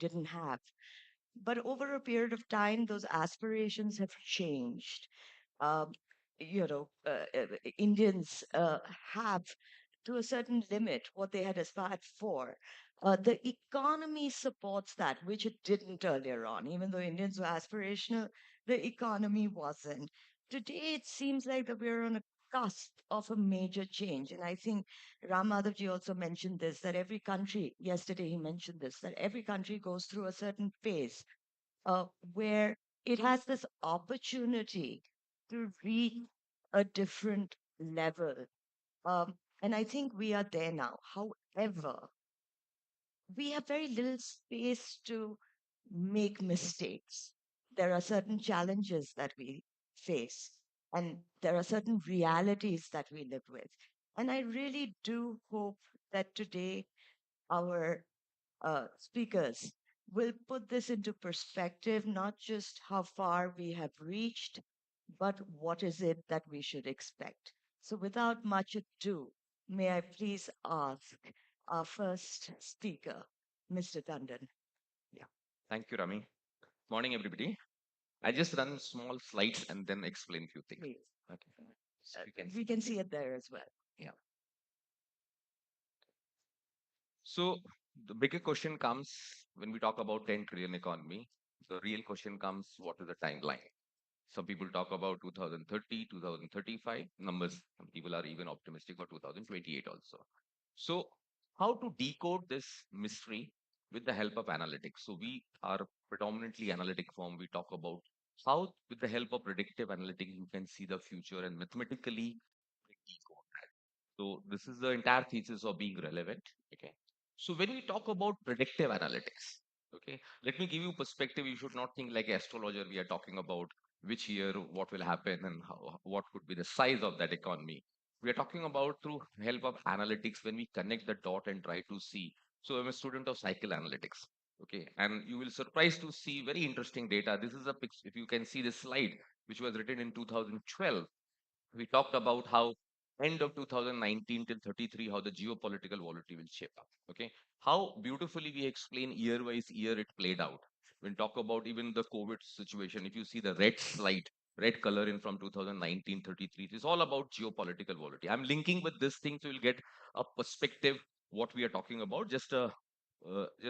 didn't have. But over a period of time, those aspirations have changed. Um, Indians have, to a certain limit, what they had aspired for. The economy supports that, which it didn't earlier on. Even though Indians were aspirational, the economy wasn't. Today, it seems like that we're on a cusp of a major change. And I think Ram Madhavji also mentioned this, that every country, yesterday he mentioned this, that every country goes through a certain phase where it has this opportunity to reach a different level. Um, and I think we are there now. However, we have very little space to make mistakes. There are certain challenges that we face, and there are certain realities that we live with. And I really do hope that today our speakers will put this into perspective, not just how far we have reached, but what is it that we should expect. So, without much ado, may I please ask our first speaker, Mr. Tandon? Yeah. Thank you, Rami. Morning, everybody. I just run small slides and then explain few things. Please. Okay. So you can We see. can see it there as well. Yeah. So the bigger question comes when we talk about 10 trillion economy. The real question comes, what is the timeline? Some people talk about 2030, 2035 numbers. Some people are even optimistic for 2028 also. So how to decode this mystery with the help of analytics? So we are predominantly analytic firm. We talk about how, with the help of predictive analytics, you can see the future and mathematically decode that. So this is the entire thesis of being relevant. Okay. So when we talk about predictive analytics, okay, let me give you perspective. You should not think like astrologer. We are talking about which year what will happen and what could be the size of that economy. We are talking about through help of analytics when we connect the dot and try to see. So I'm a student of cycle analytics. Okay, and you will surprised to see very interesting data. This is a picture. If you can see this slide, which was written in 2012, we talked about how end of 2019 till 33 how the geopolitical volatility will shape up. Okay, how beautifully we explain year wise year it played out. When talk about even the COVID situation, if you see the red slide, red color in from 2019 33, it is all about geopolitical volatility. I'm linking with this thing so you'll get a perspective what we are talking about. Just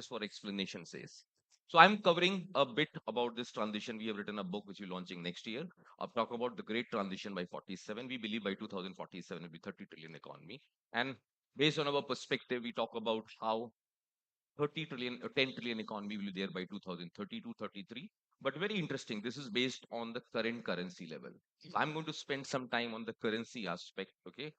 for explanation says. So I'm covering a bit about this transition. We have written a book which we're launching next year. I'll talk about the great transition by 47. We believe by 2047 will be 30 trillion economy. And based on our perspective, we talk about how 30 trillion, 10 trillion economy will be there by 2030 to 33. But very interesting, this is based on the current currency level. So I'm going to spend some time on the currency aspect. Okay,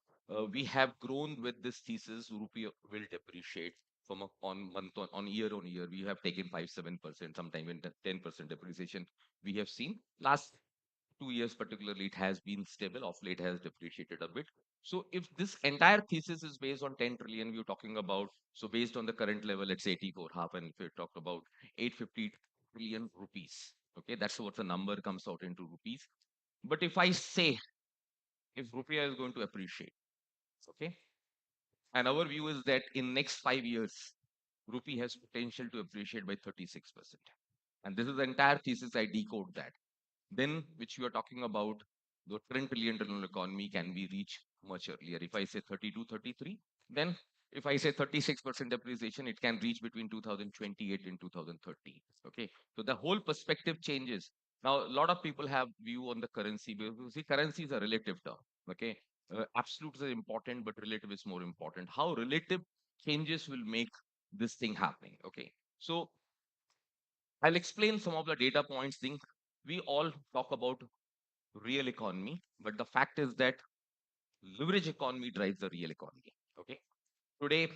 we have grown with this thesis. Rupee will depreciate from on month on year. We have taken 5-7%, sometime in 10% depreciation. We have seen last 2 years particularly it has been stable. Of late has depreciated a bit. So if this entire thesis is based on 10 trillion, we're talking about, so based on the current level, let's say 84 half, and if we talk about 850 trillion rupees, okay, that's what the number comes out into rupees. But if I say if rupiah is going to appreciate, okay, and our view is that in next 5 years, rupee has potential to appreciate by 36%. And this is the entire thesis. I decode that. Then, which you are talking about, the 10 trillion dollar economy can be reached much earlier. If I say 32, 33, then if I say 36% depreciation, it can reach between 2028 and 2030. Okay, so the whole perspective changes. Now, a lot of people have view on the currency because see, currency is a relative term. Okay, absolutes are important, but relative is more important. How relative changes will make this thing happening. Okay, so I'll explain some of the data points thing. We all talk about real economy, but the fact is that leverage economy drives the real economy. Okay. Today,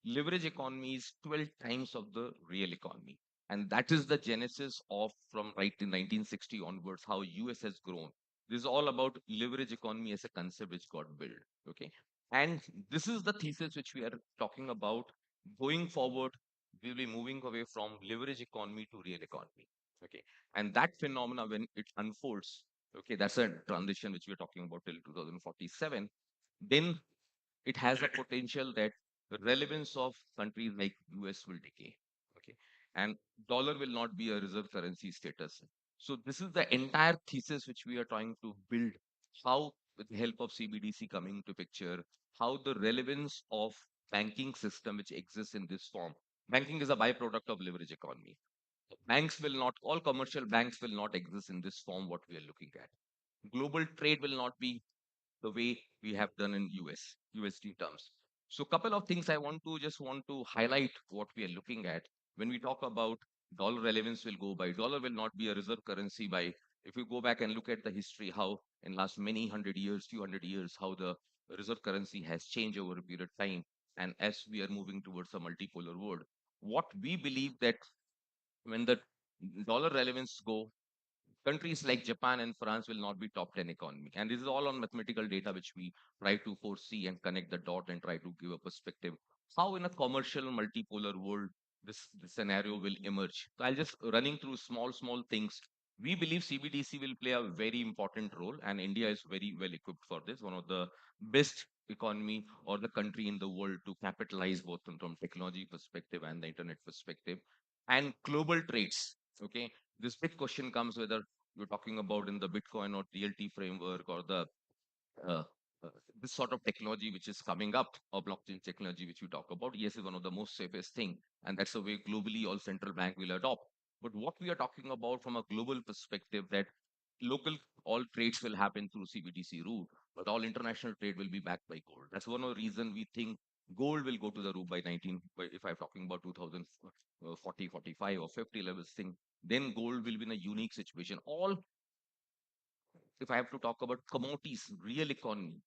leverage economy is 12 times of the real economy. And that is the genesis of from right in 1960 onwards, how US has grown. This is all about leverage economy as a concept which got built. Okay. And this is the thesis which we are talking about. Going forward, we'll be moving away from leverage economy to real economy. Okay. And that phenomena, when it unfolds, okay, that's a transition which we're talking about till 2047. Then it has a potential that the relevance of countries like US will decay. Okay. and dollar will not be a reserve currency status. So this is the entire thesis which we are trying to build. How, with the help of CBDC coming into picture, how the relevance of banking system which exists in this form. Banking is a byproduct of leverage economy. Banks will not, all commercial banks will not exist in this form what we are looking at. Global trade will not be the way we have done in USD terms. So couple of things I want to highlight what we are looking at when we talk about dollar relevance will go by. Dollar will not be a reserve currency by, if you go back and look at the history, how in last many hundred years, few hundred years, how the reserve currency has changed over a period of time. And as we are moving towards a multipolar world, what we believe that when the dollar relevance go, countries like Japan and France will not be top 10 economy. And this is all on mathematical data, which we try to foresee and connect the dot and try to give a perspective. How in a commercial multipolar world, this scenario will emerge. So I'll just running through small things. We believe CBDC will play a very important role, and India is very well equipped for this. One of the best economy or the country in the world to capitalize both from technology perspective and the internet perspective and global trades. Okay, this big question comes whether you're talking about in the Bitcoin or DLT framework or the uh, uh, this sort of technology which is coming up or blockchain technology which we talk about. Yes, is one of the most safest thing, and that's the way globally all central bank will adopt. But what we are talking about from a global perspective, that local all trades will happen through CBDC route, but all international trade will be backed by gold. That's one of the reason we think gold will go to the roof by 19. If I'm talking about 2040, 45, or 50 levels thing, then gold will be in a unique situation. All, if I have to talk about commodities, real economy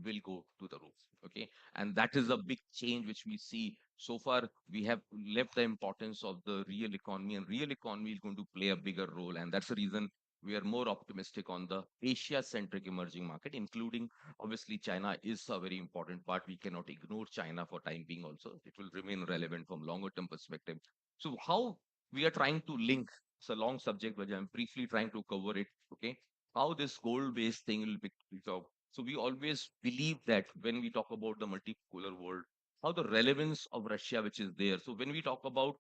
will go to the roof. Okay. And that is a big change which we see. So far, we have left the importance of the real economy, and real economy is going to play a bigger role. And that's the reason we are more optimistic on the Asia centric emerging market, including obviously China is a very important part. We cannot ignore China for time being also. It will remain relevant from longer term perspective. So, how we are trying to link, it's a long subject, but I'm briefly trying to cover it. Okay, how this gold-based thing will be picked up. So we always believe that when we talk about the multipolar world, how the relevance of Russia, which is there. So when we talk about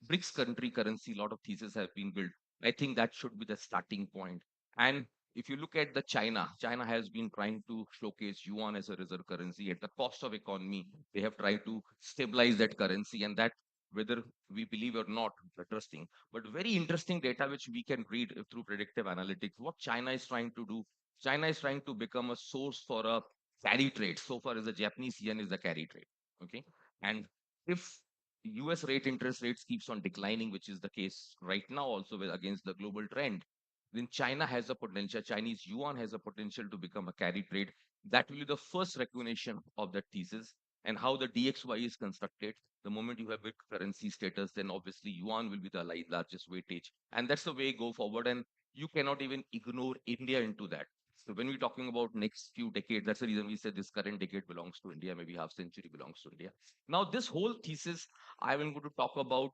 BRICS country currency, a lot of theses have been built. I think that should be the starting point. And if you look at the China, China has been trying to showcase yuan as a reserve currency at the cost of economy. They have tried to stabilize that currency, and that, whether we believe or not, interesting. But very interesting data which we can read through predictive analytics. What China is trying to do, China is trying to become a source for a carry trade. So far as the Japanese yen is a carry trade. Okay. And if US rate interest rates keeps on declining, which is the case right now also against the global trend, then China has a potential, Chinese yuan has a potential to become a carry trade. That will be the first recognition of that thesis, and how the DXY is constructed. The moment you have big currency status, then obviously yuan will be the largest weightage. And that's the way go forward. And you cannot even ignore India into that. So when we're talking about next few decades, that's the reason we said this current decade belongs to India, maybe half century belongs to India. Now, this whole thesis, I am going to talk about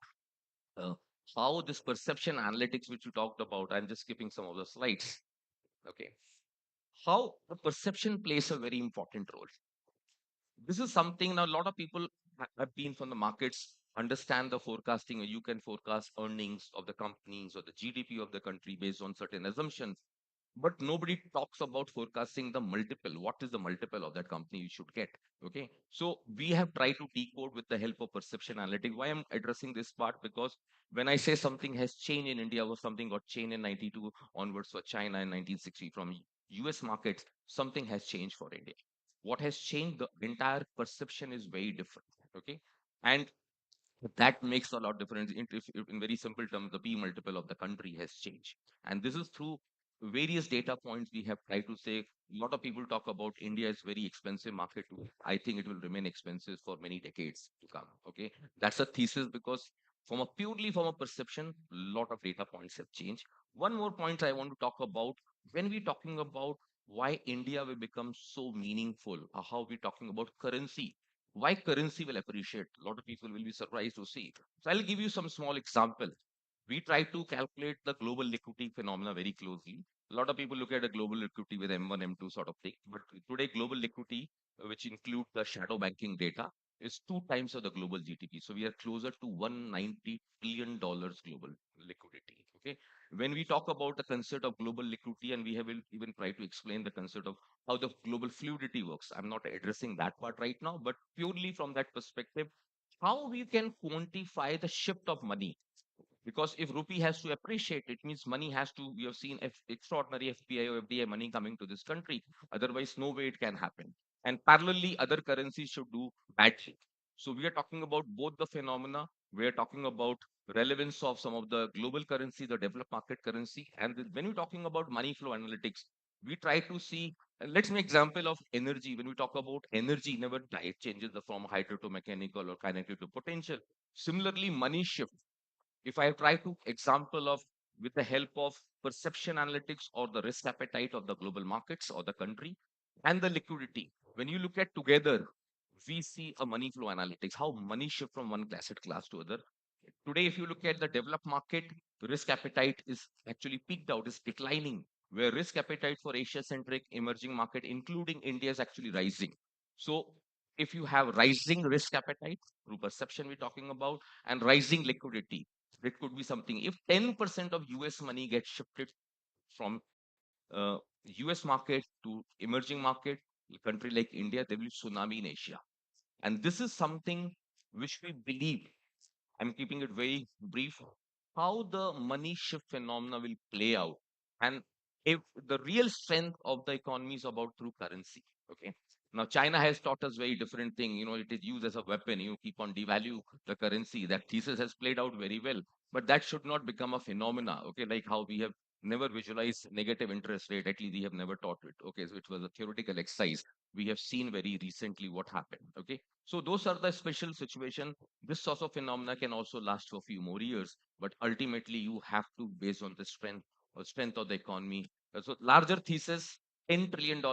uh, how this perception analytics, which you talked about, I'm just skipping some of the slides. Okay. How the perception plays a very important role. This is something now a lot of people have been from the markets, understand the forecasting, or you can forecast earnings of the companies or the GDP of the country based on certain assumptions. But nobody talks about forecasting the multiple. What is the multiple of that company you should get? Okay. So we have tried to decode with the help of perception analytics. Why I'm addressing this part? Because when I say something has changed in India or something got changed in 92 onwards for China in 1960 from US markets, something has changed for India. What has changed? The entire perception is very different. Okay. And that makes a lot difference. If in very simple terms, the P multiple of the country has changed. And this is through various data points we have tried to say. A lot of people talk about India is very expensive market too. I think it will remain expensive for many decades to come. Okay. That's a thesis, because from a purely from a perception, a lot of data points have changed. One more point I want to talk about, when we're talking about why India will become so meaningful, how we're talking about currency, why currency will appreciate. A lot of people will be surprised to see. So I'll give you some small example. We try to calculate the global liquidity phenomena very closely. A lot of people look at a global liquidity with M1, M2 sort of thing. But today, global liquidity, which include the shadow banking data, is 2 times of the global GDP. So we are closer to $190 trillion global liquidity. Okay. When we talk about the concept of global liquidity, and we have even tried to explain the concept of how the global fluidity works. I'm not addressing that part right now, but purely from that perspective, how we can quantify the shift of money, because if rupee has to appreciate, it means money has to. We have seen extraordinary FPI or FDI money coming to this country. Otherwise, no way it can happen. And parallelly, other currencies should do matching. So we are talking about both the phenomena. We are talking about relevance of some of the global currency, the developed market currency, and when we're talking about money flow analytics, we try to see. Let's make example of energy. When we talk about energy, never it changes the from hydro to mechanical or kinetic to potential. Similarly, money shift, if I try to example of with the help of perception analytics or the risk appetite of the global markets or the country and the liquidity, when you look at together, we see a money flow analytics, how money shift from one asset class to other. Today, if you look at the developed market, risk appetite is actually peaked out, is declining, where risk appetite for Asia-centric emerging market, including India, is actually rising. So if you have rising risk appetite through perception we're talking about and rising liquidity, it could be something. If 10% of US money gets shifted from US market to emerging market, a country like India, there will be tsunami in Asia. And this is something which we believe, I'm keeping it very brief, how the money shift phenomena will play out. And if the real strength of the economy is about through currency. Okay. Now China has taught us very different thing. It is used as a weapon. You keep on devalue the currency. That thesis has played out very well. But that should not become a phenomena. Okay, like how we have never visualized negative interest rate. At least we have never taught it. Okay, so it was a theoretical exercise. We have seen very recently what happened. Okay. So those are the special situation. This sort of phenomena can also last for a few more years, but ultimately you have to based on the strength of the economy. So larger thesis, $10 trillion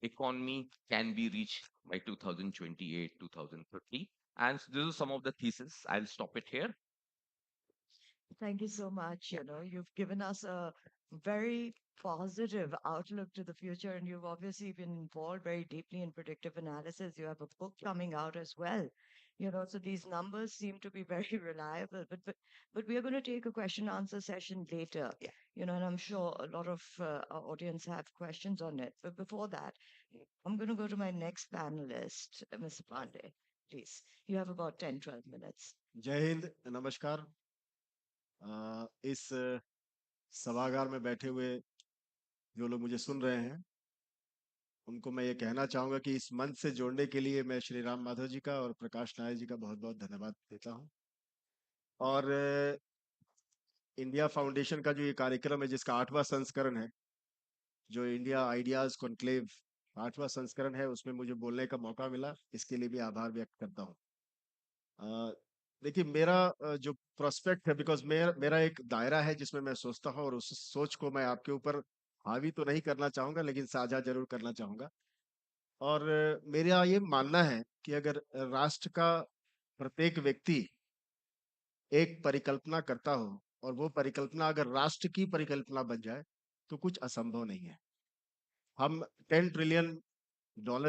economy can be reached by 2028, 2030. And this is some of the thesis. I'll stop it here. Thank you so much. You've given us a very positive outlook to the future, and you've obviously been involved very deeply in predictive analysis. You have a book coming out as well. So these numbers seem to be very reliable. But we are going to take a question answer session later. Yeah. And I'm sure a lot of our audience have questions on it. But before that, I'm going to go to my next panelist, Mr. Pandey. Please, you have about 10-12 minutes. जय हिंद नमस्कार इस सभागार में बैठे हुए जो लोग मुझे सुन रहे हैं उनको मैं ये कहना चाहूंगा कि इस मंच से जोड़ने के लिए मैं श्री राम माधव जी का और प्रकाश नायक जी का बहुत बहुत धन्यवाद देता हूं और इंडिया फाउंडेशन का जो ये कार्यक्रम है जिसका 8वां संस्करण है जो इंडिया आइडियाज कॉन्क्लेव 8वां संस्करण है उसमें मुझे बोलने का मौका मिला इसके लिए भी आभार व्यक्त करता हूं देखिए मेरा जो प्रोस्पेक्ट है बिकॉज मेरा एक दायरा है जिसमें मैं सोचता हूँ और उस सोच को मैं आपके ऊपर हावी तो नहीं करना चाहूंगा लेकिन साझा जरूर करना चाहूंगा और मेरा ये मानना है कि अगर राष्ट्र का प्रत्येक व्यक्ति एक परिकल्पना करता हो और वो परिकल्पना अगर राष्ट्र की परिकल्पना बन जाए तो कुछ असंभव नहीं है हम $10 ट्रिलियन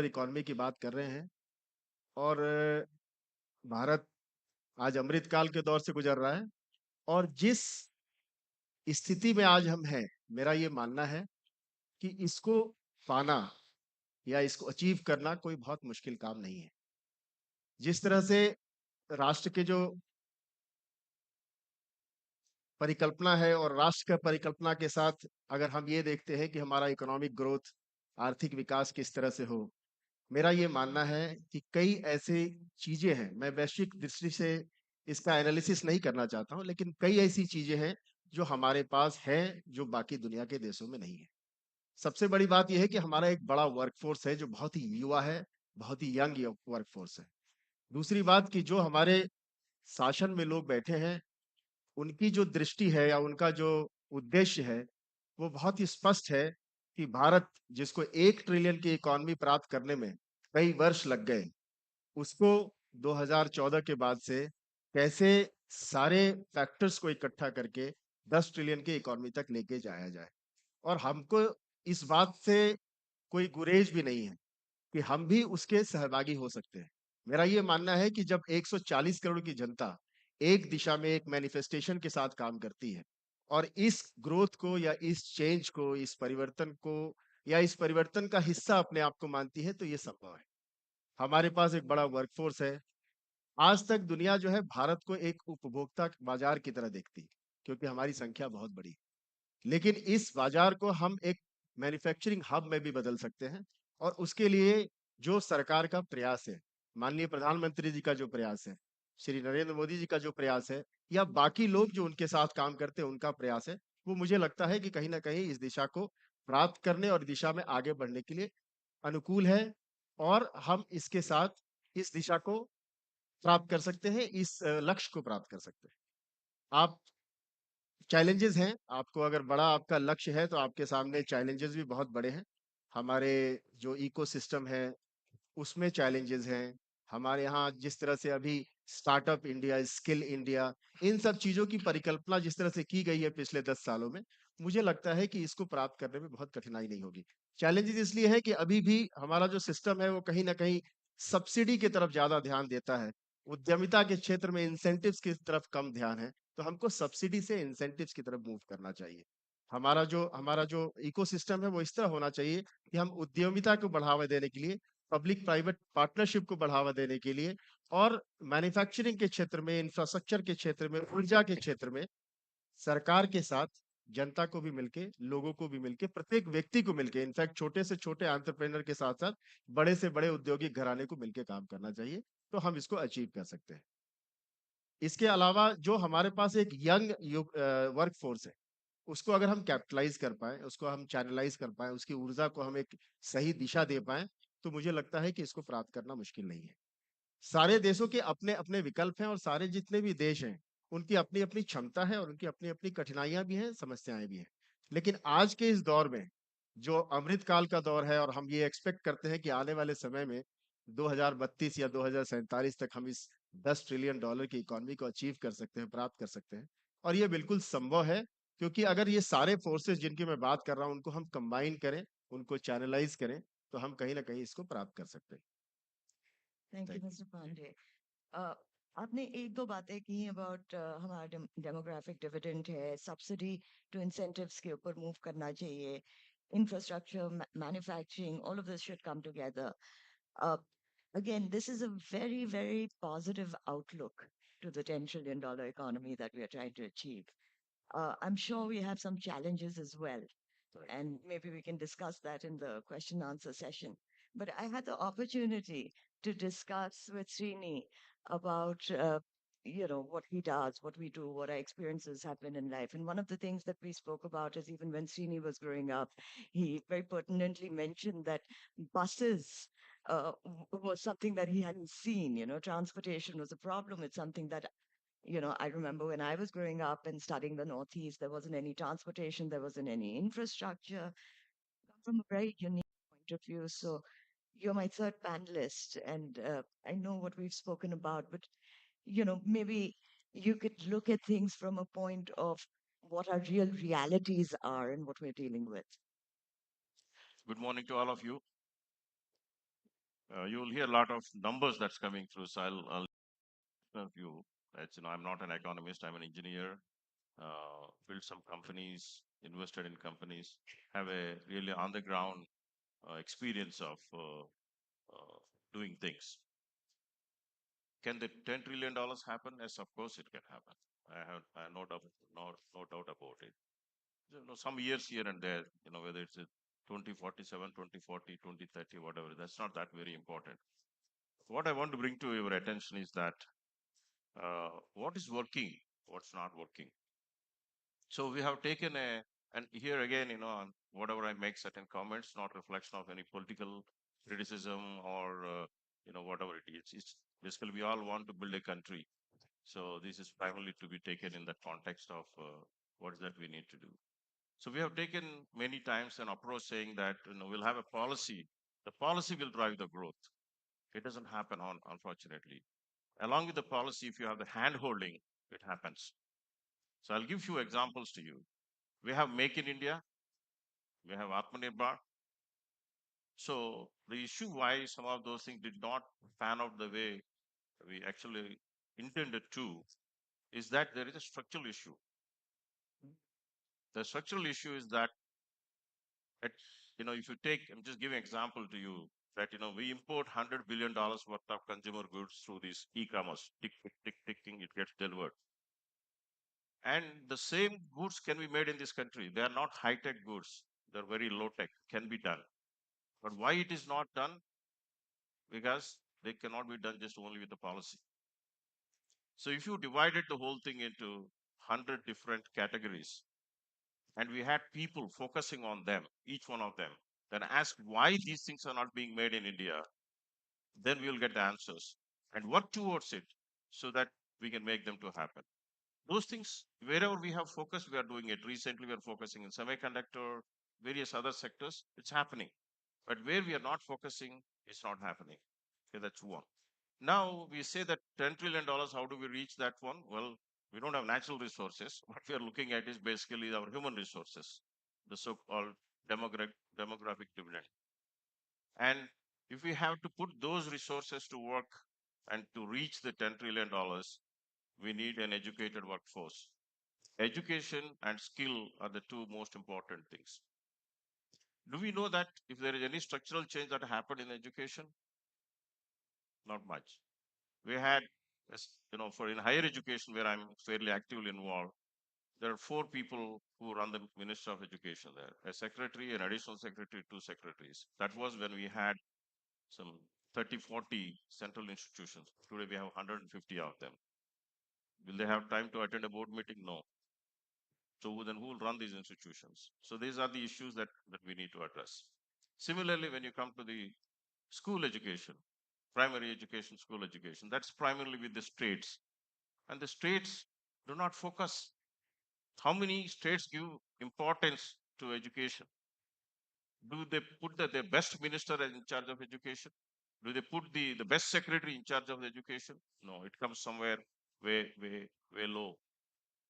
इकोनॉमी की बात कर रहे हैं और भारत आज अमृतकाल के दौर से गुजर रहा है और जिस स्थिति में आज हम हैं मेरा ये मानना है कि इसको पाना या इसको अचीव करना कोई बहुत मुश्किल काम नहीं है जिस तरह से राष्ट्र के जो परिकल्पना है और राष्ट्र का परिकल्पना के साथ अगर हम ये देखते हैं कि हमारा इकोनॉमिक ग्रोथ आर्थिक विकास किस तरह से हो मेरा ये मानना है कि कई ऐसी चीजें हैं मैं वैश्विक दृष्टि से इसका एनालिसिस नहीं करना चाहता हूं लेकिन कई ऐसी चीजें हैं जो हमारे पास है जो बाकी दुनिया के देशों में नहीं है सबसे बड़ी बात यह है कि हमारा एक बड़ा वर्कफोर्स है जो बहुत ही युवा है बहुत ही यंग वर्कफोर्स है दूसरी बात कि जो हमारे शासन में लोग बैठे हैं उनकी जो दृष्टि है या उनका जो उद्देश्य है वो बहुत ही स्पष्ट है कि भारत जिसको 1 ट्रिलियन की इकोनॉमी प्राप्त करने में कई वर्ष लग गए उसको 2014 के बाद से कैसे सारे फैक्टर्स को इकट्ठा करके 10 ट्रिलियन की इकोनॉमी तक लेके जाया जाए और हमको इस बात से कोई गुरेज भी नहीं है कि हम भी उसके सहभागी हो सकते हैं मेरा ये मानना है कि जब 140 करोड़ की जनता एक दिशा में एक मैनिफेस्टेशन के साथ काम करती है और इस ग्रोथ को या इस चेंज को, इस परिवर्तन को या इस परिवर्तन का हिस्सा अपने आप को मानती है, तो ये संभव है। हमारे पास एक बड़ा वर्कफोर्स है। आज तक दुनिया जो है भारत को एक उपभोक्ता बाजार की तरह देखती है, क्योंकि हमारी संख्या बहुत बड़ी है। लेकिन इस बाजार को हम एक मैन्युफैक्चरिंग हब में भी बदल सकते हैं, और उसके लिए जो सरकार का प्रयास है, माननीय प्रधानमंत्री जी का जो प्रयास है, श्री नरेंद्र मोदी जी का जो प्रयास है, या बाकी लोग जो उनके साथ काम करते हैं उनका प्रयास है, वो मुझे लगता है कि कहीं ना कहीं इस दिशा को प्राप्त करने और दिशा में आगे बढ़ने के लिए अनुकूल है। और हम इसके साथ इस दिशा को प्राप्त कर सकते हैं, इस लक्ष्य को प्राप्त कर सकते हैं। आप चैलेंजेस हैं, आपको अगर बड़ा आपका लक्ष्य है तो आपके सामने चैलेंजेस भी बहुत बड़े हैं। हमारे जो इकोसिस्टम है उसमें चैलेंजेस हैं। हमारे यहाँ जिस तरह से अभी स्टार्टअप इंडिया, स्किल इंडिया, इन सब चीजों की परिकल्पना जिस तरह से की गई है पिछले 10 सालों में, मुझे लगता है कि इसको प्राप्त करने में बहुत कठिनाई नहीं होगी। चैलेंजेस इसलिए है कि अभी भी हमारा जो सिस्टम है वो कहीं ना कहीं सब्सिडी की तरफ ज्यादा ध्यान देता है, उद्यमिता के क्षेत्र में इंसेंटिव्स की तरफ कम ध्यान है। तो हमको सब्सिडी से इंसेंटिव्स की तरफ मूव करना चाहिए। हमारा जो इकोसिस्टम है वो इस तरह होना चाहिए कि हम उद्यमिता को बढ़ावा देने के लिए, पब्लिक प्राइवेट पार्टनरशिप को बढ़ावा देने के लिए, और मैन्युफैक्चरिंग के क्षेत्र में, इंफ्रास्ट्रक्चर के क्षेत्र में, ऊर्जा के क्षेत्र में सरकार के साथ जनता को भी मिलके, लोगों को भी मिलके, प्रत्येक व्यक्ति को मिलके, इनफैक्ट छोटे से छोटे एंटरप्रेन्योर के साथ साथ बड़े से बड़े औद्योगिक घराने को मिलके काम करना चाहिए। तो हम इसको अचीव कर सकते हैं। इसके अलावा जो हमारे पास एक यंग वर्क फोर्स है, उसको अगर हम कैपिटलाइज कर पाए, उसको हम चैनलाइज कर पाए, उसकी ऊर्जा को हम एक सही दिशा दे पाए, तो मुझे लगता है कि इसको प्राप्त करना मुश्किल नहीं है। सारे देशों के अपने अपने विकल्प हैं, और सारे जितने भी देश हैं उनकी अपनी अपनी क्षमता है और उनकी अपनी अपनी कठिनाइयां भी हैं, समस्याएं भी हैं। लेकिन आज के इस दौर में, जो अमृत काल का दौर है, और हम ये एक्सपेक्ट करते हैं कि आने वाले समय में 2032 या 2047 तक हम इस $10 ट्रिलियन की इकोनॉमी को अचीव कर सकते हैं, प्राप्त कर सकते हैं। और ये बिल्कुल संभव है, क्योंकि अगर ये सारे फोर्सेस जिनकी मैं बात कर रहा हूं उनको हम कंबाइन करें, उनको चैनलाइज करें, तो हम कहीं ना कहीं इसको प्राप्त कर सकते हैं। Thank you thank mister Pandey. Uh, आपने एक दो बातें की अबाउट हमारा डेमोग्राफिक डिविडेंड है, सब्सिडी टू इंसेंटिव्स के ऊपर मूव करना चाहिए, infrastructure, manufacturing, all of this should come together. Again, this is a very, very positive outlook to the $10 trillion economy that we are trying to achieve. I'm sure we have some challenges as well, you. and maybe we can discuss that in the question answer session. But I had the opportunity to discuss with Srini about what he does, what we do, what our experiences have been in life. And one of the things that we spoke about is even when Srini was growing up, he very pertinently mentioned that buses was something that he hadn't seen. Transportation was a problem. It's something that I remember when I was growing up and studying the Northeast, there wasn't any transportation, there wasn't any infrastructure. Come from a very unique point of view. So you're my third panelist, and I know what we've spoken about, but maybe you could look at things from a point of what our real realities are and what we're dealing with. Good morning to all of you. You will hear a lot of numbers that's coming through. So I'll a few. That's, I'm not an economist. I'm an engineer. Built some companies, invested in companies, have a really on the ground experience of doing things. Can the $10 trillion happen? Yes, of course it can happen. I have no doubt about it. Some years here and there, whether it's a 2047, 2040, 2030, whatever, that's not that very important. What I want to bring to your attention is that what is working, what's not working. So we have taken and here again, whatever I make certain comments, not reflection of any political criticism or, whatever it is. It's basically we all want to build a country. So this is primarily to be taken in the context of what is that we need to do. So we have taken many times an approach saying that, we'll have a policy. The policy will drive the growth. It doesn't happen unfortunately. Along with the policy, if you have the hand holding, it happens. So I'll give few examples to you. We have Make in India, we have Atmanirbhar, So the issue why some of those things did not pan out the way we actually intended to is that there is a structural issue. The structural issue is that at, if you take, I'm just giving example to you that we import $100 billion worth of consumer goods through this e-commerce, tick tick tick ticking, it gets delivered. And the same goods can be made in this country. They are not high-tech goods. They're very low-tech, can be done. But why it is not done? Because they cannot be done just only with the policy. So if you divided the whole thing into 100 different categories, and we had people focusing on them, each one of them, then ask why these things are not being made in India, then we will get the answers and work towards it so that we can make them to happen. Those things, wherever we have focused, we are doing it. Recently, we are focusing in semiconductor, various other sectors, it's happening. But where we are not focusing, it's not happening. Okay, that's one. Now we say that $10 trillion, how do we reach that one? Well, we don't have natural resources. What we are looking at is basically our human resources, the so-called demographic dividend. And if we have to put those resources to work and to reach the $10 trillion, we need an educated workforce. Education and skill are the two most important things. Do we know that if there is any structural change that happened in education? Not much. We had, for in higher education where I'm fairly actively involved, there are four people who run the Ministry of Education there: a secretary, an additional secretary, two secretaries. That was when we had some 30, 40 central institutions. Today we have 150 of them. Will they have time to attend a board meeting? No. So then who will run these institutions? So these are the issues that we need to address. Similarly, when you come to the school education, primary education, school education, that's primarily with the states. And the states do not focus. How many states give importance to education? Do they put the best minister in charge of education? Do they put the best secretary in charge of the education? No, it comes somewhere way low.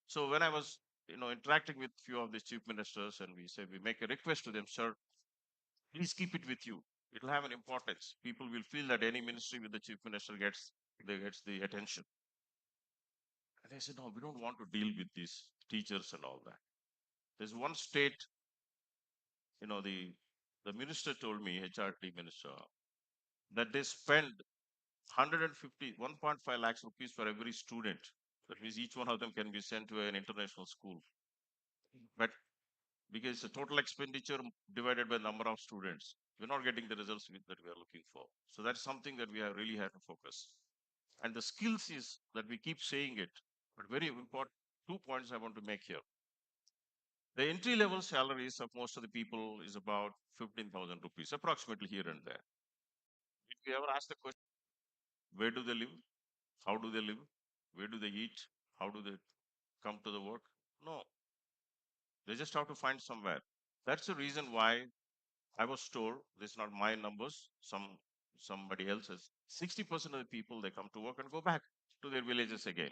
So when I was interacting with few of the chief ministers, and we say we make a request to them, sir, please keep it with you. It will have an importance. People will feel that any ministry with the chief minister gets the attention. And they said, no, we don't want to deal with these teachers and all that. There's one state, the minister told me, HRT minister, that they spend 1.5 lakhs rupees for every student. That means each one of them can be sent to an international school. But because the total expenditure divided by number of students, we're not getting the results that we are looking for. So that's something that we have really had to focus. And the skills is that we keep saying it, but very important. 2 points I want to make here. The entry level salaries of most of the people is about 15,000 rupees, approximately here and there. If you ever ask the question, where do they live? How do they live? Where do they eat? How do they come to the work? No, they just have to find somewhere. That's the reason why I was told, this is not my numbers, somebody else's. 60% of the people, they come to work and go back to their villages again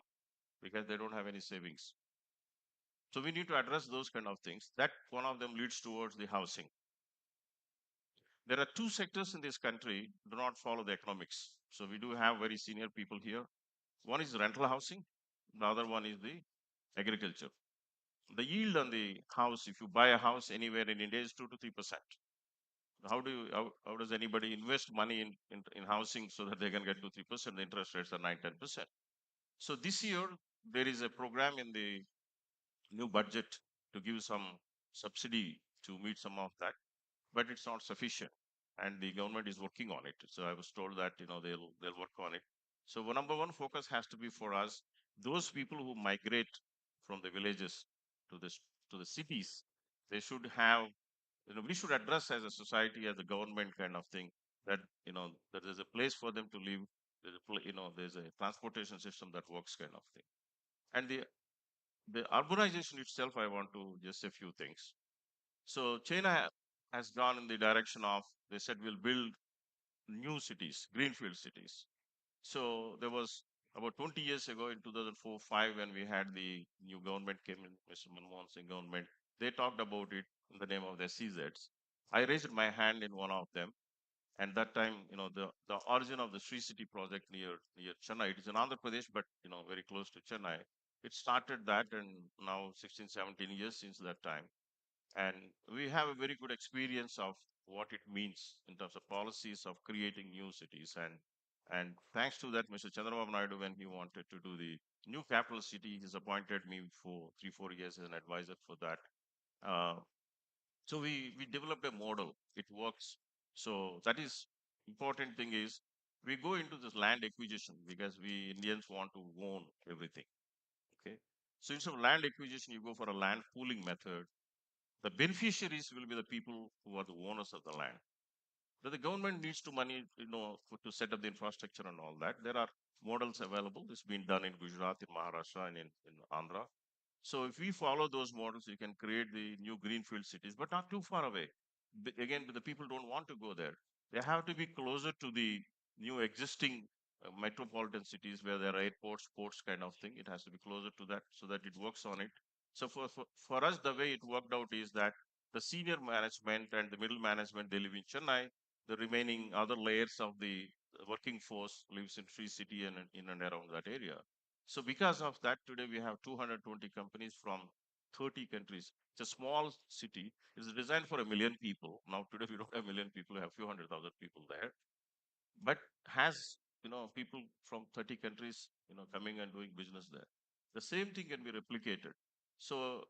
because they don't have any savings. So we need to address those kind of things. That one of them leads towards the housing. There are two sectors in this country do not follow the economics. So we do have very senior people here. One is rental housing. The other one is the agriculture. The yield on the house, if you buy a house anywhere in India, is 2 to 3%. How does anybody invest money in housing so that they can get 2-3%? The interest rates are 9-10%. So this year there is a program in the new budget to give some subsidy to meet some of that, but it's not sufficient, and the government is working on it. So I was told that they'll work on it. So number one focus has to be for us, those people who migrate from the villages to the cities. They should have, we should address as a society, as a government kind of thing, that that there's a place for them to live. There's a transportation system that works, kind of thing. And the urbanization itself, I want to just say a few things. So China has gone in the direction of, they said we'll build new cities, greenfield cities. So there was about 20 years ago in 2004-5, when we had the new government came in, Mr. Manmohan Singh government, they talked about it in the name of the CZs. I raised my hand in one of them. And that time, the origin of the Sri City project near Chennai, it is in Andhra Pradesh, but very close to Chennai. It started that, and now 16, 17 years since that time. And we have a very good experience of what it means in terms of policies of creating new cities. And thanks to that, Mr. Chandrababu Naidu, when he wanted to do the new capital city, he's appointed me for 3, 4 years as an advisor for that. Uh, so we developed a model. It works. So that is important thing is we go into this land acquisition because we Indians want to own everything. Okay. So instead of land acquisition, you go for a land pooling method. The beneficiaries will be the people who are the owners of the land. But the government needs to money, to set up the infrastructure and all that. There are models available. It's been done in Gujarat, in Maharashtra, and in Andhra. So if we follow those models, we can create the new greenfield cities, but not too far away. Again, the people don't want to go there. They have to be closer to the new existing metropolitan cities where there are airports, ports kind of thing. It has to be closer to that so that it works on it. So for us, the way it worked out is that the senior management and the middle management, they live in Chennai. The remaining other layers of the working force lives in Free City and in and around that area. So because of that, today we have 220 companies from 30 countries. It's a small city. It's designed for 1 million people. Now today we don't have 1 million people. We have few hundred thousand people there, but has people from 30 countries coming and doing business there. The same thing can be replicated. So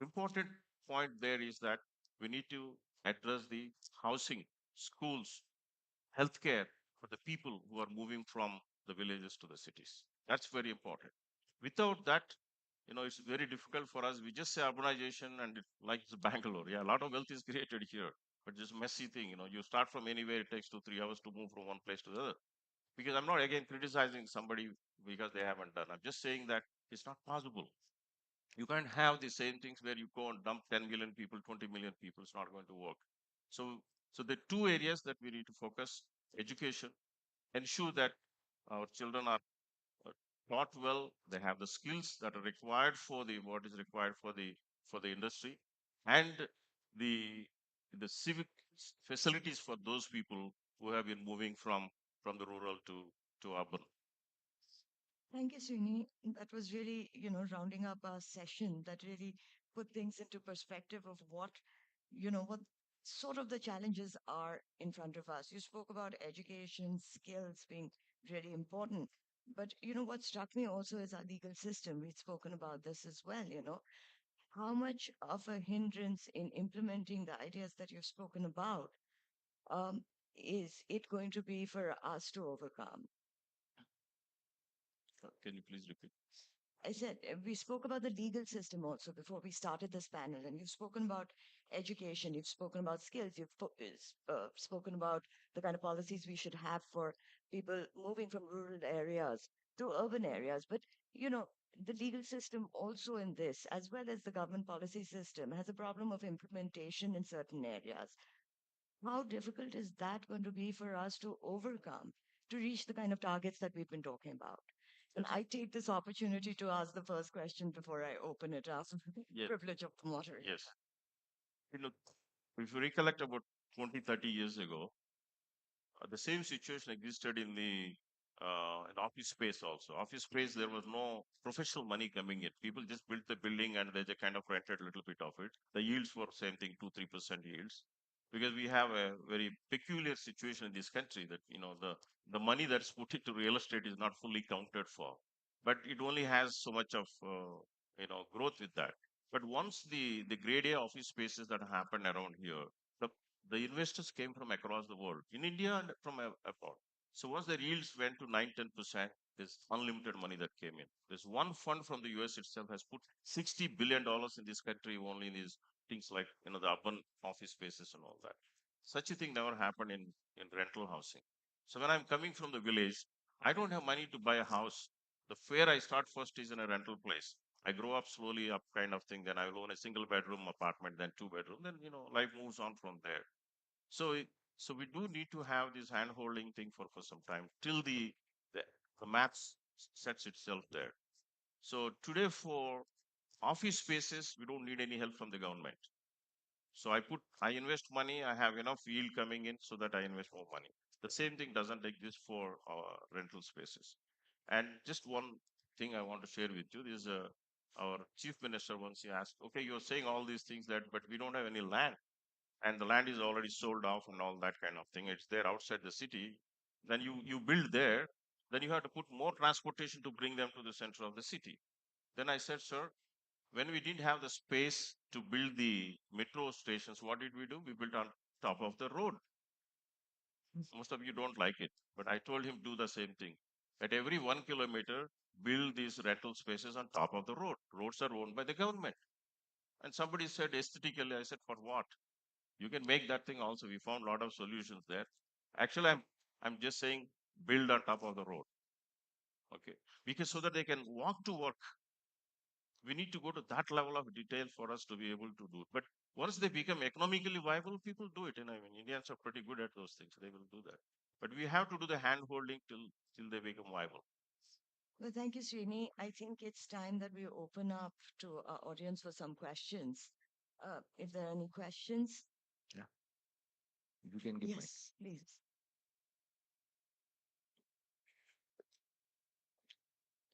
important point there is that we need to address the housing, schools, healthcare for the people who are moving from the villages to the cities. That's very important. Without that, it's very difficult for us. We just say urbanization and it, like it's Bangalore. Yeah, a lot of wealth is created here, but just messy thing. You start from anywhere. It takes 2, 3 hours to move from one place to the other. Because I'm not again criticizing somebody because they haven't done. I'm just saying that it's not possible. You can't have the same things where you go and dump 10 million people, 20 million people. It's not going to work. So the two areas that we need to focus: education, ensure that our children are uh, taught well, they have the skills that are required for the what is required for the industry, and the civic facilities for those people who have been moving from the rural to urban. Thank you, Srini. That was really, rounding up our session that really put things into perspective of what sort of the challenges are in front of us. You spoke about education, skills being really important. But, what struck me also is our legal system. We've spoken about this as well. How much of a hindrance in implementing the ideas that you've spoken about um, is it going to be for us to overcome? Can you please repeat? I said we spoke about the legal system also before we started this panel, and you've spoken about education, you've spoken about skills, spoken about the kind of policies we should have for people moving from rural areas to urban areas. But, you know, the legal system also in this, as well as the government policy system, has a problem of implementation in certain areas. How difficult is that going to be for us to overcome to reach the kind of targets that we've been talking about? And Yes. I take this opportunity to ask the first question before I open it up. Yes. Privilege of the moderator. Yes. You know, if you recollect about 20, 30 years ago, the same situation existed in office space also. Office space, there was no professional money coming in. People just built the building and they just kind of rented a little bit of it. The yields were same thing, 2, 3% yields. Because we have a very peculiar situation in this country that the money that's put into real estate is not fully counted for, but it only has so much of growth with that. But once the grade A office spaces that happened around here, the the investors came from across the world, in India and from abroad. So once the yields went to 9, 10%, there's unlimited money that came in. There's one fund from the US itself has put $60 billion in this country only in these things like the urban office spaces and all that. Such a thing never happened in rental housing. So when I'm coming from the village, I don't have money to buy a house. The fare I start first is in a rental place. I grow up slowly up kind of thing. Then I will own a single bedroom apartment, then 2 bedroom. Then life moves on from there. So so we do need to have this hand holding thing for some time till the, the maths sets itself there. So today for office spaces, we don't need any help from the government. So I invest money, I have enough yield coming in so that I invest more money. The same thing doesn't exist for rental spaces. And just one thing I want to share with you is our chief minister once he asked, okay, you're saying all these things that, but we don't have any land and the land is already sold off and all that kind of thing. It's there outside the city. Then you build there, then you have to put more transportation to bring them to the center of the city. Then I said, sir, when we didn't have the space to build the metro stations, what did we do? We built on top of the road. Most of you don't like it, but I told him do the same thing. At every 1 kilometer, build these rental spaces on top of the road. Roads are owned by the government. And somebody said aesthetically, I said, for what? You can make that thing also. We found a lot of solutions there. Actually, I'm just saying build on top of the road. Okay. Because so that they can walk to work. We need to go to that level of detail for us to be able to do it. But once they become economically viable, people do it. And I mean, Indians are pretty good at those things. They will do that. But we have to do the hand holding till they become viable. Well, thank you, Srini. I think it's time that we open up to our audience for some questions. If there are any questions, Yeah, you can give my. yes, please.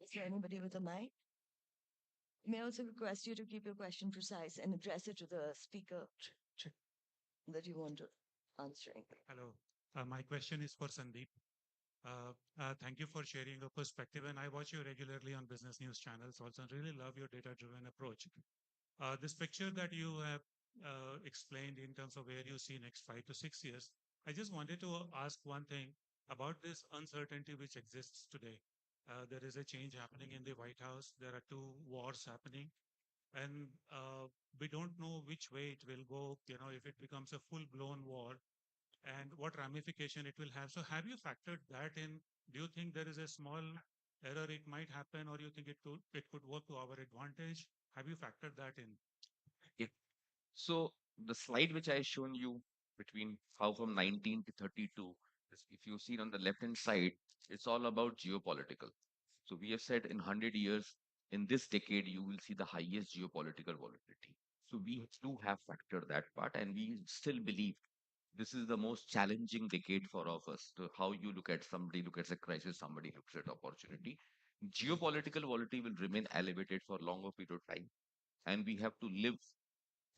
Is there anybody with a mic? May I also request you to keep your question precise and address it to the speaker Check. that you want to answering. Hello. My question is for Sandeep. Thank you for sharing your perspective. And I watch you regularly on business news channels also. And really love your data-driven approach. This picture that you have explained in terms of where you see next 5 to 6 years, I just wanted to ask one thing about this uncertainty which exists today. There is a change happening in the White House. There are two wars happening. And we don't know which way it will go, if it becomes a full-blown war and what ramification it will have. So have you factored that in? Do you think there is a small error it might happen, or you think it could work to our advantage? Have you factored that in? Yeah. So the slide which I shown you between how from 19 to 32, if you see on the left hand side, it's all about geopolitical. So we have said in 100 years, in this decade, you will see the highest geopolitical volatility. So we do have factored that part, and we still believe this is the most challenging decade for all of us. So how you look at somebody look at a crisis, somebody looks at opportunity. Geopolitical volatility will remain elevated for longer period of time, and we have to live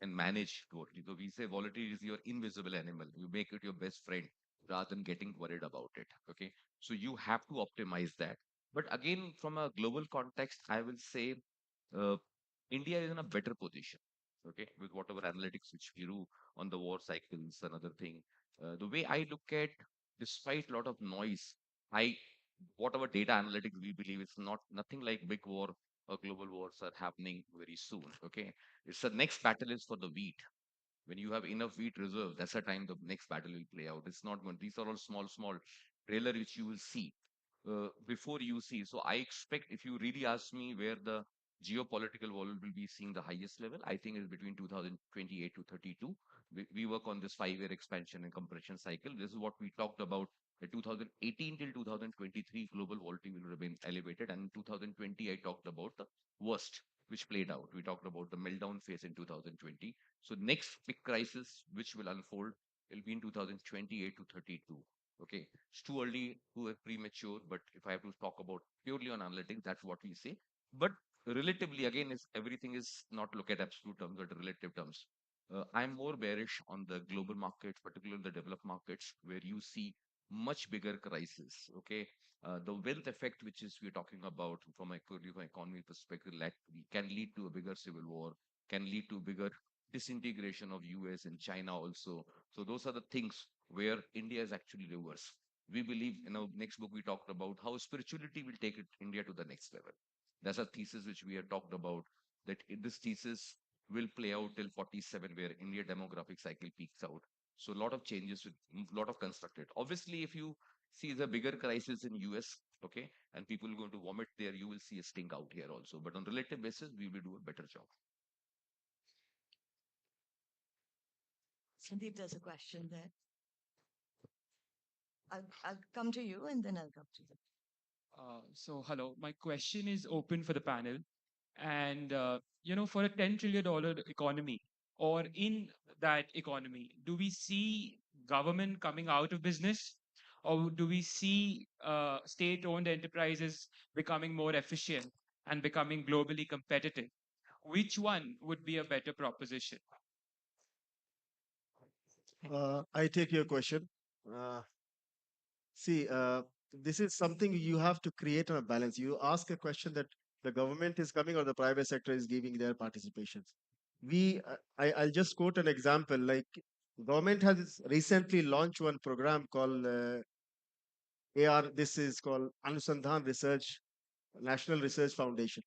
and manage volatility. So we say volatility is your invisible animal. You make it your best friend rather than getting worried about it. Okay. So you have to optimize that. But again, from a global context, I will say uh, India is in a better position. Okay, with whatever analytics which we do on the war cycles, another thing. The way I look at, despite a lot of noise, I whatever data analytics we believe it's not nothing like big war or global wars are happening very soon. Okay, it's the next battle is for the wheat. When you have enough wheat reserve, that's the time the next battle will play out. It's not going. These are all small trailer which you will see before you see. So I expect if you really ask me where the geopolitical war will be seeing the highest level, I think is between 2028 to 32. We work on this 5 year expansion and compression cycle. This is what we talked about. The 2018 till 2023 global volatility will remain elevated, and in 2020 I talked about the worst which played out. We talked about the meltdown phase in 2020. So next big crisis which will unfold will be in 2028 to 32. Okay, it's too early, too premature. But if I have to talk about purely on analytics, that's what we say. But relatively, again, is everything is not look at absolute terms but relative terms. I'm more bearish on the global markets, particularly the developed markets, where you see much bigger crisis. Okay, the wealth effect, which is we're talking about from a purely from economy perspective, like can lead to a bigger civil war, can lead to bigger disintegration of US and China also. So those are the things where India is actually reverse. We believe in our next book we talked about how spirituality will take India to the next level. That's a thesis which we have talked about. That this thesis will play out till 47, where India demographic cycle peaks out. So a lot of changes with a lot of constructed. Obviously, if you see the bigger crisis in US, okay, and people are going to vomit there, you will see a stink out here also. But on relative basis, we will do a better job. Sandeep, there's a question there. I'll come to you and then I'll come to them. So hello, my question is open for the panel. And, for a $10 trillion economy, or in that economy, do we see government coming out of business, or do we see state-owned enterprises becoming more efficient and becoming globally competitive? Which one would be a better proposition? I take your question. Uh, See, this is something you have to create a balance. You ask a question that the government is coming or the private sector is giving their participations. I'll just quote an example. Like government has recently launched one program called AR. This is called Anusandhan Research National Research Foundation.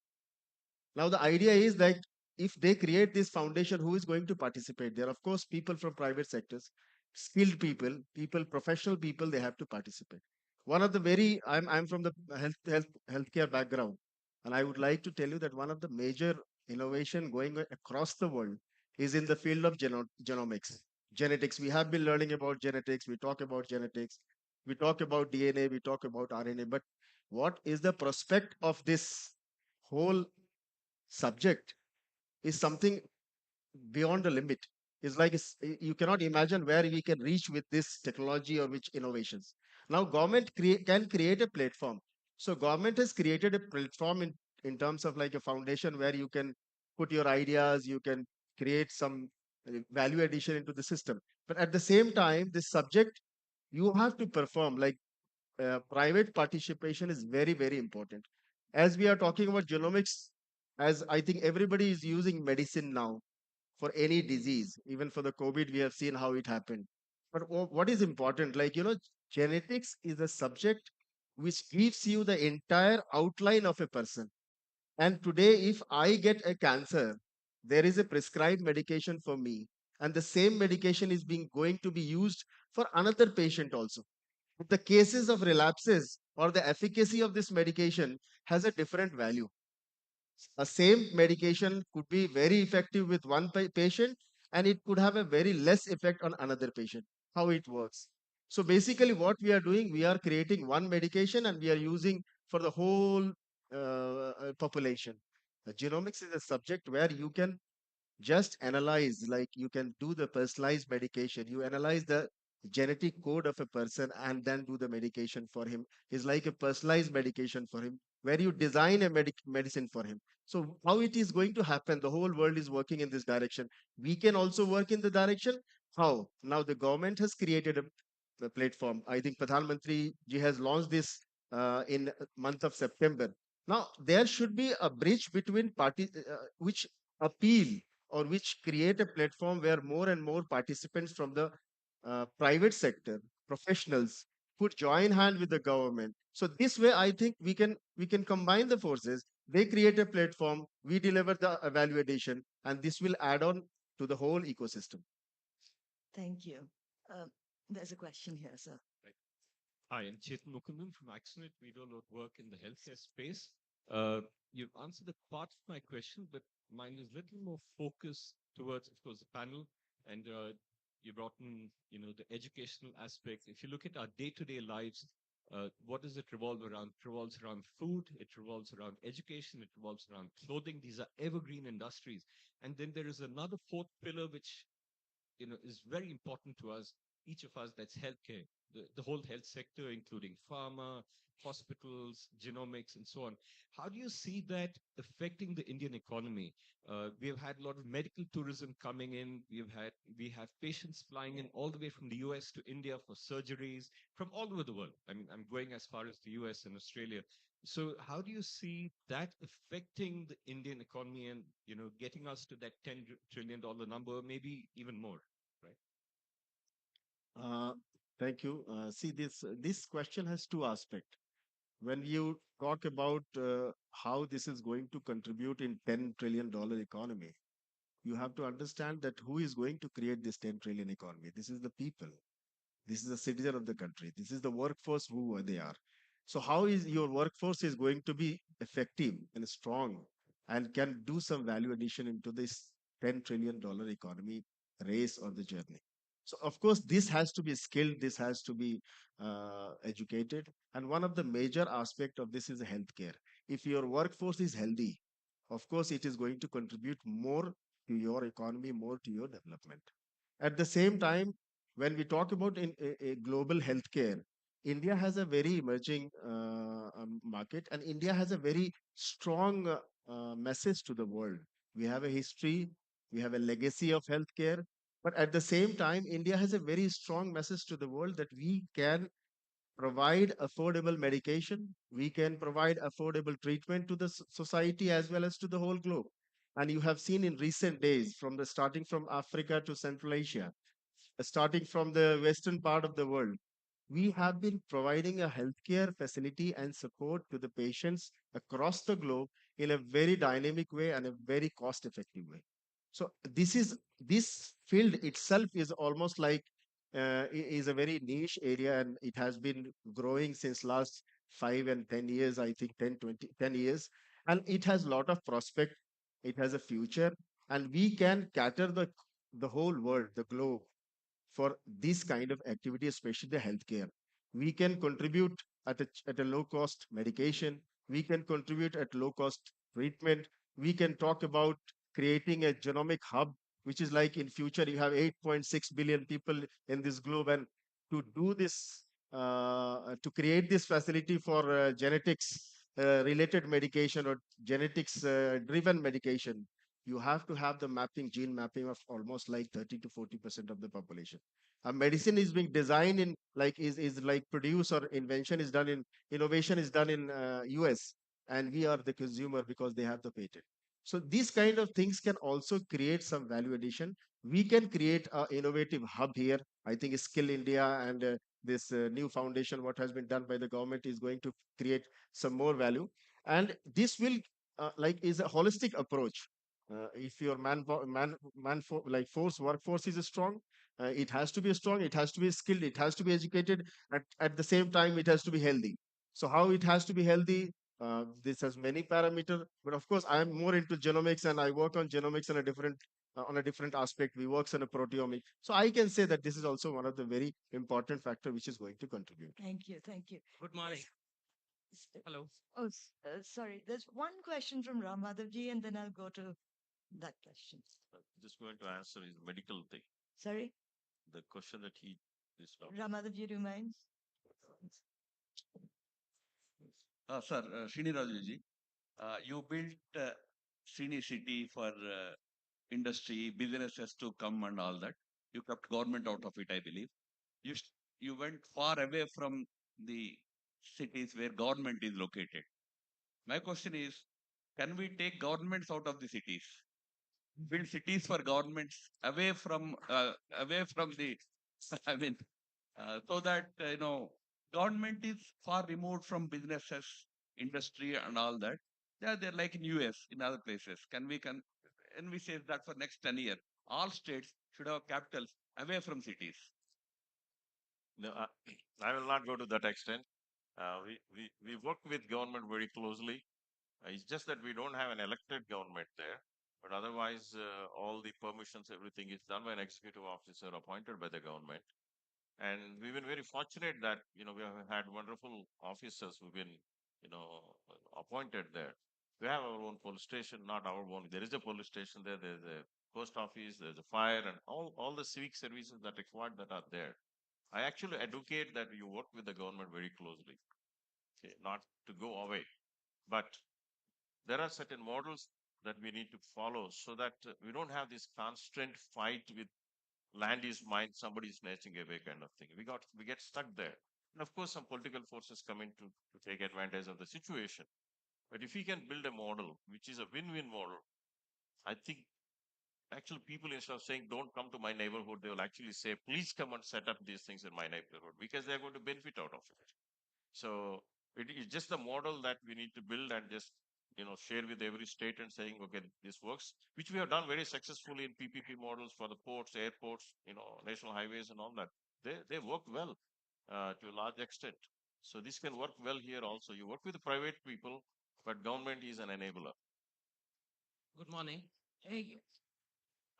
Now the idea is that if they create this foundation, who is going to participate? There are of course people from private sectors, skilled people, professional people. They have to participate. One of the very I'm from the healthcare background, and I would like to tell you that one of the major innovation going across the world is in the field of genomics, genetics. We have been learning about genetics. We talk about genetics. We talk about DNA. We talk about RNA. But what is the prospect of this whole subject is something beyond the limit. It's like you cannot imagine where we can reach with this technology or which innovations. Now, government can create a platform. So, government has created a platform in terms of like a foundation where you can put your ideas, you can create some value addition into the system. But at the same time, this subject you have to perform like private participation is very, very important. As we are talking about genomics, as I think everybody is using medicine now for any disease, even for the COVID, we have seen how it happened. But what is important, like, genetics is a subject which gives you the entire outline of a person. And today, if I get a cancer, there is a prescribed medication for me, and the same medication is being going to be used for another patient also. The cases of relapses or the efficacy of this medication has a different value. A same medication could be very effective with one patient and it could have a very less effect on another patient. How it works. So basically what we are doing, we are creating one medication and we are using for the whole population. Genomics is a subject where you can just analyze, like you can do the personalized medication. You analyze the genetic code of a person and then do the medication for him. Is like a personalized medication for him where you design a medicine for him. So how it is going to happen, the whole world is working in this direction. We can also work in the direction. How now the government has created a platform. I think Pradhan Mantri ji has launched this in month of September. Now there should be a bridge between parties which appeal or which create a platform where more and more participants from the private sector, professionals, could join hand with the government. So this way, I think we can combine the forces. They create a platform, we deliver the value addition, and this will add on to the whole ecosystem. Thank you. Um, there's a question here, sir. Hi, I'm Chetan Mukundan from Axonet. We do a lot of work in the healthcare space. You've answered a part of my question, but mine is a little more focused towards, of course, the panel. And you brought in, the educational aspect. If you look at our day-to-day lives, what does it revolve around? It revolves around food. It revolves around education. It revolves around clothing. These are evergreen industries. And then there is another fourth pillar, which is very important to us, each of us, that's healthcare, the whole health sector, including pharma, hospitals, genomics, and so on. How do you see that affecting the Indian economy? We have had a lot of medical tourism coming in. We have patients flying in all the way from the US to India for surgeries from all over the world. I mean, I'm going as far as the US and Australia. So how do you see that affecting the Indian economy and, getting us to that $10 trillion number, maybe even more, right? Uh, Thank you. See, this question has two aspects. When you talk about how this is going to contribute in $10 trillion economy, you have to understand that who is going to create this 10 trillion economy. This is the people. This is the citizen of the country. This is the workforce who they are. So how is your workforce is going to be effective and strong and can do some value addition into this $10 trillion economy race or the journey. So of course this has to be skilled, this has to be educated, and one of the major aspect of this is healthcare. If your workforce is healthy, of course it is going to contribute more to your economy, more to your development. At the same time, when we talk about a global healthcare, India has a very emerging market, and India has a very strong message to the world. We have a history, we have a legacy of healthcare, but at the same time, India has a very strong message to the world that we can provide affordable medication, we can provide affordable treatment to the society as well as to the whole globe. And you have seen in recent days, from the starting from Africa to Central Asia, starting from the western part of the world, we have been providing a healthcare facility and support to the patients across the globe in a very dynamic way and a very cost effective way. So this field itself is almost like is a very niche area, and it has been growing since last 5 and 10 years, I think 10 20 10 years, and it has a lot of prospect, it has a future, and we can cater the whole world, the globe, for this kind of activity, especially the healthcare. We can contribute at a low cost medication. We can contribute at low cost treatment. We can talk about creating a genomic hub, which is like in future you have 8.6 billion people in this globe, and to do this, to create this facility for genetics related medication or genetics driven medication, you have to have the mapping, gene mapping of almost like 30 to 40% of the population. A medicine is being designed in like is like produce or invention is done in innovation is done in US, and we are the consumer because they have the patent. So these kind of things can also create some value addition. We can create a innovative hub here. I think Skill India and this new foundation, what has been done by the government, is going to create some more value, and this will like is a holistic approach. If your like force workforce is strong, it has to be strong, it has to be skilled, it has to be educated, at the same time it has to be healthy. So how it has to be healthy, this has many parameters, but of course I am more into genomics and I work on genomics on a different aspect. We works on a proteomic, so I can say that this is also one of the very important factor which is going to contribute. Thank you. Thank you. Good morning. Hello. Oh, sorry. There's one question from Ramadhavji, and then I'll go to that question. Just going to answer is medical thing. Sorry, The question that he is Ramadhavji, do you mind? Sir, Srini Raju ji, you built Srini City for industry, businesses to come and all that. You kept government out of it, I believe. You went far away from the cities where government is located. My question is, can we take governments out of the cities? Build cities for governments away from the, I mean, so that government is far removed from businesses, industry, and all that. They're like in US, in other places. And we say that for next 10 years, all states should have capitals away from cities. No, I will not go to that extent. We work with government very closely. It's just that we don't have an elected government there. But otherwise, all the permissions, everything is done by an executive officer appointed by the government. And we've been very fortunate that, we have had wonderful officers who've been, appointed there. We have our own police station, not our own. There is a police station there. There's a post office, there's a fire, and all the civic services that required that are there. I actually advocate that you work with the government very closely, okay, not to go away. But there are certain models that we need to follow so that we don't have this constant fight with land is mine, somebody is snatching away kind of thing. We get stuck there. And of course, some political forces come in to take advantage of the situation. But if we can build a model which is a win-win model, I think actually people, instead of saying don't come to my neighborhood, they will actually say please come and set up these things in my neighborhood because they're going to benefit out of it. So it is just the model that we need to build and just share with every state and saying, okay, this works, which we have done very successfully in PPP models for the ports, airports, national highways and all that. They work well to a large extent. So this can work well here also. You work with the private people, but government is an enabler. Good morning. Hey,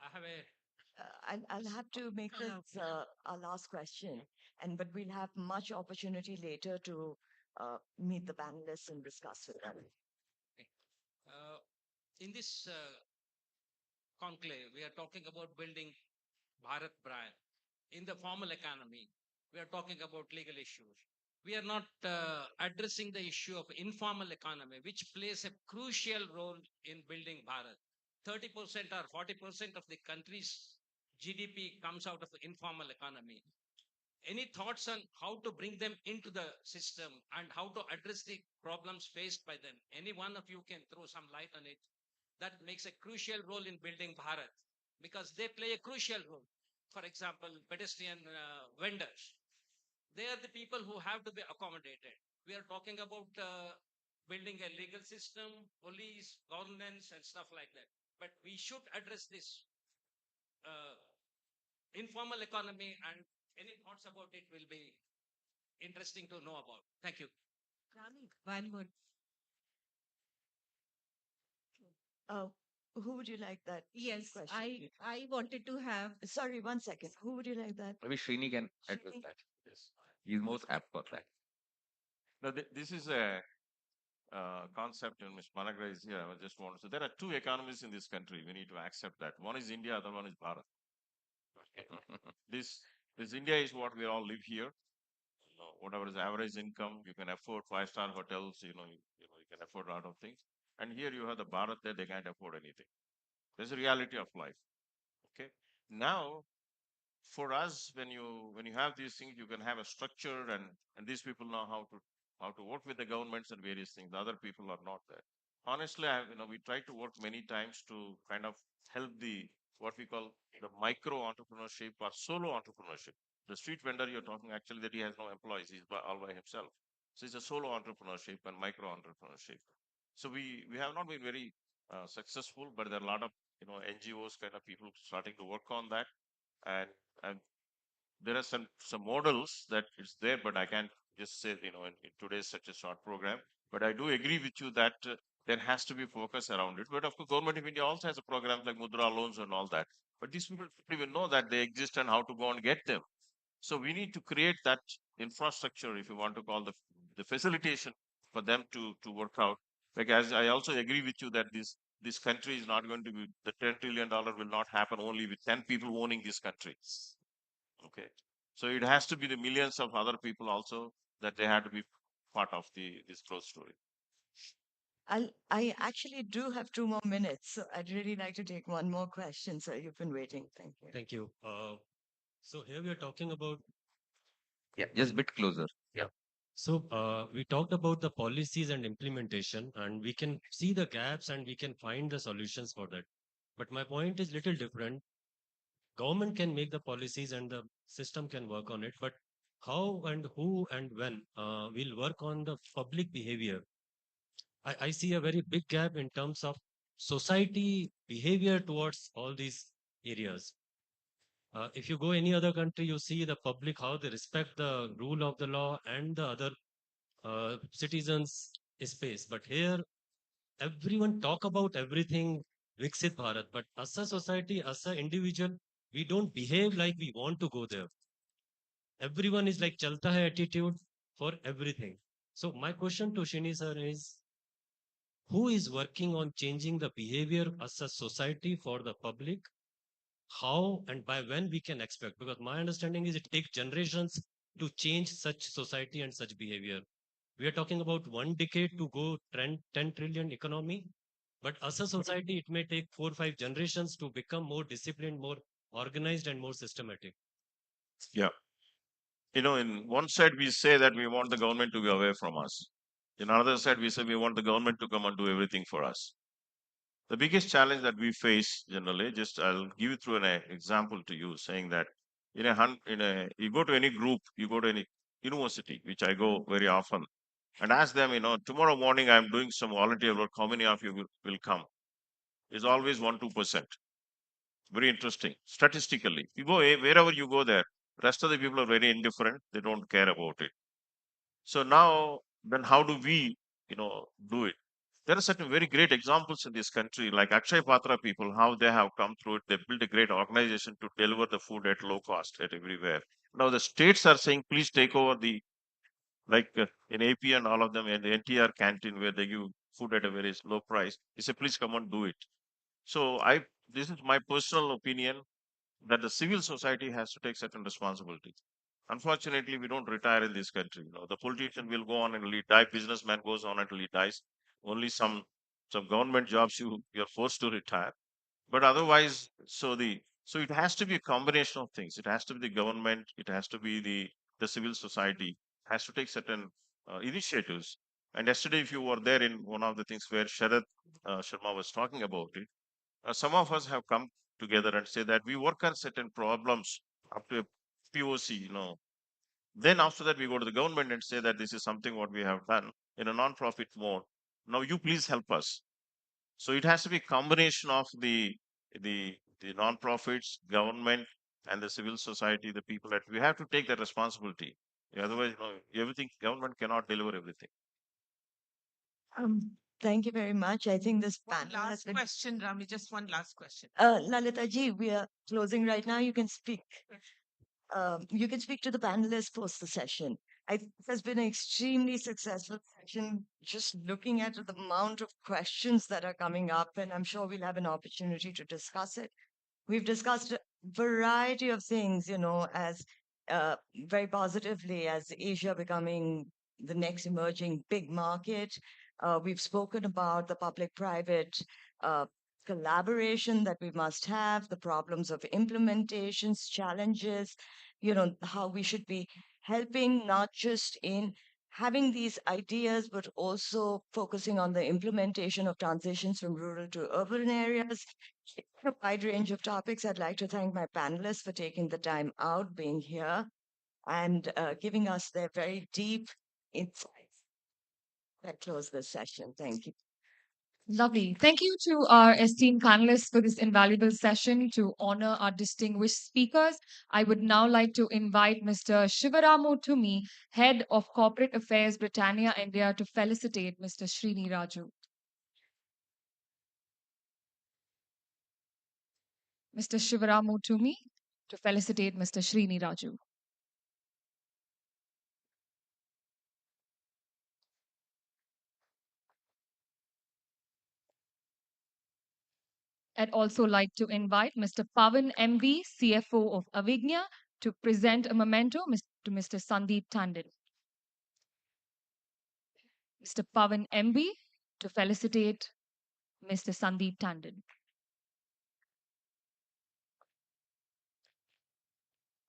I have a. I'll have to make this our last question, but we'll have much opportunity later to meet the panelists and discuss with them. In this conclave, we are talking about building Bharat brand. In the formal economy, we are talking about legal issues. We are not addressing the issue of informal economy, which plays a crucial role in building Bharat. 30% or 40% of the country's GDP comes out of the informal economy. Any thoughts on how to bring them into the system and how to address the problems faced by them? Any one of you can throw some light on it. That makes a crucial role in building Bharat because they play a crucial role. For example, pedestrian vendors, they are the people who have to be accommodated. We are talking about building a legal system, police, governance, and stuff like that. But we should address this uh, informal economy, and any thoughts about it will be interesting to know about. Thank you. Rami, one more. Uh, who would you like that Yes, question? I wanted to have. Sorry, 1 second. Who would you like that? Maybe Srini can address Srini? that. Yes. He's most apt for that. Now, this is a concept, and Mr. Panagariya is here. I just want to say there are two economies in this country. We need to accept that. One is India, other one is Bharat. This India is what we all live here. Whatever is average income, you can afford five-star hotels. You can afford a lot of things. And here you have the Bharat that they can't afford anything. There's a reality of life. Okay. Now, for us, when you have these things, you can have a structure, and these people know how to work with the governments and various things. The other people are not there. Honestly, we try to work many times to kind of help the what we call the micro entrepreneurship or solo entrepreneurship. The street vendor you're talking actually that he has no employees, he's all by himself. So it's a solo entrepreneurship and micro entrepreneurship. So we have not been very successful, but there are a lot of NGOs kind of people starting to work on that, and there are some models that it's there, but I can't just say in today's such a short program. But I do agree with you that there has to be focus around it. But of course, Government of India also has a program like Mudra loans and all that. But these people don't even know that they exist and how to go and get them. So we need to create that infrastructure, if you want to call the facilitation for them to work out. Because I also agree with you that this country is not going to be the $10 trillion will not happen only with 10 people owning this country. Okay. So it has to be the millions of other people also that they had to be part of this growth story. I actually do have 2 more minutes, so I'd really like to take one more question. So you've been waiting. Thank you. Thank you. So here we are talking about. Yeah, just a bit closer. Yeah. So we talked about the policies and implementation, and we can see the gaps and we can find the solutions for that. But my point is little different. Government can make the policies and the system can work on it, but how and who and when will work on the public behavior? I see a very big gap in terms of society behavior towards all these areas. If you go any other country, you see the public, how they respect the rule of the law and the other citizens' space. But here, everyone talk about everything, Viksit Bharat. But as a society, as an individual, we don't behave like we want to go there. Everyone is like chalta hai attitude for everything. So my question to Shini sir is, who is working on changing the behavior as a society for the public? How and by when we can expect? Because my understanding is it takes generations to change such society and such behavior. We are talking about 1 decade to go 10 trillion economy. But as a society, it may take 4 or 5 generations to become more disciplined, more organized, and more systematic. Yeah. In one side, we say that we want the government to be away from us. In another side, we say we want the government to come and do everything for us. The biggest challenge that we face generally, just I'll give you through an example to you, saying that you go to any group, you go to any university, which I go very often, and ask them, tomorrow morning I'm doing some volunteer work. How many of you will come? It's always 1-2%. Very interesting. Statistically, you go wherever you go there, rest of the people are very indifferent. They don't care about it. So now, then how do we, do it? There are certain very great examples in this country, like Akshay Patra people, how they have come through it. They built a great organization to deliver the food at low cost at everywhere. Now the states are saying, please take over like in AP and all of them, and the NTR canteen where they give food at a very low price. They say, please come and do it. So this is my personal opinion, that the civil society has to take certain responsibility. Unfortunately, we don't retire in this country. The politician will go on until he die, businessman goes on until he dies. Only some government jobs you're forced to retire. But otherwise, so it has to be a combination of things. It has to be the government, it has to be the civil society, has to take certain initiatives. And yesterday, if you were there in one of the things where Sharad Sharma was talking about it, some of us have come together and say that we work on certain problems up to a POC. Then after that, we go to the government and say that this is something what we have done in a non-profit mode. Now you please help us. So it has to be a combination of the non-profits, government, and the civil society, the people that we have to take the responsibility. Otherwise, everything government cannot deliver everything. Thank you very much. I think this One panel has last been. question, Rami. Just one last question. Lalita ji, we are closing right now. You can speak. You can speak to the panelists post the session. It has been an extremely successful session. Just looking at the amount of questions that are coming up, and I'm sure we'll have an opportunity to discuss it. We've discussed a variety of things, as very positively as Asia becoming the next emerging big market. We've spoken about the public-private uh, collaboration that we must have, the problems of implementations, challenges, how we should be helping not just in having these ideas, but also focusing on the implementation of transitions from rural to urban areas. A wide range of topics. I'd like to thank my panelists for taking the time out, being here, and giving us their very deep insights. That close this session. Thank you. Lovely. Thank you to our esteemed panelists for this invaluable session. To honor our distinguished speakers, I would now like to invite Mr. Shivaramu Tumi, Head of Corporate Affairs, Britannia, India, to felicitate Mr. Srini Raju. Mr. Shivaramu Tumi, to felicitate Mr. Srini Raju. I'd also like to invite Mr. Pavan MV, CFO of Avigna, to present a memento to Mr. Sandeep Tandon. Mr. Pavan MV, to felicitate Mr. Sandeep Tandon.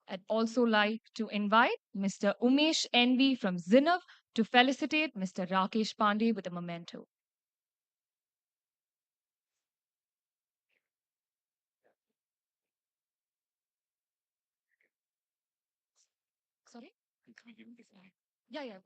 I'd also like to invite Mr. Umesh NV from Zinav to felicitate Mr. Rakesh Pandey with a memento. Sorry? Yeah, yeah.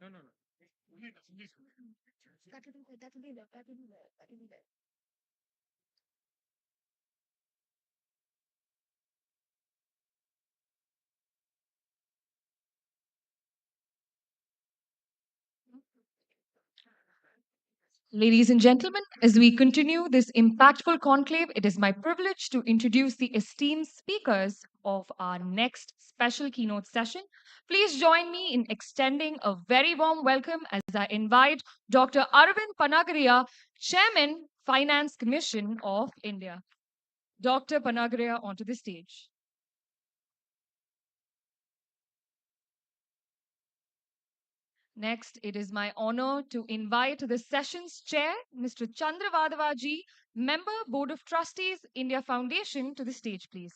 No, no, no. Ladies and gentlemen, as we continue this impactful conclave, it is my privilege to introduce the esteemed speakers of our next special keynote session. Please join me in extending a very warm welcome as I invite Dr. Arvind Panagariya, Chairman, Finance Commission of India. Dr. Panagariya, onto the stage. Next, it is my honor to invite the session's chair, Mr. Chandravadavaji, Member, Board of Trustees, India Foundation, to the stage, please.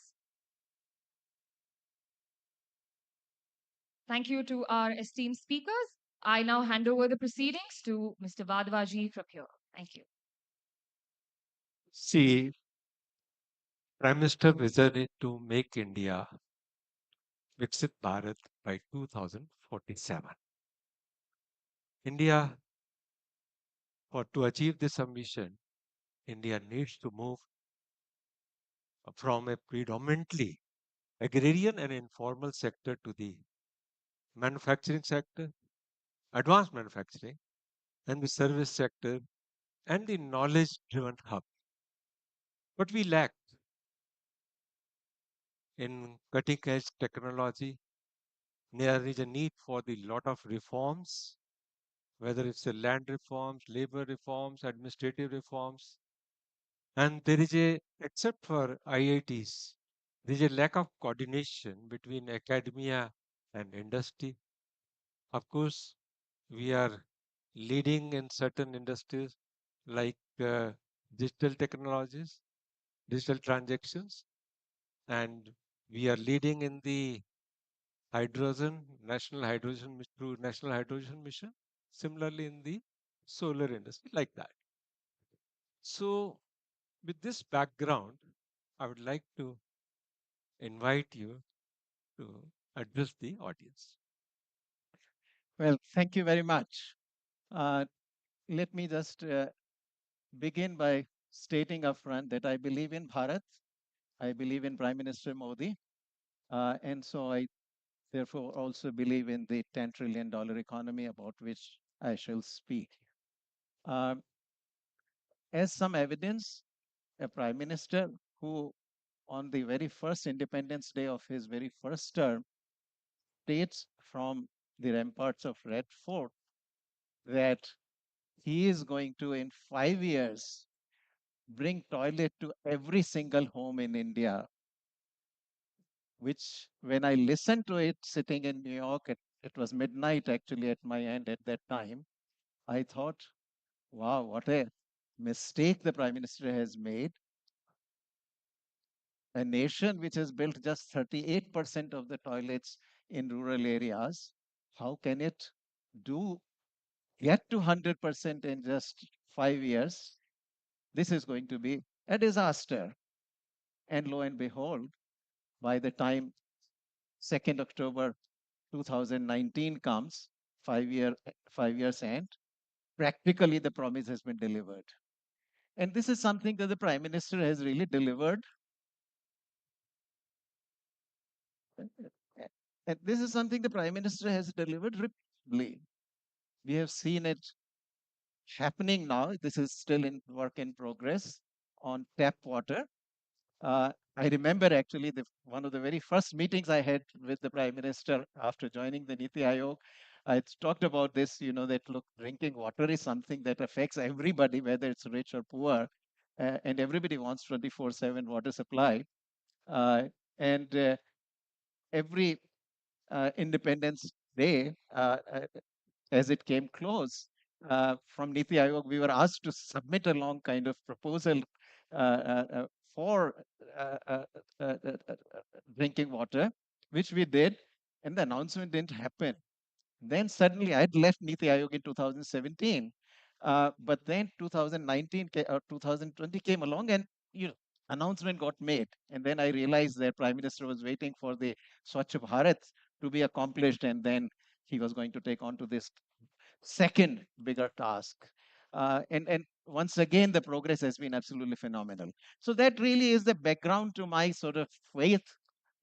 Thank you to our esteemed speakers. I now hand over the proceedings to Mr. Vadavaji from here. Thank you. See, Prime Minister vision to make India Viksit Bharat by 2047. India, to achieve this ambition, India needs to move from a predominantly agrarian and informal sector to the manufacturing sector, advanced manufacturing, and the service sector, and the knowledge driven hub. But we lack in cutting edge technology. There is a need for the lot of reforms, whether it's the land reforms, labor reforms, administrative reforms. And there is a, except for IITs, there is a lack of coordination between academia and industry. Of course, we are leading in certain industries like digital technologies, digital transactions, and we are leading in the hydrogen, through National Hydrogen Mission, similarly in the solar industry, like that. So, with this background, I would like to invite you to address the audience. Well, thank you very much. Let me just begin by stating upfront that I believe in Bharat. I believe in Prime Minister Modi. And so I therefore also believe in the $10 trillion economy about which I shall speak. As some evidence, a prime minister who on the very first Independence Day of his very first term states from the ramparts of Red Fort that he is going to, in 5 years, bring toilet to every single home in India, which when I listened to it sitting in New York, it was midnight actually at my end at that time, I thought, wow, what a mistake the Prime Minister has made. A nation which has built just 38% of the toilets in rural areas, how can it get to 100% in just 5 years? This is going to be a disaster. And lo and behold, by the time 2nd October 2019 comes, 5 years end, practically the promise has been delivered. And this is something that the Prime Minister has really delivered. And this is something the Prime Minister has delivered repeatedly. We have seen it happening now. This is still in work in progress on tap water. I remember actually one of the very first meetings I had with the Prime Minister after joining the Niti Aayog. I talked about this, that look, drinking water is something that affects everybody, whether it's rich or poor, and everybody wants 24/7 water supply. And every Independence Day, as it came close, from Niti Aayog, we were asked to submit a long kind of proposal for drinking water, which we did, and the announcement didn't happen. Then suddenly I'd left Niti Aayog in 2017, but then 2019 or 2020 came along, and announcement got made, and then I realized that Prime Minister was waiting for the Swachh Bharat to be accomplished, and then he was going to take on to this second bigger task. And once again, the progress has been absolutely phenomenal. So that really is the background to my sort of faith,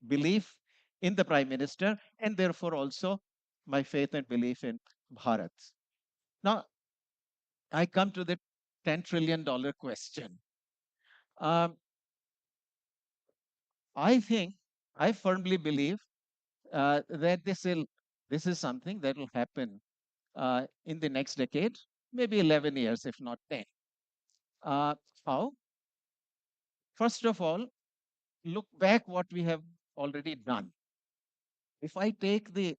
belief in the Prime Minister, and therefore also my faith and belief in Bharat. Now, I come to the $10 trillion question. I firmly believe that this is something that will happen in the next decade, maybe 11 years, if not 10. How? First of all, look back what we have already done. If I take the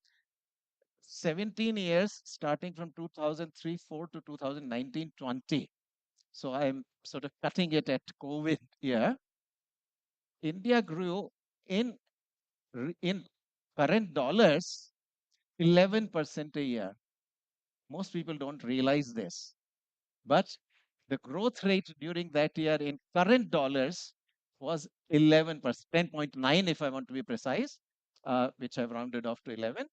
17 years starting from 2003-4 to 2019-20, so I'm sort of cutting it at COVID year, India grew in current dollars 11% a year. Most people don't realize this, but the growth rate during that year in current dollars was 11%, 10.9 if I want to be precise, which I've rounded off to 11,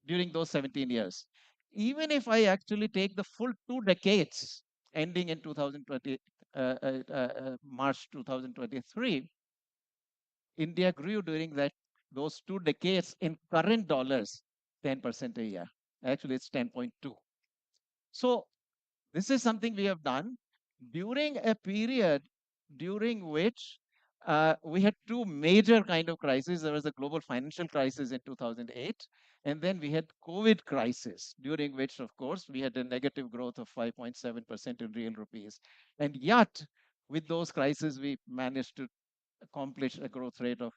during those 17 years. Even if I actually take the full 2 decades ending in 2020, March 2023, India grew during those 2 decades in current dollars 10% a year. Actually, it's 10.2. So this is something we have done during a period during which we had two major kind of crises. There was a global financial crisis in 2008, and then we had COVID crisis, during which, of course, we had a negative growth of 5.7% in real rupees. And yet, with those crises, we managed to accomplish a growth rate of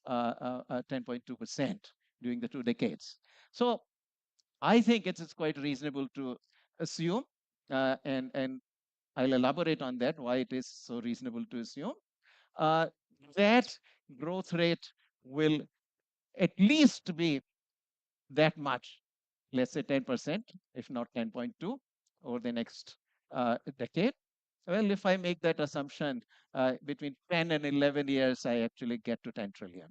10.2% during the 2 decades. So I think it's quite reasonable to assume, and I'll elaborate on that, why it is so reasonable to assume that growth rate will at least be that much, let's say 10%, if not 10.2 over the next decade. Well, if I make that assumption, between 10 and 11 years, I actually get to 10 trillion.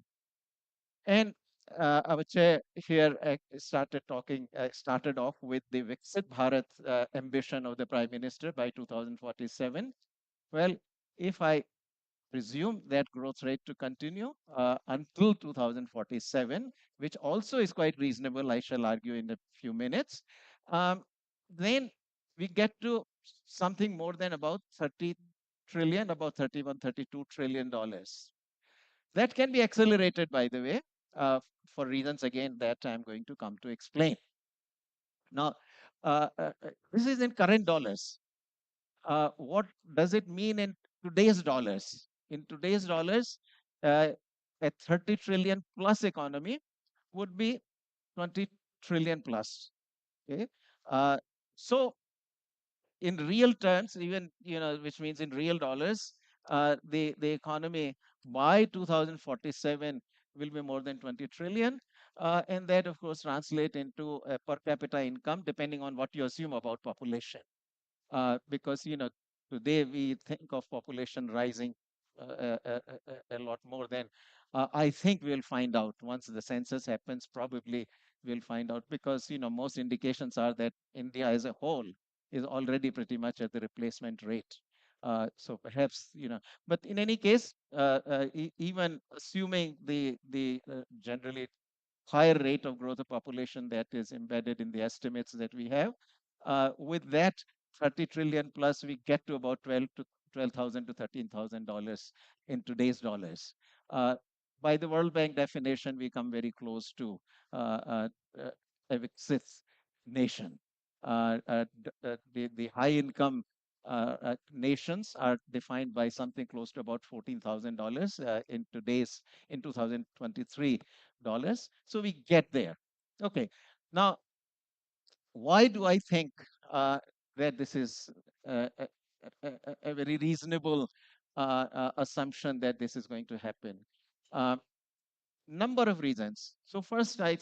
And our chair here started off with the Viksit Bharat ambition of the Prime Minister by 2047. Well, if I presume that growth rate to continue until 2047, which also is quite reasonable, I shall argue in a few minutes, then we get to something more than about 30 trillion, about 31, 32 trillion dollars. That can be accelerated, by the way, for reasons, again, that I'm going to come to explain. Now, this is in current dollars. What does it mean in today's dollars? In today's dollars, a 30 trillion plus economy would be 20 trillion plus. Okay, so in real terms, even which means in real dollars, the economy by 2047 will be more than 20 trillion, and that of course translate into a per capita income, depending on what you assume about population. Because today we think of population rising a lot more than I think we'll find out once the census happens. Probably we'll find out, because most indications are that India as a whole is already pretty much at the replacement rate. So perhaps but in any case, even assuming the generally higher rate of growth of population that is embedded in the estimates that we have, with that 30 trillion plus, we get to about 12,000 to $13,000 in today's dollars. By the World Bank definition, we come very close to a sixth nation. The high income nations are defined by something close to about $14,000 in 2023 dollars. So we get there. Okay. Now, why do I think that this is a very reasonable assumption that this is going to happen? Number of reasons. So first, I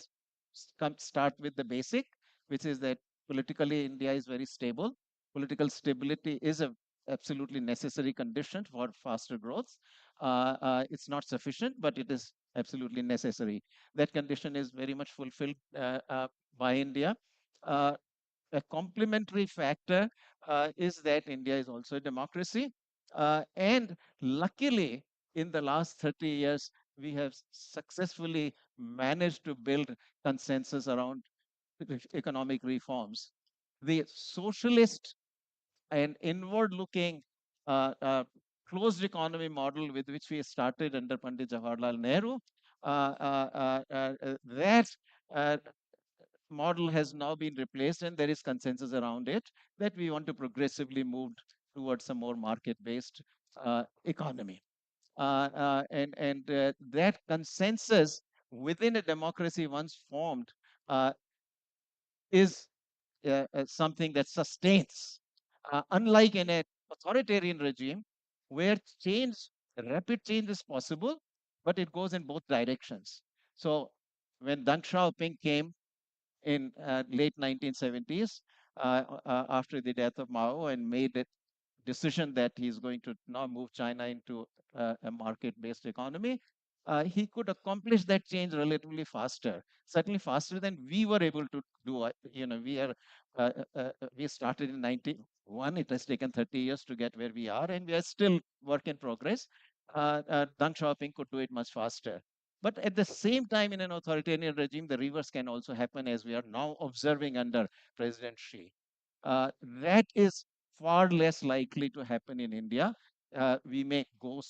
start with the basic, which is that politically India is very stable. Political stability is a absolutely necessary condition for faster growth. It's not sufficient, but it is absolutely necessary. That condition is very much fulfilled by India. A complementary factor is that India is also a democracy. And luckily, in the last 30 years, we have successfully managed to build consensus around economic reforms. The socialist and inward-looking closed economy model with which we started under Pandit Jawaharlal Nehru, that model has now been replaced, and there is consensus around it that we want to progressively move towards a more market-based economy. And that consensus within a democracy once formed is something that sustains. Unlike in an authoritarian regime, where rapid change is possible, but it goes in both directions. So when Deng Xiaoping came in late 1970s, after the death of Mao, and made it decision that he's going to now move China into a market-based economy, he could accomplish that change relatively faster, certainly faster than we were able to do. We started in 91. It has taken 30 years to get where we are, and we are still work in progress. Deng Xiaoping could do it much faster. But at the same time, in an authoritarian regime, the reverse can also happen, as we are now observing under President Xi. That is far less likely to happen in India. We may go,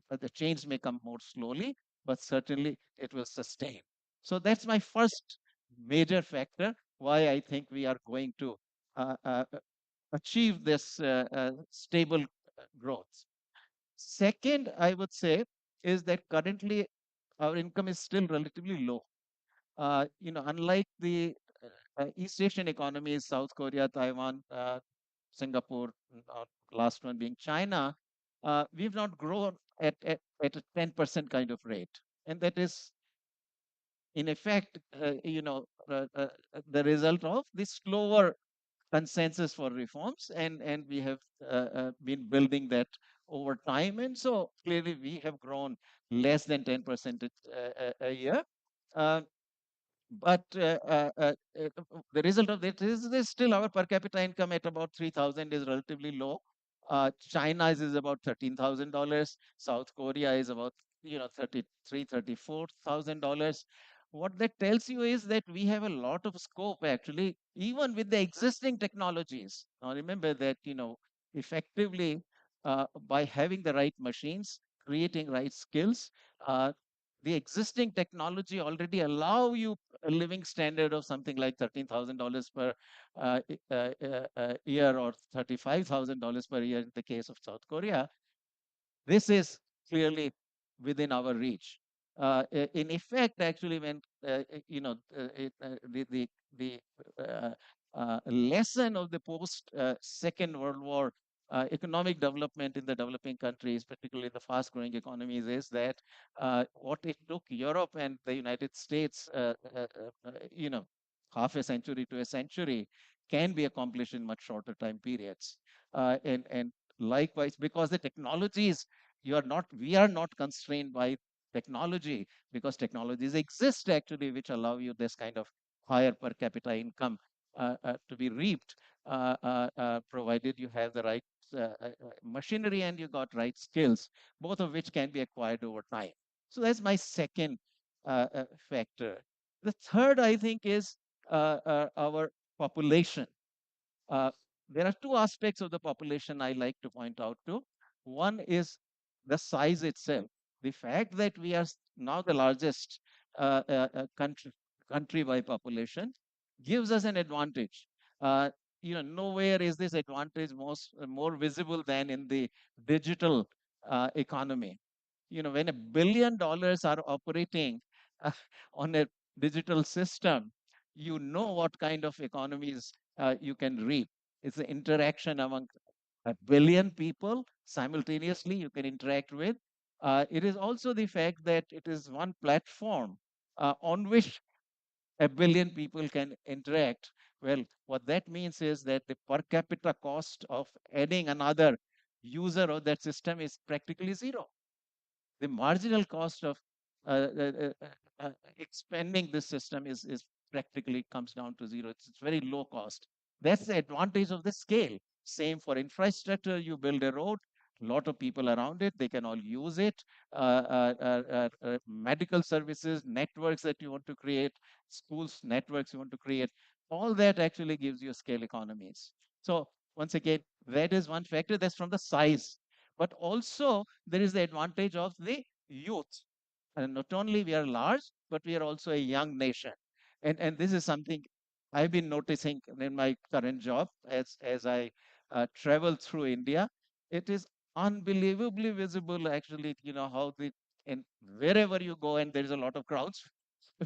the change may come more slowly, but certainly it will sustain. So that's my first major factor why I think we are going to achieve this stable growth. Second, I would say, is that currently our income is still relatively low. Unlike the East Asian economies, South Korea, Taiwan, Singapore, last one being China, we've not grown at a 10% kind of rate. And that is, in effect, the result of the slower consensus for reforms, and we have been building that over time, and so clearly we have grown less than 10% a year. Uh, but the result of that is still our per capita income at about 3,000 is relatively low. China's is about $13,000. South Korea is about 33, $34,000. What that tells you is that we have a lot of scope actually, even with the existing technologies. Now remember that effectively by having the right machines, creating right skills, the existing technology already allow you a living standard of something like $13,000 per year or $35,000 per year in the case of South Korea. This is clearly within our reach. In effect, actually, when the lesson of the post Second World War economic development in the developing countries, particularly the fast-growing economies, is that what it took Europe and the United States, half a century to a century, can be accomplished in much shorter time periods. And likewise, because the technologies we are not constrained by technology, because technologies exist actually which allow you this kind of higher per capita income to be reaped, provided you have the right machinery and you got right skills, both of which can be acquired over time. So that's my second factor. The third, I think, is our population. Uh, there are two aspects of the population I like to point out to. One is the size itself. The fact that we are now the largest country by population gives us an advantage. Uh, Nowhere is this advantage more visible than in the digital economy. When $1 billion are operating uh, on a digital system, what kind of economies you can reap. It's the interaction among a billion people simultaneously you can interact with. It is also the fact that it is one platform on which a billion people can interact. Well, what that means is that the per capita cost of adding another user of that system is practically zero. The marginal cost of expanding this system is practically comes down to zero. It's very low cost. That's the advantage of the scale. Same for infrastructure. You build a road, a lot of people around it, they can all use it. Medical services, networks that you want to create, schools, networks you want to create, all that actually gives you scale economies. So once again, that is one factor. That's from the size. But also there is the advantage of the youth. And not only we are large, but we are also a young nation. And this is something I've been noticing in my current job as I travel through India. It is unbelievably visible, actually, how and wherever you go, and there's a lot of crowds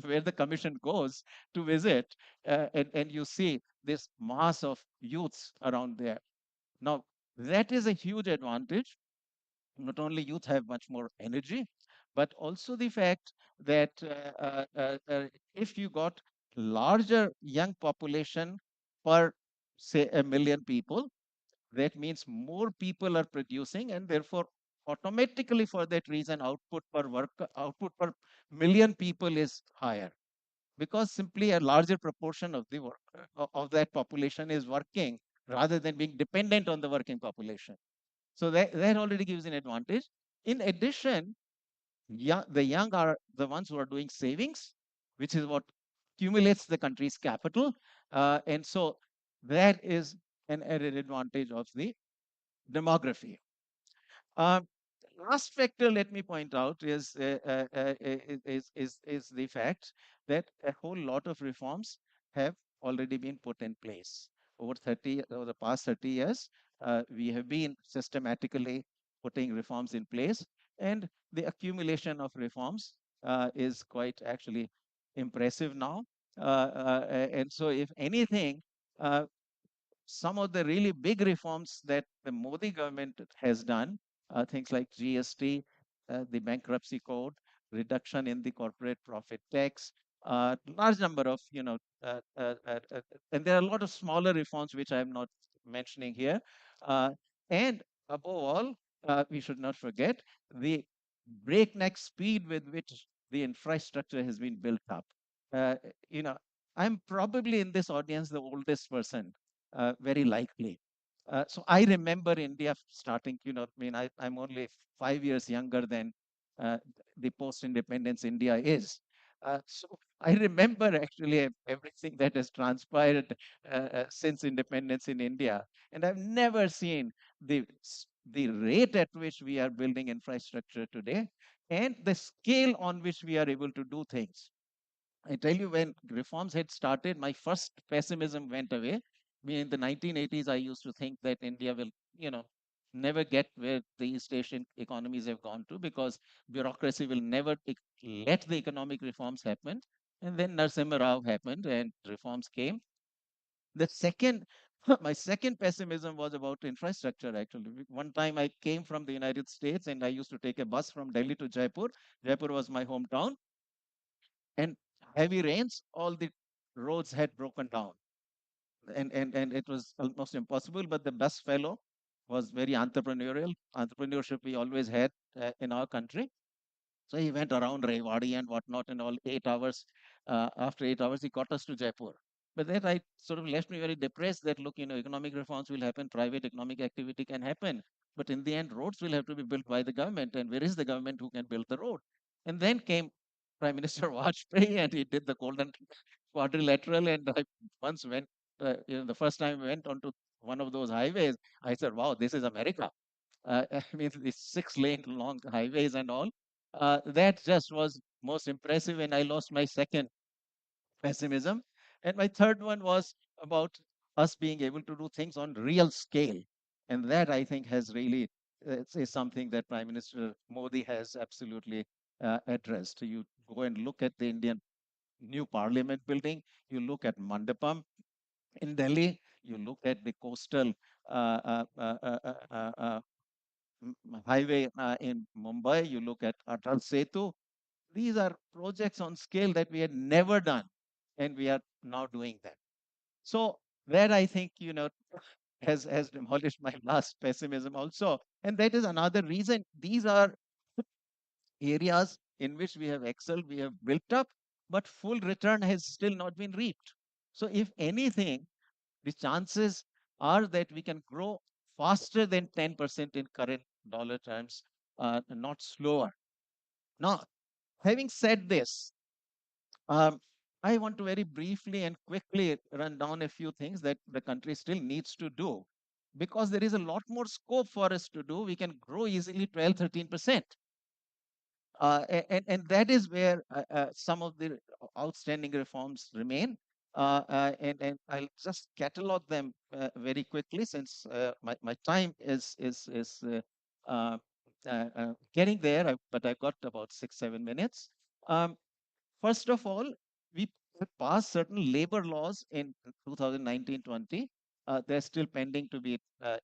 where the commission goes to visit, and you see this mass of youths around there. Now, that is a huge advantage. Not only youth have much more energy, but also the fact that if you got larger young population per, say, a million people, that means more people are producing, and therefore automatically for that reason output per million people is higher, because simply a larger proportion of the work of that population is working rather than being dependent on the working population. So that already gives an advantage. In addition, the young are the ones who are doing savings, which is what accumulates the country's capital. And so that is an added advantage of the demography. Um, Last factor, let me point out, is the fact that a whole lot of reforms have already been put in place. Over the past 30 years, we have been systematically putting reforms in place, and the accumulation of reforms is quite actually impressive now. And so, if anything, some of the really big reforms that the Modi government has done, things like GST, the bankruptcy code, reduction in the corporate profit tax, large number of, and there are a lot of smaller reforms which I'm not mentioning here. And above all, we should not forget the breakneck speed with which the infrastructure has been built up. Uh, you know, I'm probably in this audience the oldest person, very likely. So I remember India starting, I'm only 5 years younger than the post-independence India is. So I remember actually everything that has transpired since independence in India. And I've never seen the rate at which we are building infrastructure today and the scale on which we are able to do things. I tell you, when reforms had started, my first pessimism went away. Me in the 1980s, I used to think that India will, never get where the East Asian economies have gone to because bureaucracy will never let the economic reforms happen. And then Narasimha Rao happened and reforms came. The second, my second pessimism was about infrastructure, actually. One time I came from the United States and I used to take a bus from Delhi to Jaipur. Jaipur was my hometown. And heavy rains, all the roads had broken down. And it was almost impossible. But the best fellow was very entrepreneurial. Entrepreneurship we always had in our country. So he went around Rewadi and whatnot and all 8 hours. After 8 hours, he got us to Jaipur. But that I sort of left me very depressed that, look, economic reforms will happen, private economic activity can happen. But in the end, roads will have to be built by the government. And where is the government who can build the road? And then came Prime Minister Vajpayee and he did the Golden Quadrilateral. And I once went, the first time I went onto one of those highways, I said, wow, this is America. I mean, the 6-lane long highways and all. That just was most impressive, and I lost my second pessimism. And my third one was about us being able to do things on real scale. And that I think has really is something that Prime Minister Modi has absolutely addressed. You go and look at the Indian new parliament building, you look at Mandapam in Delhi, you look at the coastal highway in Mumbai, you look at Atal Setu. These are projects on scale that we had never done, and we are now doing that. So that I think, has demolished my last pessimism also. And that is another reason. These are areas in which we have excelled, we have built up, but full return has still not been reaped. So if anything, the chances are that we can grow faster than 10% in current dollar terms, not slower. Now, having said this, I want to very briefly and quickly run down a few things that the country still needs to do because there is a lot more scope for us to do. We can grow easily 12, 13%. And that is where some of the outstanding reforms remain. And I'll just catalog them very quickly since my time is getting there, but I've got about 6, 7 minutes. Um, First of all, we passed certain labor laws in 2019-20. They're still pending to be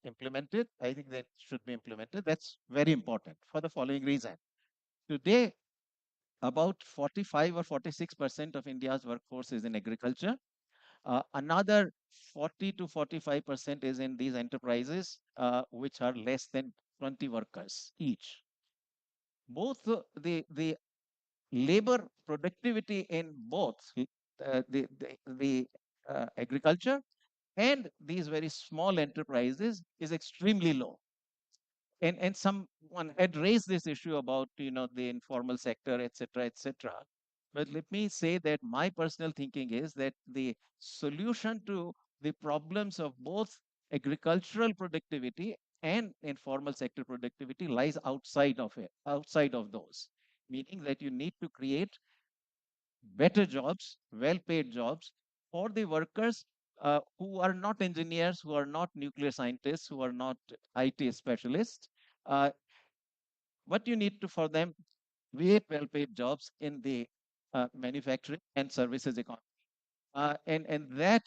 implemented. I think they should be implemented. That's very important for the following reason. Today, about 45 or 46% of India's workforce is in agriculture. Another 40 to 45% is in these enterprises, which are less than 20 workers each. Both the labor productivity in both the agriculture and these very small enterprises is extremely low. and someone had raised this issue about the informal sector, etc., etc. But let me say that my personal thinking is that the solution to the problems of both agricultural productivity and informal sector productivity lies outside of it, outside of those, meaning that you need to create better jobs, well-paid jobs for the workers who are not engineers, who are not nuclear scientists, who are not IT specialists. Uh, what you need to for them create well-paid jobs in the manufacturing and services economy, and that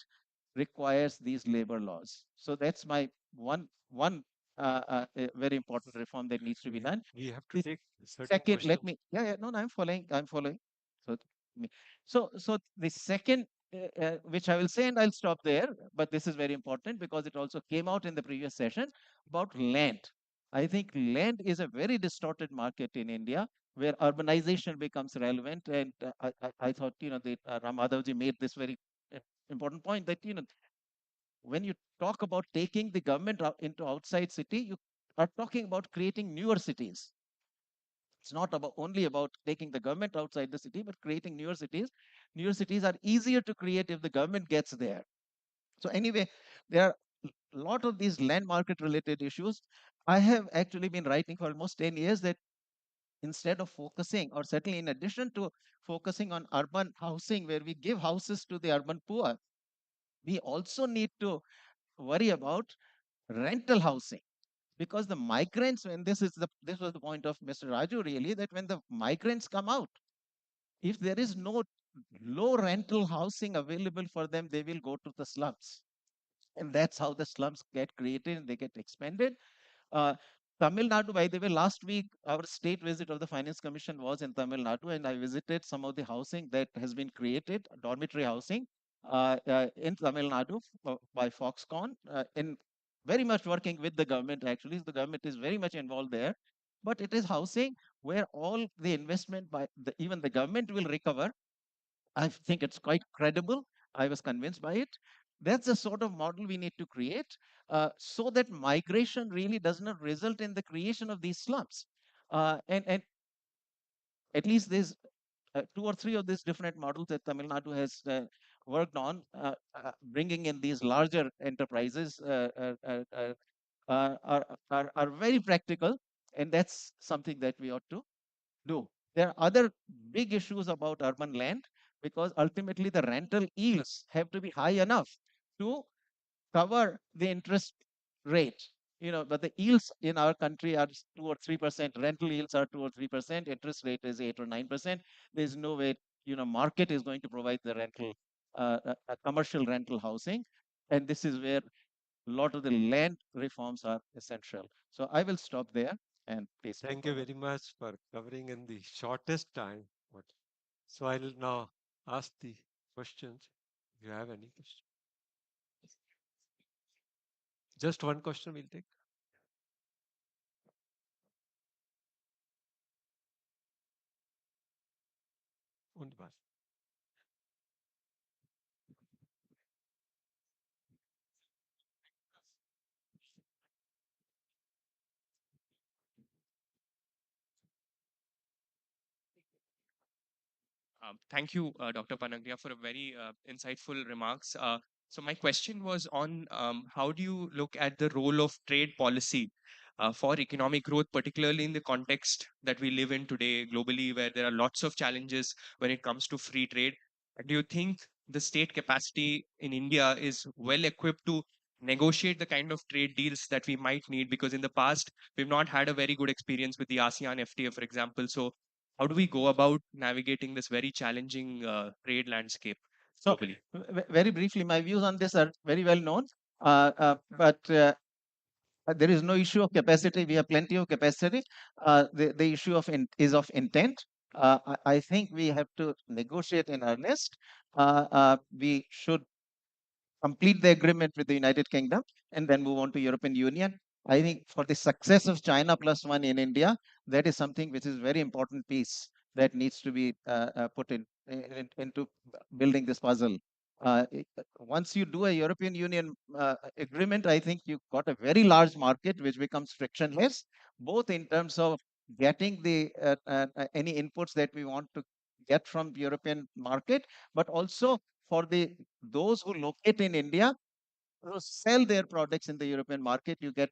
requires these labor laws. So that's my one a very important reform that needs to be done. We have to The take certain second, let questions. me, yeah, no, no, I'm following. So, so the second, which I will say, and I'll stop there, but this is very important because it also came out in the previous session about land. I think land is a very distorted market in India where urbanization becomes relevant. And I thought, that Ram Madhavji made this very important point that, when you talk about taking the government into outside city, you are talking about creating newer cities. It's not about only about taking the government outside the city, but creating newer cities. Newer cities are easier to create if the government gets there. So anyway, there are a lot of these land market related issues. I have actually been writing for almost 10 years that instead of focusing, or certainly in addition to focusing on urban housing, where we give houses to the urban poor, we also need to worry about rental housing, because the migrants, and this was the point of Mr. Raju really, that when the migrants come out, if there is no low rental housing available for them, they will go to the slums, and that's how the slums get created and they get expanded. uh, Tamil Nadu, by the way, last week our state visit of the Finance Commission was in Tamil Nadu, and I visited some of the housing that has been created, dormitory housing in Tamil Nadu by Foxconn, in very much working with the government. Actually, the government is very much involved there, but it is housing where all the investment by even the government will recover. I think it's quite credible. I was convinced by it. That's the sort of model we need to create, so that migration really does not result in the creation of these slums. And at least there's two or three of these different models that Tamil Nadu has worked on, bringing in these larger enterprises are very practical, and that's something that we ought to do. There are other big issues about urban land, because ultimately the rental yields have to be high enough to cover the interest rate. But the yields in our country are 2 or 3%. Rental yields are 2 or 3%. Interest rate is 8 or 9%. There's no way, market is going to provide the rental, commercial rental housing. And this is where a lot of the land reforms are essential. So I will stop there and please. Thank you very much for covering in the shortest time. So I'll now ask the questions. If you have any question, just one question we'll take. Only one. Thank you, Dr. Panagariya, for a very insightful remarks. So my question was on how do you look at the role of trade policy for economic growth, particularly in the context that we live in today globally, where there are lots of challenges when it comes to free trade? Do you think the state capacity in India is well equipped to negotiate the kind of trade deals that we might need? Because in the past, we've not had a very good experience with the ASEAN FTA, for example. So how do we go about navigating this very challenging trade landscape So, globally? very briefly, my views on this are very well known, but there is no issue of capacity. We have plenty of capacity. The issue is of intent. I think we have to negotiate in earnest. We should complete the agreement with the United Kingdom and then move on to European Union. I think for the success of China plus one in India, that is something which is very important piece that needs to be put into building this puzzle. Once you do a European Union agreement, I think you've got a very large market which becomes frictionless, both in terms of getting the any inputs that we want to get from European market, but also for the those who locate in India to sell their products in the European market. You get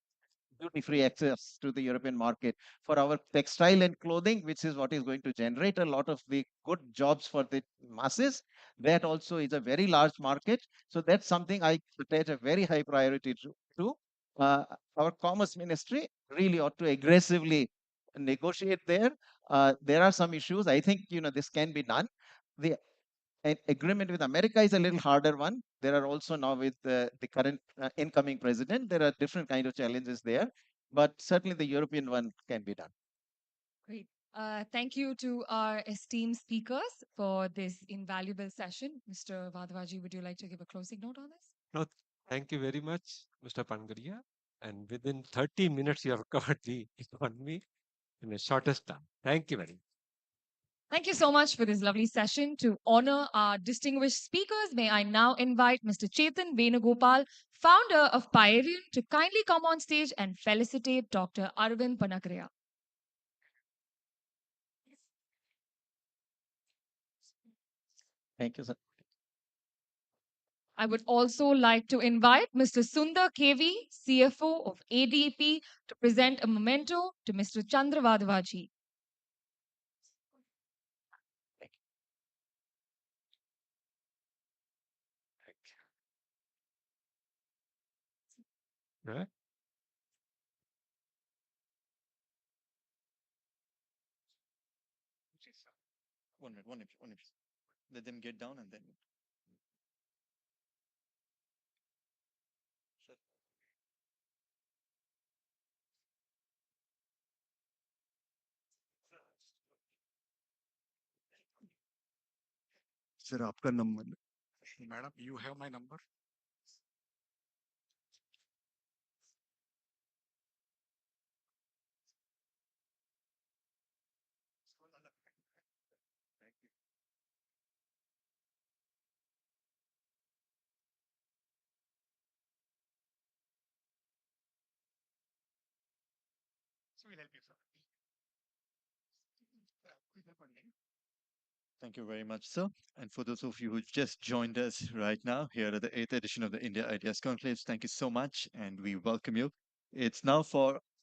duty-free access to the European market for our textile and clothing, which is what is going to generate a lot of the good jobs for the masses. That also is a very large market. So that's something I attach a very high priority to. Uh, our Commerce Ministry really ought to aggressively negotiate there. There are some issues. I think this can be done. The agreement with America is a little harder one. There are also now with the current incoming president, there are different kind of challenges there, but certainly the European one can be done. Great. Thank you to our esteemed speakers for this invaluable session. Mr. Vadavaji, would you like to give a closing note on this? No, thank you very much, Mr. Panagariya. And within 30 minutes, you have covered the economy in the shortest time. Thank you very much. Thank you so much for this lovely session. To honor our distinguished speakers, may I now invite Mr. Chetan Venugopal, founder of Payarian, to kindly come on stage and felicitate Dr. Arvind Panagariya. Thank you, sir. I would also like to invite Mr. Sundar KV, CFO of ADP, to present a memento to Mr. Chandra Vadavaji. Right? One minute, one minute, one minute. Let them get down and then. Sir आपका नंबर madam you have my number Thank you very much, sir. And for those of you who just joined us right now here at the 8th edition of the India Ideas Conclave, thank you so much and we welcome you. It's now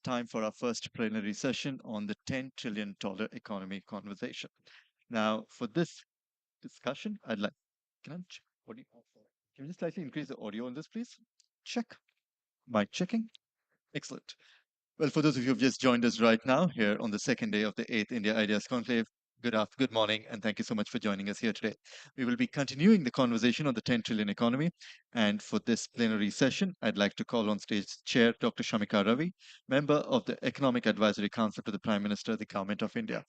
time for our first plenary session on the $10 trillion economy conversation. Now, for this discussion, I'd like, can you just slightly increase the audio on this, please? Check. Mic checking. Excellent. Well, for those of you who've just joined us right now here on the second day of the 8th India Ideas Conclave, good morning, and thank you so much for joining us here today. We will be continuing the conversation on the 10 trillion economy. And for this plenary session, I'd like to call on stage Chair Dr. Shamika Ravi, member of the Economic Advisory Council to the Prime Minister, the Government of India.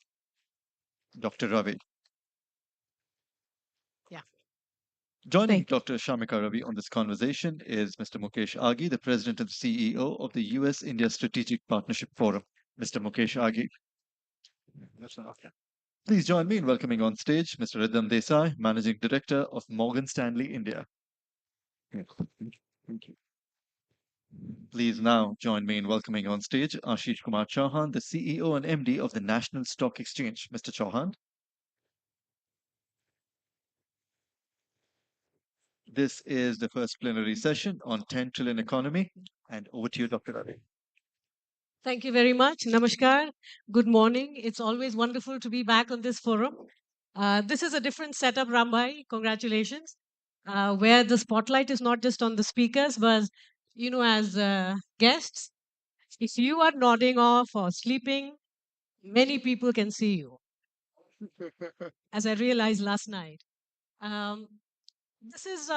Dr. Ravi. Yeah. Joining Dr. Shamika Ravi on this conversation is Mr. Mukesh Aghi, the President and CEO of the US-India Strategic Partnership Forum. Mr. Mukesh Aghi. Please join me in welcoming on stage Mr. Ridham Desai, Managing Director of Morgan Stanley India. Thank you. Please now join me in welcoming on stage Ashish Kumar Chauhan, the CEO and MD of the National Stock Exchange. Mr. Chauhan. This is the first plenary session on 10 trillion economy. And over to you, Dr. Ravi. Thank you very much. Namaskar. Good morning. It's always wonderful to be back on this forum. This is a different setup, Rambhai. Congratulations. Where the spotlight is not just on the speakers, but, as guests, if you are nodding off or sleeping, many people can see you, as I realized last night. This is,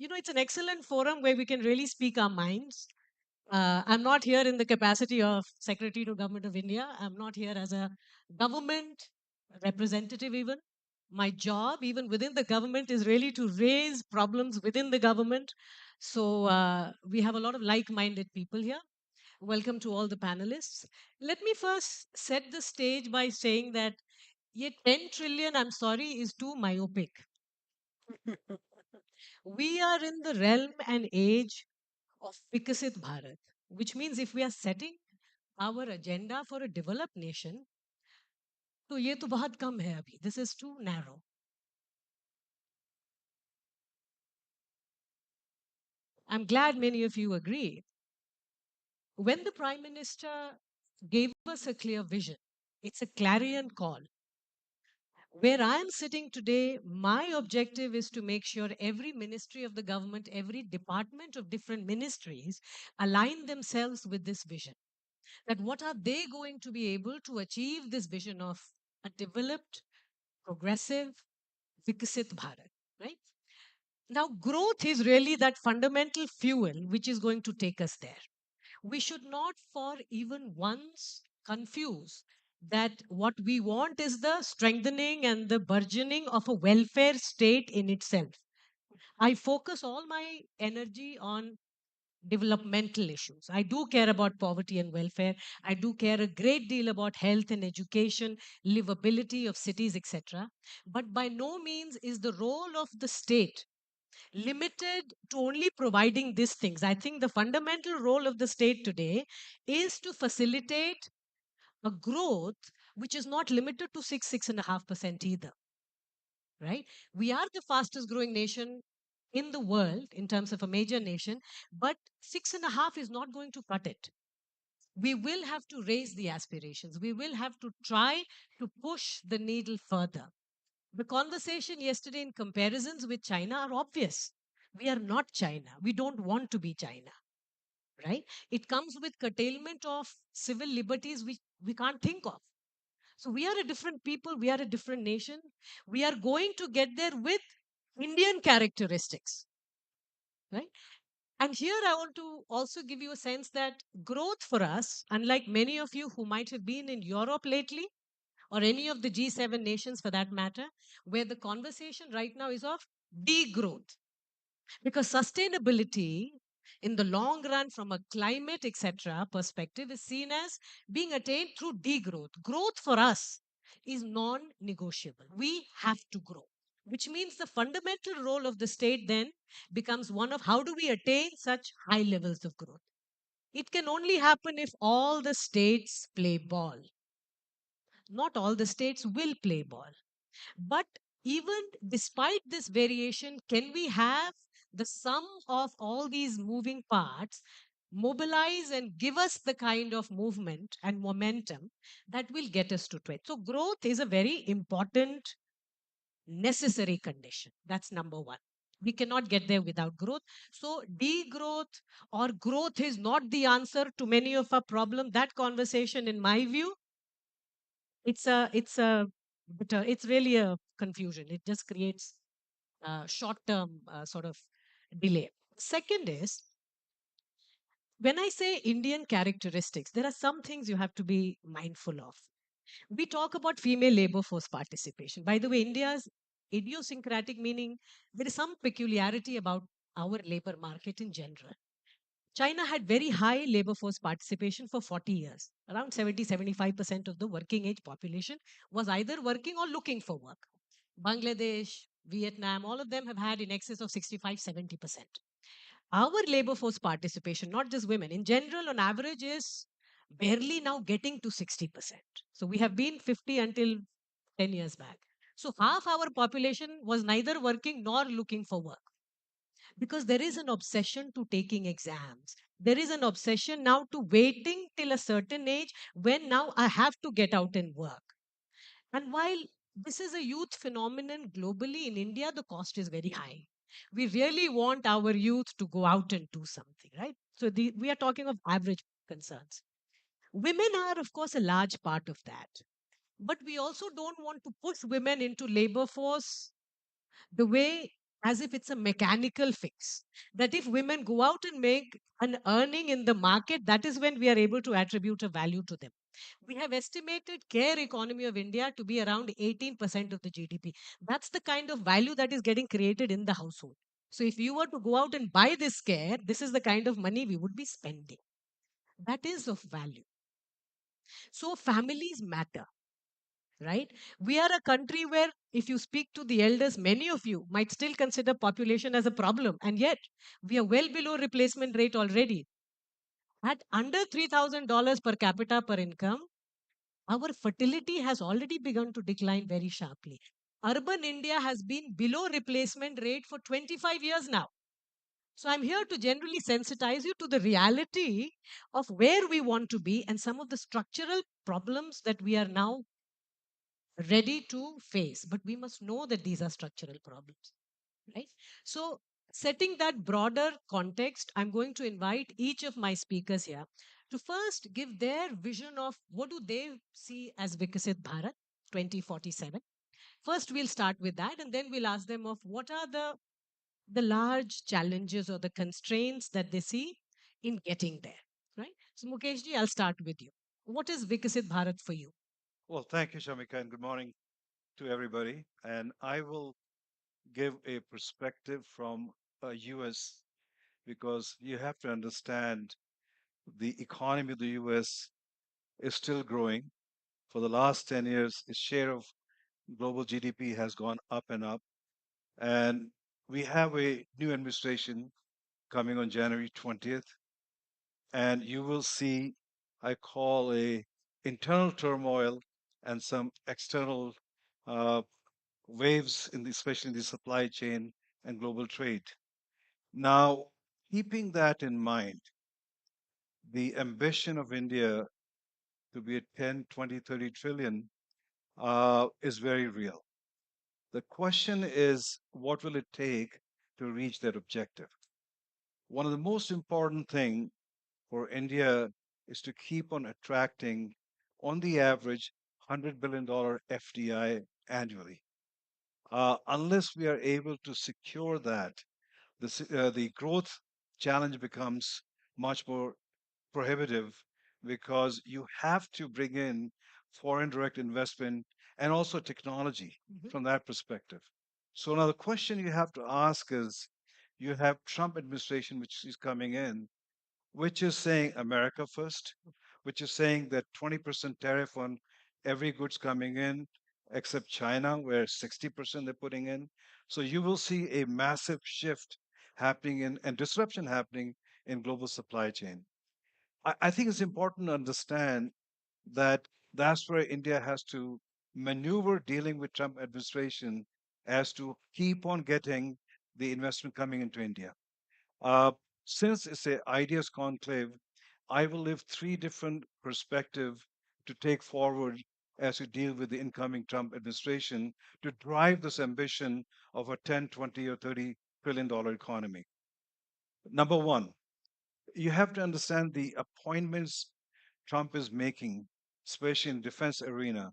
it's an excellent forum where we can really speak our minds. I'm not here in the capacity of Secretary to Government of India. I'm not here as a government representative even. My job, even within the government, is really to raise problems within the government. So we have a lot of like-minded people here. Welcome to all the panelists. Let me first set the stage by saying that 10 trillion, I'm sorry, is too myopic. We are in the realm and age of Vikasit Bharat, which means if we are setting our agenda for a developed nation, तो ये तो बहुत कम है अभी. This is too narrow. I'm glad many of you agree. When the Prime Minister gave us a clear vision, it's a clarion call. Where I am sitting today, my objective is to make sure every ministry of the government, every department of different ministries align themselves with this vision. That what are they going to be able to achieve this vision of a developed, progressive, Vikasit Bharat, right? Now, growth is really that fundamental fuel which is going to take us there. We should not for even once confuse that what we want is the strengthening and the burgeoning of a welfare state in itself. I focus all my energy on developmental issues. I do care about poverty and welfare. I do care a great deal about health and education, livability of cities, etc. But by no means is the role of the state limited to only providing these things. I think the fundamental role of the state today is to facilitate a growth which is not limited to 6.5% either. Right? We are the fastest growing nation in the world in terms of a major nation, but 6.5 is not going to cut it. We will have to raise the aspirations. We will have to try to push the needle further. The conversation yesterday in comparisons with China are obvious. We are not China. We don't want to be China. Right? It comes with curtailment of civil liberties which we can't think of. So we are a different people. We are a different nation. We are going to get there with Indian characteristics. Right? And here I want to also give you a sense that growth for us, unlike many of you who might have been in Europe lately, or any of the G7 nations for that matter, where the conversation right now is of degrowth. Because sustainability in the long run from a climate, etc. perspective is seen as being attained through degrowth. Growth for us is non-negotiable. We have to grow, which means the fundamental role of the state then becomes one of how do we attain such high levels of growth. It can only happen if all the states play ball. Not all the states will play ball. But even despite this variation, can we have the sum of all these moving parts mobilize and give us the kind of movement and momentum that will get us to 20? So growth is a very important, necessary condition. That's number one. We cannot get there without growth. So degrowth or growth is not the answer to many of our problems. That conversation, in my view, it's really a confusion. It just creates short-term sort of delay. Second is, when I say Indian characteristics, there are some things you have to be mindful of. We talk about female labor force participation. By the way, India's idiosyncratic, meaning there is some peculiarity about our labor market in general. China had very high labor force participation for 40 years. Around 70-75% of the working age population was either working or looking for work. Bangladesh, Vietnam, all of them have had in excess of 65-70%. Our labor force participation, not just women, in general, on average, is barely now getting to 60%. So we have been 50 until 10 years back. So half our population was neither working nor looking for work. Because there is an obsession to taking exams. There is an obsession now to waiting till a certain age when now I have to get out and work. And while this is a youth phenomenon globally, in India, the cost is very high. We really want our youth to go out and do something, right? So we are talking of average concerns. Women are, of course, a large part of that. But we also don't want to push women into labor force the way as if it's a mechanical fix. That if women go out and make an earning in the market, that is when we are able to attribute a value to them. We have estimated care economy of India to be around 18% of the GDP. That's the kind of value that is getting created in the household. So if you were to go out and buy this care, this is the kind of money we would be spending. That is of value. So families matter. right? We are a country where, if you speak to the elders, many of you might still consider population as a problem, and yet we are well below replacement rate already. At under $3,000 per capita per income, our fertility has already begun to decline very sharply. Urban India has been below replacement rate for 25 years now. So I'm here to generally sensitize you to the reality of where we want to be and some of the structural problems that we are now ready to face. But we must know that these are structural problems, right? So, setting that broader context, I'm going to invite each of my speakers here to first give their vision of what do they see as Vikasit Bharat 2047. First, we'll start with that, and then we'll ask them of what are the large challenges or the constraints that they see in getting there, right? So, Mukeshji, I'll start with you. What is Vikasit Bharat for you? Well, thank you, Shamika, and good morning to everybody. And I will give a perspective from US because you have to understand the economy of the US is still growing. For the last 10 years, its share of global GDP has gone up and up. And we have a new administration coming on January 20th. And you will see, I call a internal turmoil and some external uh, waves in the, especially in the supply chain and global trade. Now, keeping that in mind, the ambition of India to be at 10, 20, 30 trillion is very real. The question is, what will it take to reach that objective? One of the most important thing for India is to keep on attracting, on the average, $100 billion FDI annually. Unless we are able to secure that, the growth challenge becomes much more prohibitive because you have to bring in foreign direct investment and also technology from that perspective. So now the question you have to ask is, you have Trump administration which is coming in, which is saying America first, which is saying that 20% tariff on every goods coming in except China, where 60% they're putting in. So you will see a massive shift happening in and disruption happening in global supply chain. I think it's important to understand that that's where India has to maneuver dealing with Trump administration as to keep on getting the investment coming into India. Uh, since it's a ideas conclave, I will leave three different perspectives to take forward as we deal with the incoming Trump administration to drive this ambition of a 10, 20, or $30 trillion economy. Number one, you have to understand the appointments Trump is making, especially in defense arena.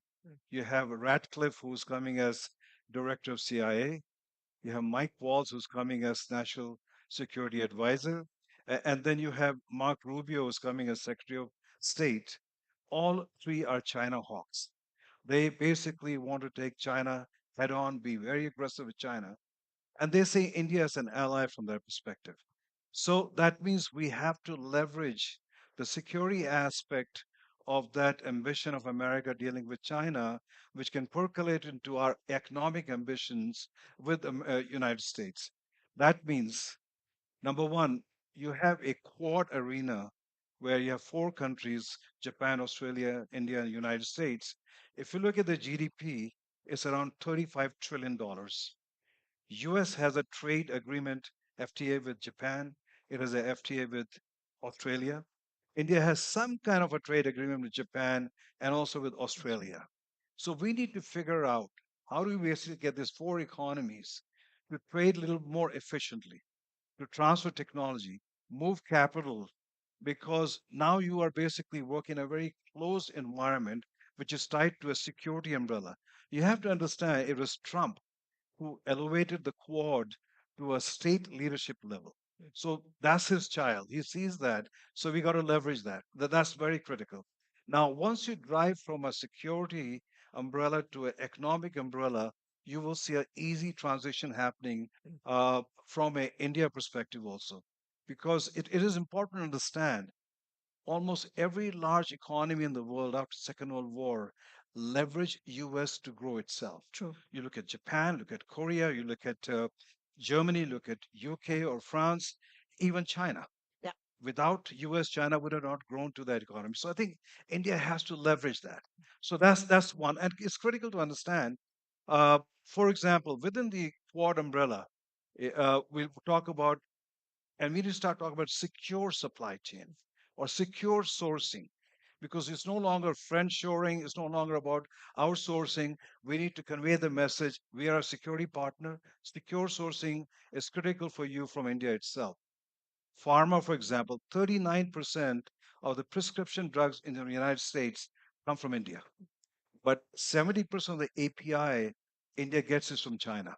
You have Ratcliffe, who's coming as director of CIA. You have Mike Waltz, who's coming as national security advisor. And then you have Mark Rubio, who's coming as secretary of state. All three are China hawks. They basically want to take China head on, be very aggressive with China. And they say India is an ally from their perspective. So that means we have to leverage the security aspect of that ambition of America dealing with China, which can percolate into our economic ambitions with the United States. That means, number one, you have a quad arena where you have four countries, Japan, Australia, India, and United States. If you look at the GDP, it's around $35 trillion. US has a trade agreement, FTA with Japan. It has a FTA with Australia. India has some kind of a trade agreement with Japan and also with Australia. So we need to figure out how do we basically get these four economies to trade a little more efficiently, to transfer technology, move capital, because now you are basically working in a very closed environment which is tied to a security umbrella. You have to understand it was Trump who elevated the Quad to a state leadership level. So that's his child. He sees that. So we got to leverage that. That's very critical. Now, once you drive from a security umbrella to an economic umbrella, you will see an easy transition happening from an India perspective also. Because it is important to understand almost every large economy in the world after Second World War leverage US to grow itself. True. You look at Japan, look at Korea, you look at Germany, look at UK or France, even China. Yeah. Without US, China would have not grown to that economy. So I think India has to leverage that. So that's one, and it's critical to understand. For example, within the Quad umbrella, we'll talk about, and we need to start talking about secure supply chain or secure sourcing, because it's no longer friend shoring, it's no longer about outsourcing. We need to convey the message we are a security partner. Secure sourcing is critical for you from India itself. Pharma, for example, 39% of the prescription drugs in the United States come from India, but 70% of the API India gets is from China.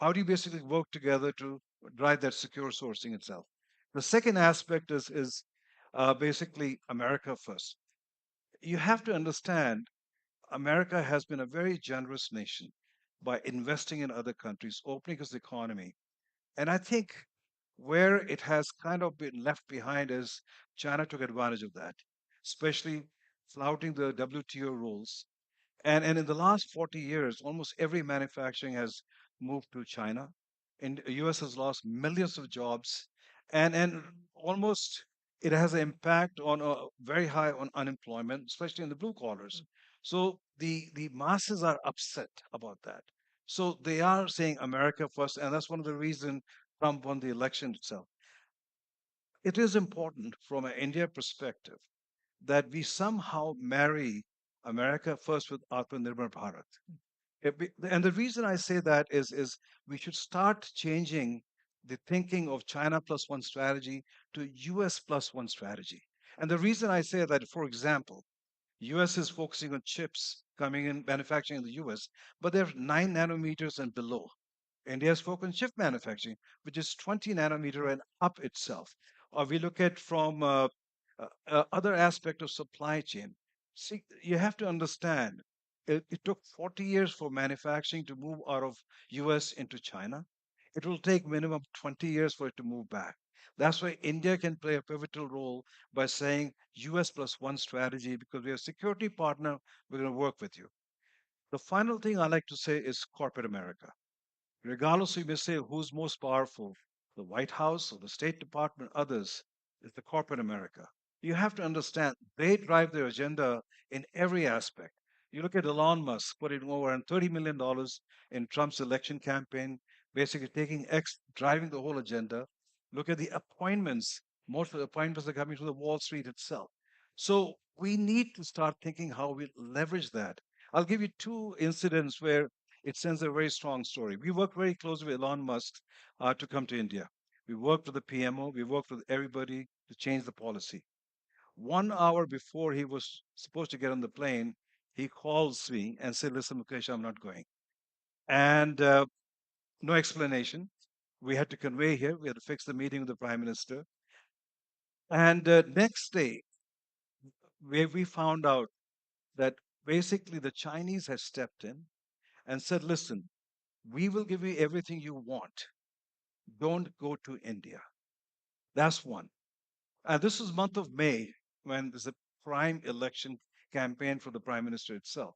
How do you basically work together to drive that secure sourcing itself? The second aspect is basically America first. You have to understand America has been a very generous nation by investing in other countries, opening its economy. And I think where it has kind of been left behind is China took advantage of that, especially flouting the WTO rules. And in the last 40 years, almost every manufacturing has moved to China. And the US has lost millions of jobs. And almost it has an impact on very high on unemployment, especially in the blue collars. So the masses are upset about that. So they are saying America first, and that's one of the reasons Trump won the election itself. It is important from an India perspective that we somehow marry America first with Atmanirbhar Bharat. And the reason I say that is we should start changing the thinking of China plus one strategy to US plus one strategy. And the reason I say that, for example, US is focusing on chips coming in manufacturing in the US, but they're 9 nanometers and below. India is focused on chip manufacturing, which is 20 nanometer and up itself. Or we look at from other aspect of supply chain. See, you have to understand, it took 40 years for manufacturing to move out of US into China. It will take minimum 20 years for it to move back. That's why India can play a pivotal role by saying US plus one strategy, because we are a security partner, we're going to work with you. The final thing I like to say is corporate America. Regardless, you may say who's most powerful, the White House or the State Department, others, is the corporate America. You have to understand they drive their agenda in every aspect. You look at Elon Musk putting over $30 million in Trump's election campaign, basically taking X, driving the whole agenda. Look at the appointments. Most of the appointments are coming from the Wall Street itself. So we need to start thinking how we leverage that. I'll give you two incidents where it sends a very strong story. We worked very closely with Elon Musk to come to India. We worked with the PMO, we worked with everybody to change the policy. 1 hour before he was supposed to get on the plane, he calls me and said, "Listen, Mukesh, I'm not going." And no explanation. We had to convey here, we had to fix the meeting with the Prime Minister. And next day, we found out that basically the Chinese had stepped in and said, "Listen, we will give you everything you want. Don't go to India." That's one. And this is month of May when there's a prime election campaign for the prime minister itself.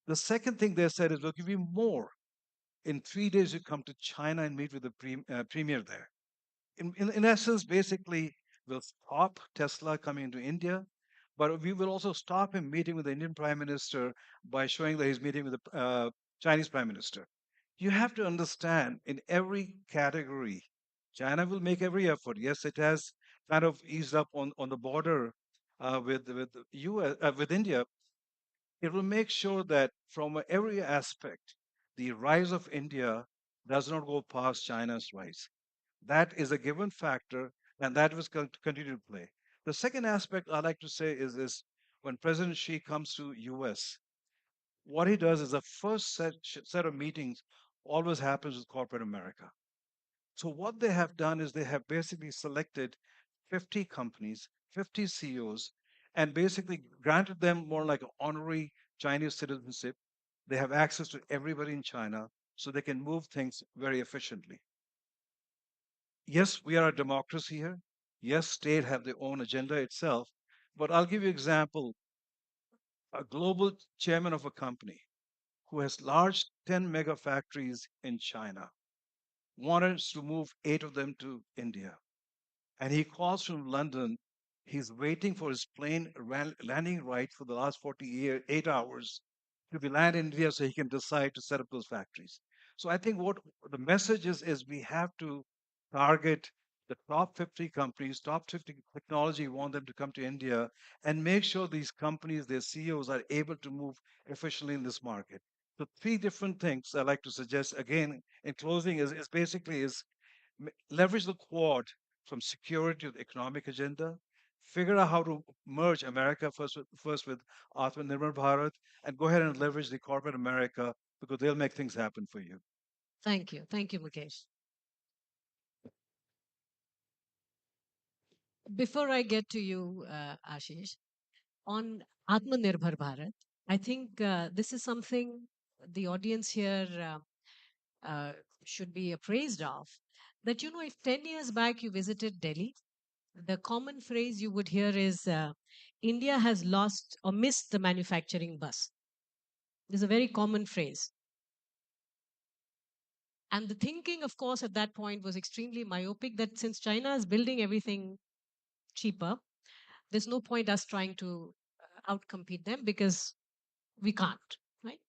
The second thing they said is, "We'll give you more. In 3 days, you come to China and meet with the premier there." In essence, basically, we'll stop Tesla coming into India, but we will also stop him meeting with the Indian prime minister by showing that he's meeting with the Chinese prime minister. You have to understand in every category, China will make every effort. Yes, it has kind of eased up on the border with the US, with India. It will make sure that from every aspect, the rise of India does not go past China's rise. That is a given factor, and that was going to continue to play. The second aspect I like to say is when President Xi comes to US, what he does is the first set of meetings always happens with corporate America. So what they have done is they have basically selected 50 companies, 50 CEOs, and basically granted them more like an honorary Chinese citizenship. They have access to everybody in China, so they can move things very efficiently. Yes, we are a democracy here. Yes, state have their own agenda itself. But I'll give you example. a global chairman of a company who has large 10 mega factories in China wanted to move 8 of them to India. And he calls from London. He's waiting for his plane landing right for the last 48 hours to be land in India so he can decide to set up those factories. So I think what the message is we have to target the top 50 companies, top 50 technology, we want them to come to India and make sure these companies, their CEOs are able to move efficiently in this market. So three different things I like to suggest again in closing is basically is leverage the quad from security to the economic agenda, figure out how to merge America first with Atmanirbhar Bharat, and go ahead and leverage the corporate America because they'll make things happen for you. Thank you. Thank you, Mukesh. Before I get to you, Ashish, on Atmanirbhar Bharat, I think this is something the audience here should be appraised of. That, you know, if 10 years back you visited Delhi, the common phrase you would hear is India has lost or missed the manufacturing bus. This is a very common phrase. And the thinking, of course, at that point was extremely myopic that since China is building everything cheaper, there's no point us trying to outcompete them because we can't, right?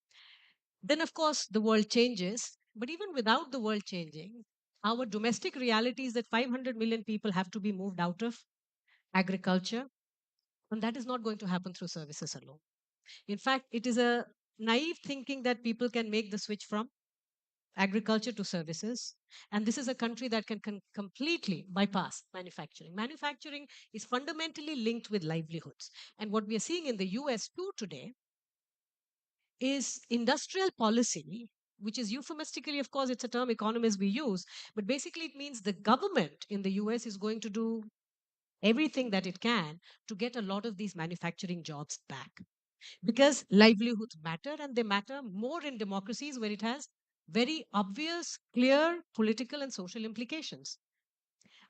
Then, of course, the world changes. But even without the world changing, our domestic reality is that 500 million people have to be moved out of agriculture. And that is not going to happen through services alone. In fact, it is a naive thinking that people can make the switch from agriculture to services. And this is a country that can completely bypass manufacturing. Manufacturing is fundamentally linked with livelihoods. And what we are seeing in the US too today is industrial policy, which is euphemistically, of course, it's a term economists we use, but basically it means the government in the US is going to do everything that it can to get a lot of these manufacturing jobs back. Because livelihoods matter, and they matter more in democracies where it has very obvious, clear political and social implications.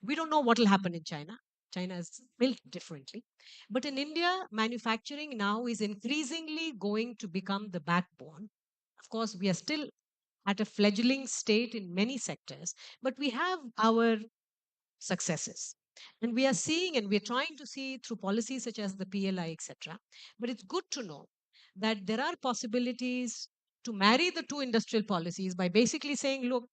We don't know what will happen in China. China is built differently. But in India, manufacturing now is increasingly going to become the backbone. Of course, we are still at a fledgling state in many sectors, but we have our successes. And we are seeing and we're trying to see through policies such as the PLI, etc. But it's good to know that there are possibilities to marry the two industrial policies by basically saying, look,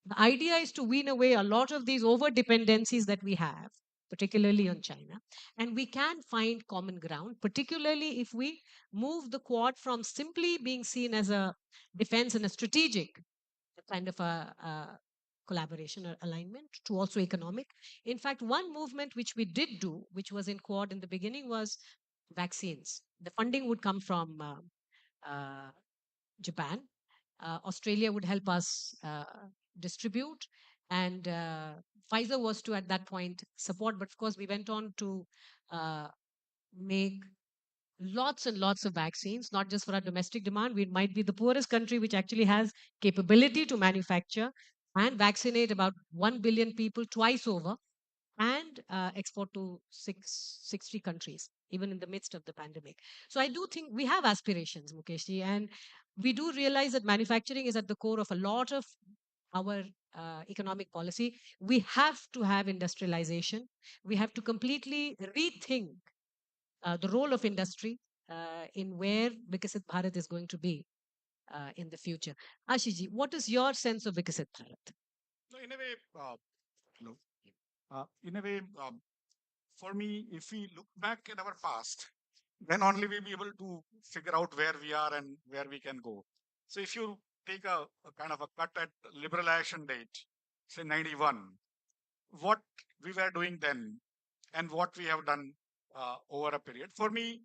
the idea is to wean away a lot of these over dependencies that we have, particularly on China. And we can find common ground, particularly if we move the Quad from simply being seen as a defense and a strategic kind of a collaboration or alignment to also economic. In fact, one movement which we did do, which was in Quad in the beginning, was vaccines. The funding would come from Japan. Australia would help us distribute. And Pfizer was to, at that point, support. But of course, we went on to make lots and lots of vaccines, not just for our domestic demand. We might be the poorest country which actually has capability to manufacture and vaccinate about 1 billion people twice over and export to 60 countries, even in the midst of the pandemic. So I do think we have aspirations, Mukeshji, and we do realize that manufacturing is at the core of a lot of our economic policy. We have to have industrialization. We have to completely rethink the role of industry in where Vikasit Bharat is going to be in the future. Ashiji, what is your sense of Vikasit Bharat? So in a way, hello. In a way, for me, if we look back at our past, then only we'll be able to figure out where we are and where we can go. So if you take a kind of a cut at liberalization date, say 91, what we were doing then and what we have done over a period. For me,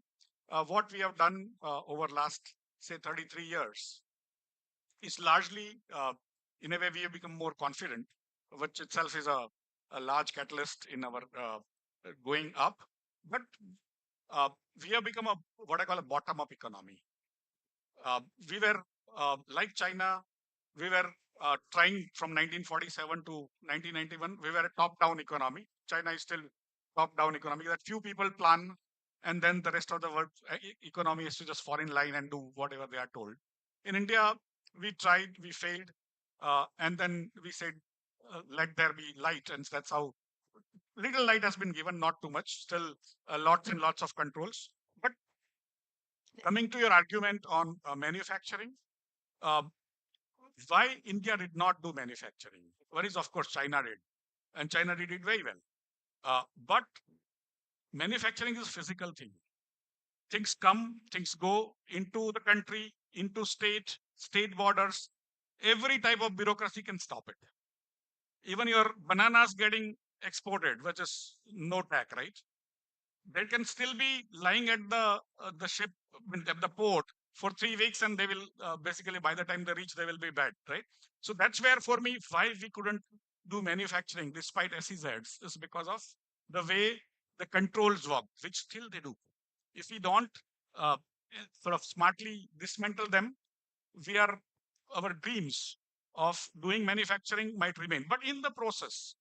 what we have done over last, say, 33 years is largely, in a way, we have become more confident, which itself is a large catalyst in our going up. But we have become what I call a bottom-up economy. We were like China. We were trying from 1947 to 1991. We were a top-down economy. China is still top-down economy. That few people plan and then the rest of the world economy is to just fall in line and do whatever they are told. In India, we tried, we failed, and then we said, let there be light, and that's how little light has been given, not too much, still lots and lots of controls. But coming to your argument on manufacturing, uh, why India did not do manufacturing? One is, of course, China did, and China did it very well. But manufacturing is a physical thing. Things come, things go into the country, into state borders. Every type of bureaucracy can stop it. Even your bananas getting exported, which is no tax, right? They can still be lying at the ship, at the port for 3 weeks, and they will basically, by the time they reach, they will be bad, right? So that's where, for me, why we couldn't do manufacturing despite SEZs is because of the way the controls work, which still they do. If we don't uh, sort of smartly dismantle them, our dreams of doing manufacturing might remain. But in the process,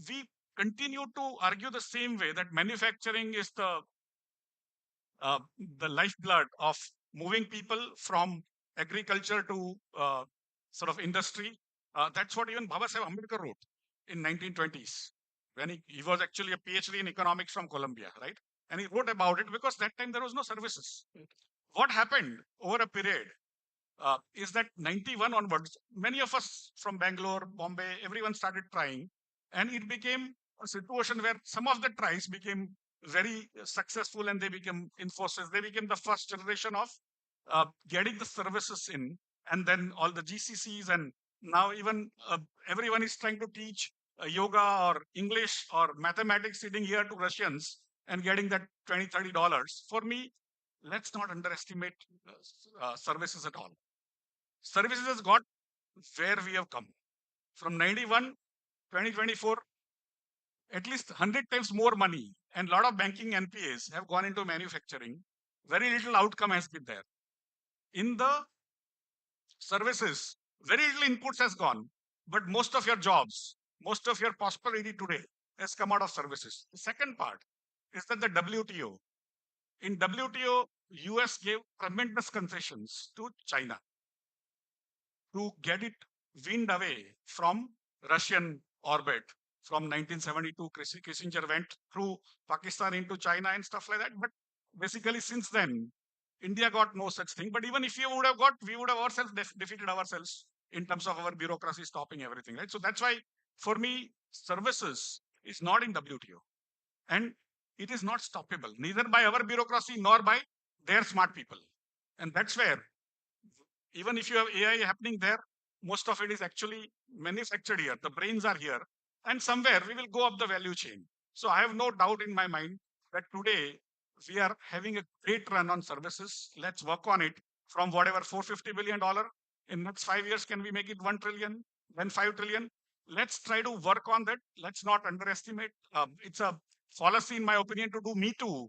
we continue to argue the same way that manufacturing is the lifeblood of moving people from agriculture to sort of industry. That's what even Baba Sahib Ambedkar wrote in 1920s when he was actually a PhD in economics from Columbia, right? And he wrote about it because that time there was no services. What happened over a period is that 91 onwards, many of us from Bangalore, Bombay, everyone started trying, and it became a situation where some of the tries became very successful, and they became Infosys. They became the first generation of getting the services in, and then all the GCCs, and now even everyone is trying to teach yoga or English or mathematics sitting here to Russians and getting that $20-30. For me, let's not underestimate services at all. Services has got where we have come. From 91, 2024, at least 100 times more money and a lot of banking NPAs have gone into manufacturing. Very little outcome has been there. In the services, very little inputs has gone, but most of your jobs, most of your prosperity today has come out of services. The second part is that the WTO. In WTO, US gave tremendous concessions to China to get it weaned away from Russian orbit. From 1972, Kissinger went through Pakistan into China and stuff like that. But basically, since then, India got no such thing. But even if you would have got, we would have ourselves defeated ourselves in terms of our bureaucracy stopping everything, right? So that's why, for me, services is not in WTO. And it is not stoppable, neither by our bureaucracy nor by their smart people. And that's where, even if you have AI happening there, most of it is actually manufactured here. The brains are here. And somewhere we will go up the value chain. So I have no doubt in my mind that today we are having a great run on services. Let's work on it from whatever $450 billion. In next 5 years, can we make it 1 trillion, then 5 trillion? Let's try to work on that. Let's not underestimate. It's a fallacy, in my opinion, to do Me Too.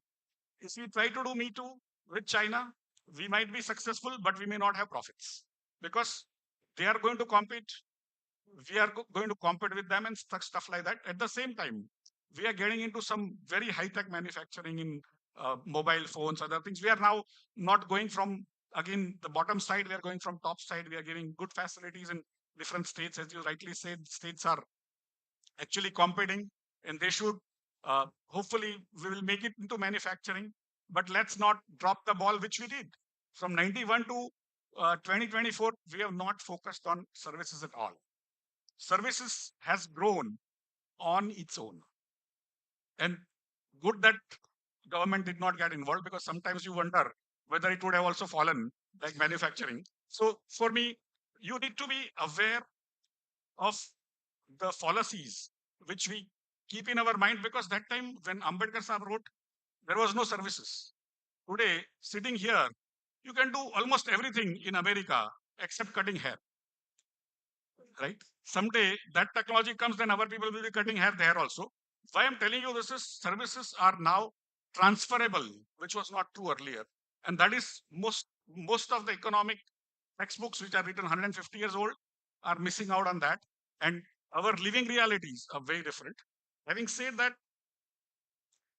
If we try to do Me Too with China, we might be successful, but we may not have profits because they are going to compete. We are going to compete with them and stuff like that. At the same time, we are getting into some very high-tech manufacturing in mobile phones, other things. We are now not going from, again, the bottom side. We are going from top side. We are giving good facilities in different states. As you rightly said, states are actually competing, and they should. Hopefully, we will make it into manufacturing. But let's not drop the ball, which we did. From 91 to 2024, we have not focused on services at all. Services has grown on its own. And good that government did not get involved, because sometimes you wonder whether it would have also fallen like manufacturing. So for me, you need to be aware of the fallacies which we keep in our mind, because that time when Ambedkar Sahib wrote, there was no services. Today, sitting here, you can do almost everything in America except cutting hair. Right? Someday that technology comes, then our people will be cutting hair there also. Why I'm telling you this is services are now transferable, which was not true earlier. And that is most of the economic textbooks which are written 150 years old are missing out on that. And our living realities are very different. Having said that,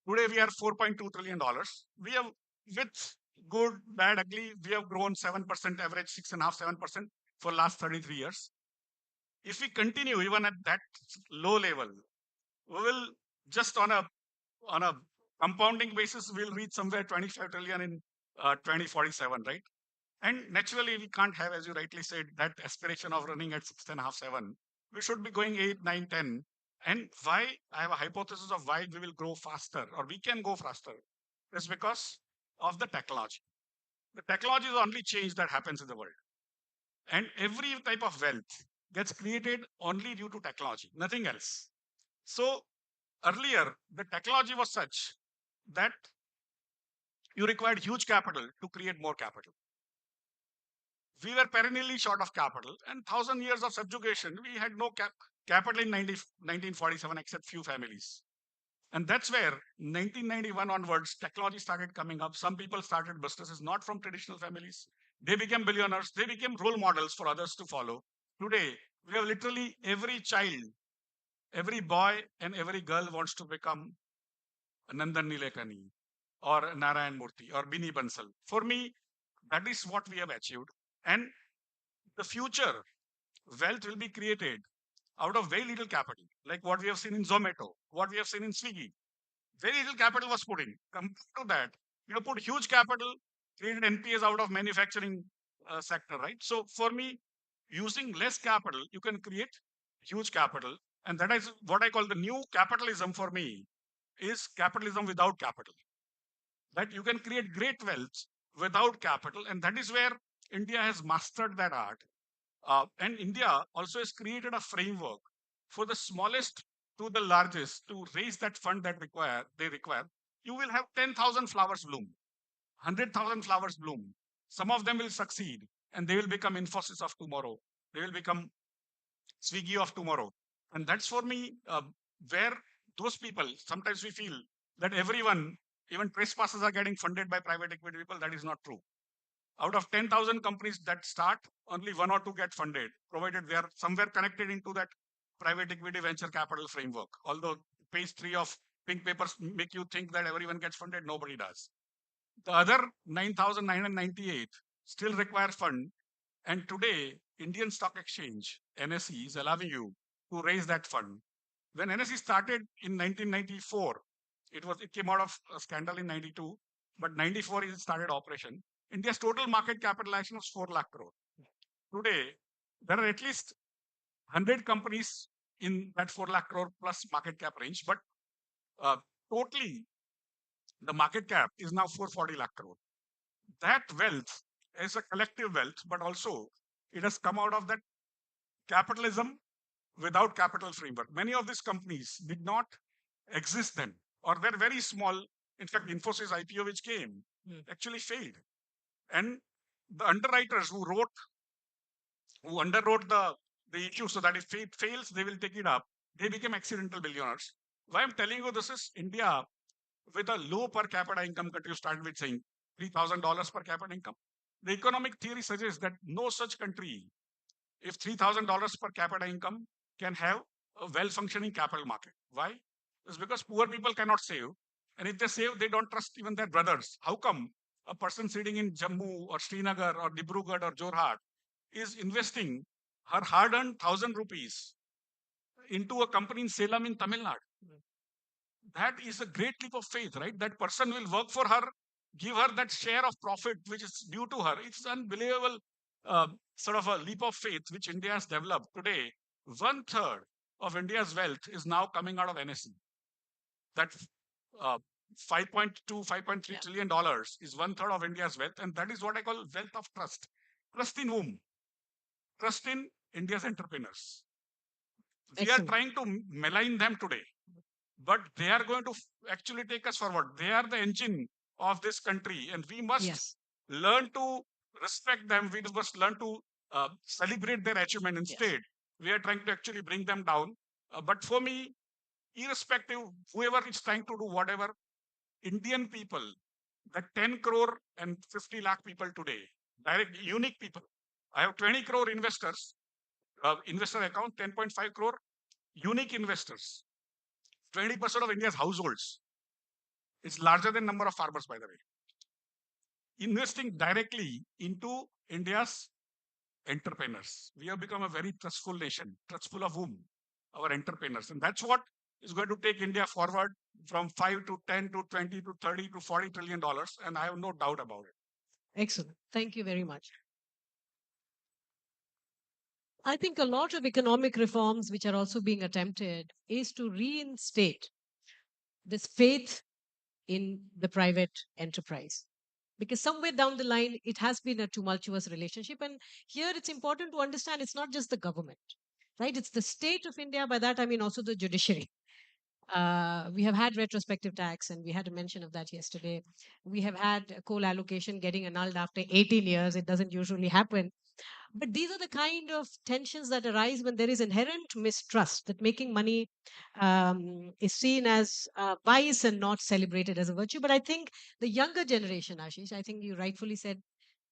Today we are $4.2 trillion. We have, with good, bad, ugly, we have grown 7% average, 6.5%, 7% for last 33 years. If we continue even at that low level, we will just on a compounding basis, we'll reach somewhere 25 trillion in 2047, right? And naturally, we can't have, as you rightly said, that aspiration of running at 6.5, 7. We should be going 8, 9, 10. And why I have a hypothesis of why we will grow faster or we can go faster is because of the technology. The technology is the only change that happens in the world. And every type of wealth gets created only due to technology, nothing else. So earlier, the technology was such that you required huge capital to create more capital. We were perennially short of capital, and 1,000 years of subjugation, we had no capital in 1947 except few families. And that's where 1991 onwards, technology started coming up. Some people started businesses not from traditional families. They became billionaires. They became role models for others to follow. Today, we have literally every child, every boy and every girl wants to become Nandan Nilekani or Narayan Murthy or Bini Bansal. For me, that is what we have achieved. And the future wealth will be created out of very little capital, like what we have seen in Zomato, what we have seen in Swiggy. Very little capital was put in. Compared to that, you have put huge capital, created NPAs out of manufacturing sector, right? So for me, using less capital, you can create huge capital. And that is what I call the new capitalism for me, is capitalism without capital. That you can create great wealth without capital. And that is where India has mastered that art. And India also has created a framework for the smallest to the largest to raise that fund that they require. You will have 10,000 flowers bloom, 100,000 flowers bloom. Some of them will succeed and they will become Infosys of tomorrow. They will become Swiggy of tomorrow. And that's for me where those people, sometimes we feel that everyone, even trespassers are getting funded by private equity people. That is not true. Out of 10,000 companies that start, only 1 or 2 get funded, provided they are somewhere connected into that private equity venture capital framework. Although page 3 of pink papers make you think that everyone gets funded, nobody does. The other 9,998 still require fund. And today, Indian Stock Exchange, NSE, is allowing you to raise that fund. When NSE started in 1994, it came out of a scandal in 92, but 94 it started operation. India's total market capitalization was 4 lakh crore. Today, there are at least 100 companies in that 4 lakh crore plus market cap range, but totally the market cap is now 440 lakh crore. That wealth is a collective wealth, but also it has come out of that capitalism without capital framework. Many of these companies did not exist then or were very small. In fact, Infosys IPO, which came, actually failed. And the underwriters who underwrote the issue so that if it fails, they will take it up. They became accidental billionaires. Why I'm telling you this is India with a low per capita income country, you started with saying $3,000 per capita income. The economic theory suggests that no such country, if $3,000 per capita income, can have a well-functioning capital market. Why? It's because poor people cannot save. And if they save, they don't trust even their brothers. How come a person sitting in Jammu or Srinagar or Dibrugarh or Jorhat is investing her hard-earned 1,000 rupees into a company in Salem in Tamil Nadu? That is a great leap of faith, right? That person will work for her, give her that share of profit which is due to her. It's unbelievable sort of a leap of faith which India has developed today. 1/3 of India's wealth is now coming out of NSE. That 5.2, $5.3 trillion dollars is 1/3 of India's wealth. And that is what I call wealth of trust. Trust in whom? Trust in India's entrepreneurs. We are trying to malign them today, but they are going to actually take us forward. They are the engine of this country, and we must learn to respect them. We must learn to celebrate their achievement. Instead, we are trying to actually bring them down. But for me, irrespective, whoever is trying to do whatever, Indian people, the 10 crore and 50 lakh people today, direct unique people. I have 20 crore investors, investor account, 10.5 crore unique investors. 20% of India's households. It's larger than number of farmers, by the way. Investing directly into India's entrepreneurs. We have become a very trustful nation. Trustful of whom? Our entrepreneurs. And that's what is going to take India forward from 5 to 10 to 20 to 30 to $40 trillion. And I have no doubt about it. Excellent. Thank you very much. I think a lot of economic reforms which are also being attempted is to reinstate this faith in the private enterprise. Because somewhere down the line, it has been a tumultuous relationship. And here it's important to understand it's not just the government, right? It's the state of India. By that, I mean also the judiciary. We have had retrospective tax, and we had a mention of that yesterday. We have had coal allocation getting annulled after 18 years. It doesn't usually happen. But these are the kind of tensions that arise when there is inherent mistrust, that making money is seen as vice and not celebrated as a virtue. But I think the younger generation, Ashish, I think you rightfully said,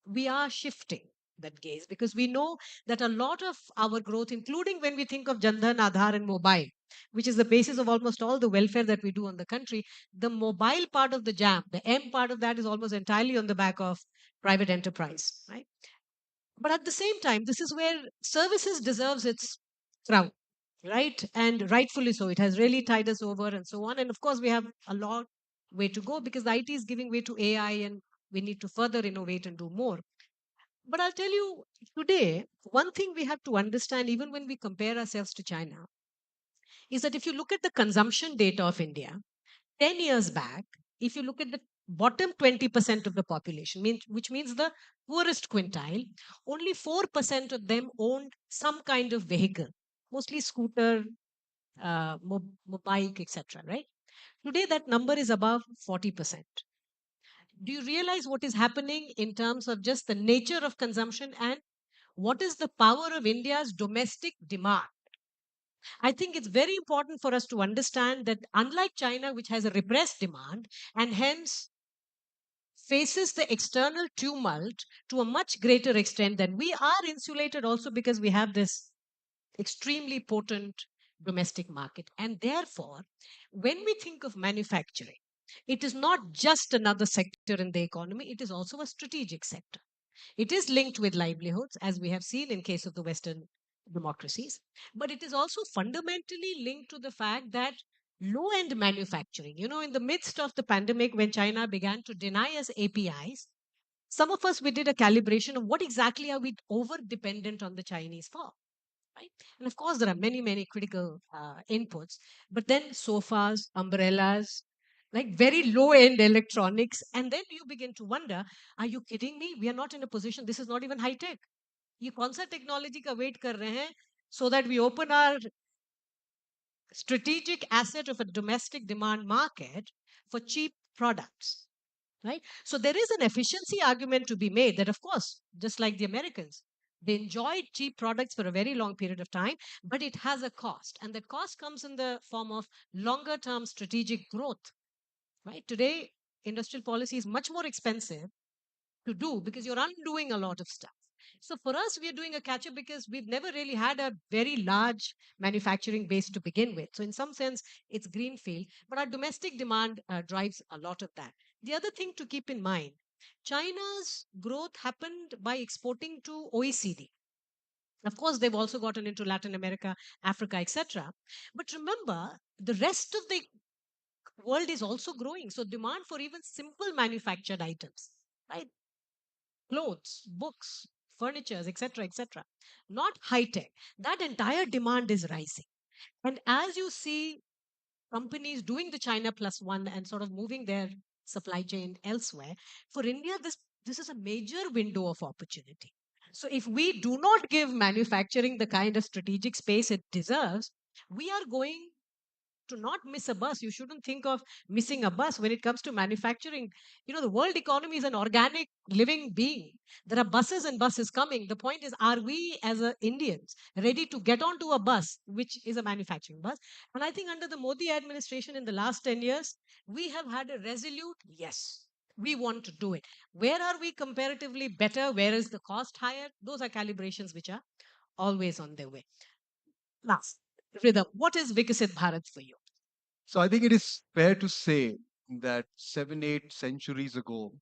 we are shifting that gaze, because we know that a lot of our growth, including when we think of Jan Dhan, Aadhaar, and mobile, which is the basis of almost all the welfare that we do on the country, the mobile part of the jam, the M part of that, is almost entirely on the back of private enterprise, right? But at the same time, this is where services deserves its crown, right? And rightfully so. It has really tied us over and so on. And of course, we have a long way to go, because IT is giving way to AI, and we need to further innovate and do more. But I'll tell you today, one thing we have to understand, even when we compare ourselves to China, is that if you look at the consumption data of India, 10 years back, if you look at the bottom 20% of the population, which means the poorest quintile, only 4% of them owned some kind of vehicle, mostly scooter, bike, etc. Right? Today, that number is above 40%. Do you realize what is happening in terms of just the nature of consumption and what is the power of India's domestic demand? I think it's very important for us to understand that unlike China, which has a repressed demand and hence faces the external tumult to a much greater extent, than we are insulated also because we have this extremely potent domestic market. And therefore, when we think of manufacturing, it is not just another sector in the economy, it is also a strategic sector. It is linked with livelihoods, as we have seen in case of the Western democracies, but it is also fundamentally linked to the fact that low-end manufacturing, in the midst of the pandemic, when China began to deny us APIs, some of us, we did a calibration of what exactly are we over-dependent on the Chinese for, right? And of course, there are many, many critical inputs, but then sofas, umbrellas, like very low end electronics. And then you begin to wonder, are you kidding me? We are not in a position, this is not even high tech. ये कौन सा technology का wait कर रहे हैं so that we open our strategic asset of a domestic demand market for cheap products, right? So there is an efficiency argument to be made that, of course, just like the Americans, they enjoyed cheap products for a very long period of time, but it has a cost. And that cost comes in the form of longer term strategic growth, right? Today, industrial policy is much more expensive to do because you're undoing a lot of stuff. So for us, we are doing a catch up because we've never really had a very large manufacturing base to begin with. So in some sense, it's greenfield, but our domestic demand drives a lot of that. The other thing to keep in mind, China's growth happened by exporting to OECD. Of course, they've also gotten into Latin America, Africa, etc. But remember, the rest of the world is also growing. So demand for even simple manufactured items, right? Clothes, books, furnitures, etc., not high tech. That entire demand is rising. And as you see companies doing the China plus one and sort of moving their supply chain elsewhere, for India, this is a major window of opportunity. So if we do not give manufacturing the kind of strategic space it deserves, we are going to not miss a bus. You shouldn't think of missing a bus when it comes to manufacturing. The world economy is an organic living being. There are buses and buses coming. The point is, are we as Indians ready to get onto a bus, which is a manufacturing bus? And I think under the Modi administration in the last 10 years, we have had a resolute yes. We want to do it. Where are we comparatively better? Where is the cost higher? Those are calibrations which are always on their way. Last, Ridham, what is Vikasit Bharat for you? So I think it is fair to say that 7, 8 centuries ago,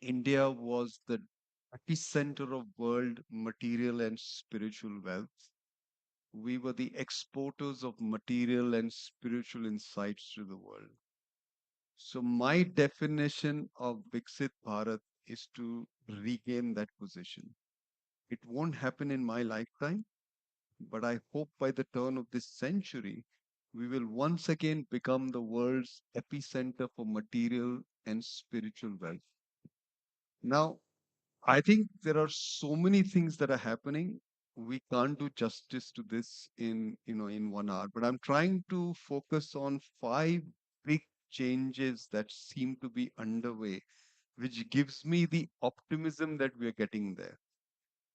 India was the epicenter of world material and spiritual wealth. We were the exporters of material and spiritual insights to the world. So my definition of Viksit Bharat is to regain that position. It won't happen in my lifetime, but I hope by the turn of this century, we will once again become the world's epicenter for material and spiritual wealth. Now, I think there are so many things that are happening. We can't do justice to this in 1 hour, but I'm trying to focus on 5 big changes that seem to be underway, which gives me the optimism that we are getting there.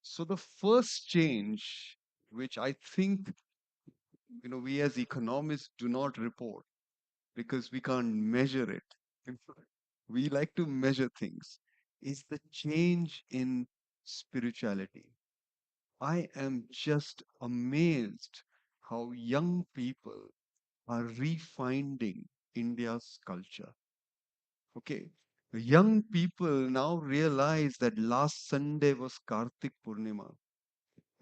So the first change, which I think we as economists do not report because we can't measure it. We like to measure things, is the change in spirituality. I am just amazed how young people are refinding India's culture. Okay. Young people now realize that last Sunday was Kartik Purnima.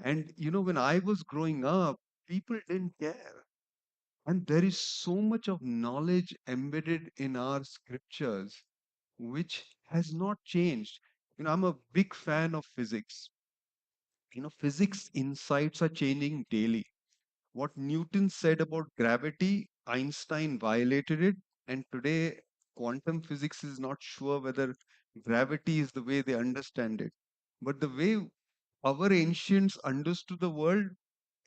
And when I was growing up, people didn't care. And there is so much of knowledge embedded in our scriptures, which has not changed. I'm a big fan of physics. Physics insights are changing daily. What Newton said about gravity, Einstein violated it, and today quantum physics is not sure whether gravity is the way they understand it. But the way our ancients understood the world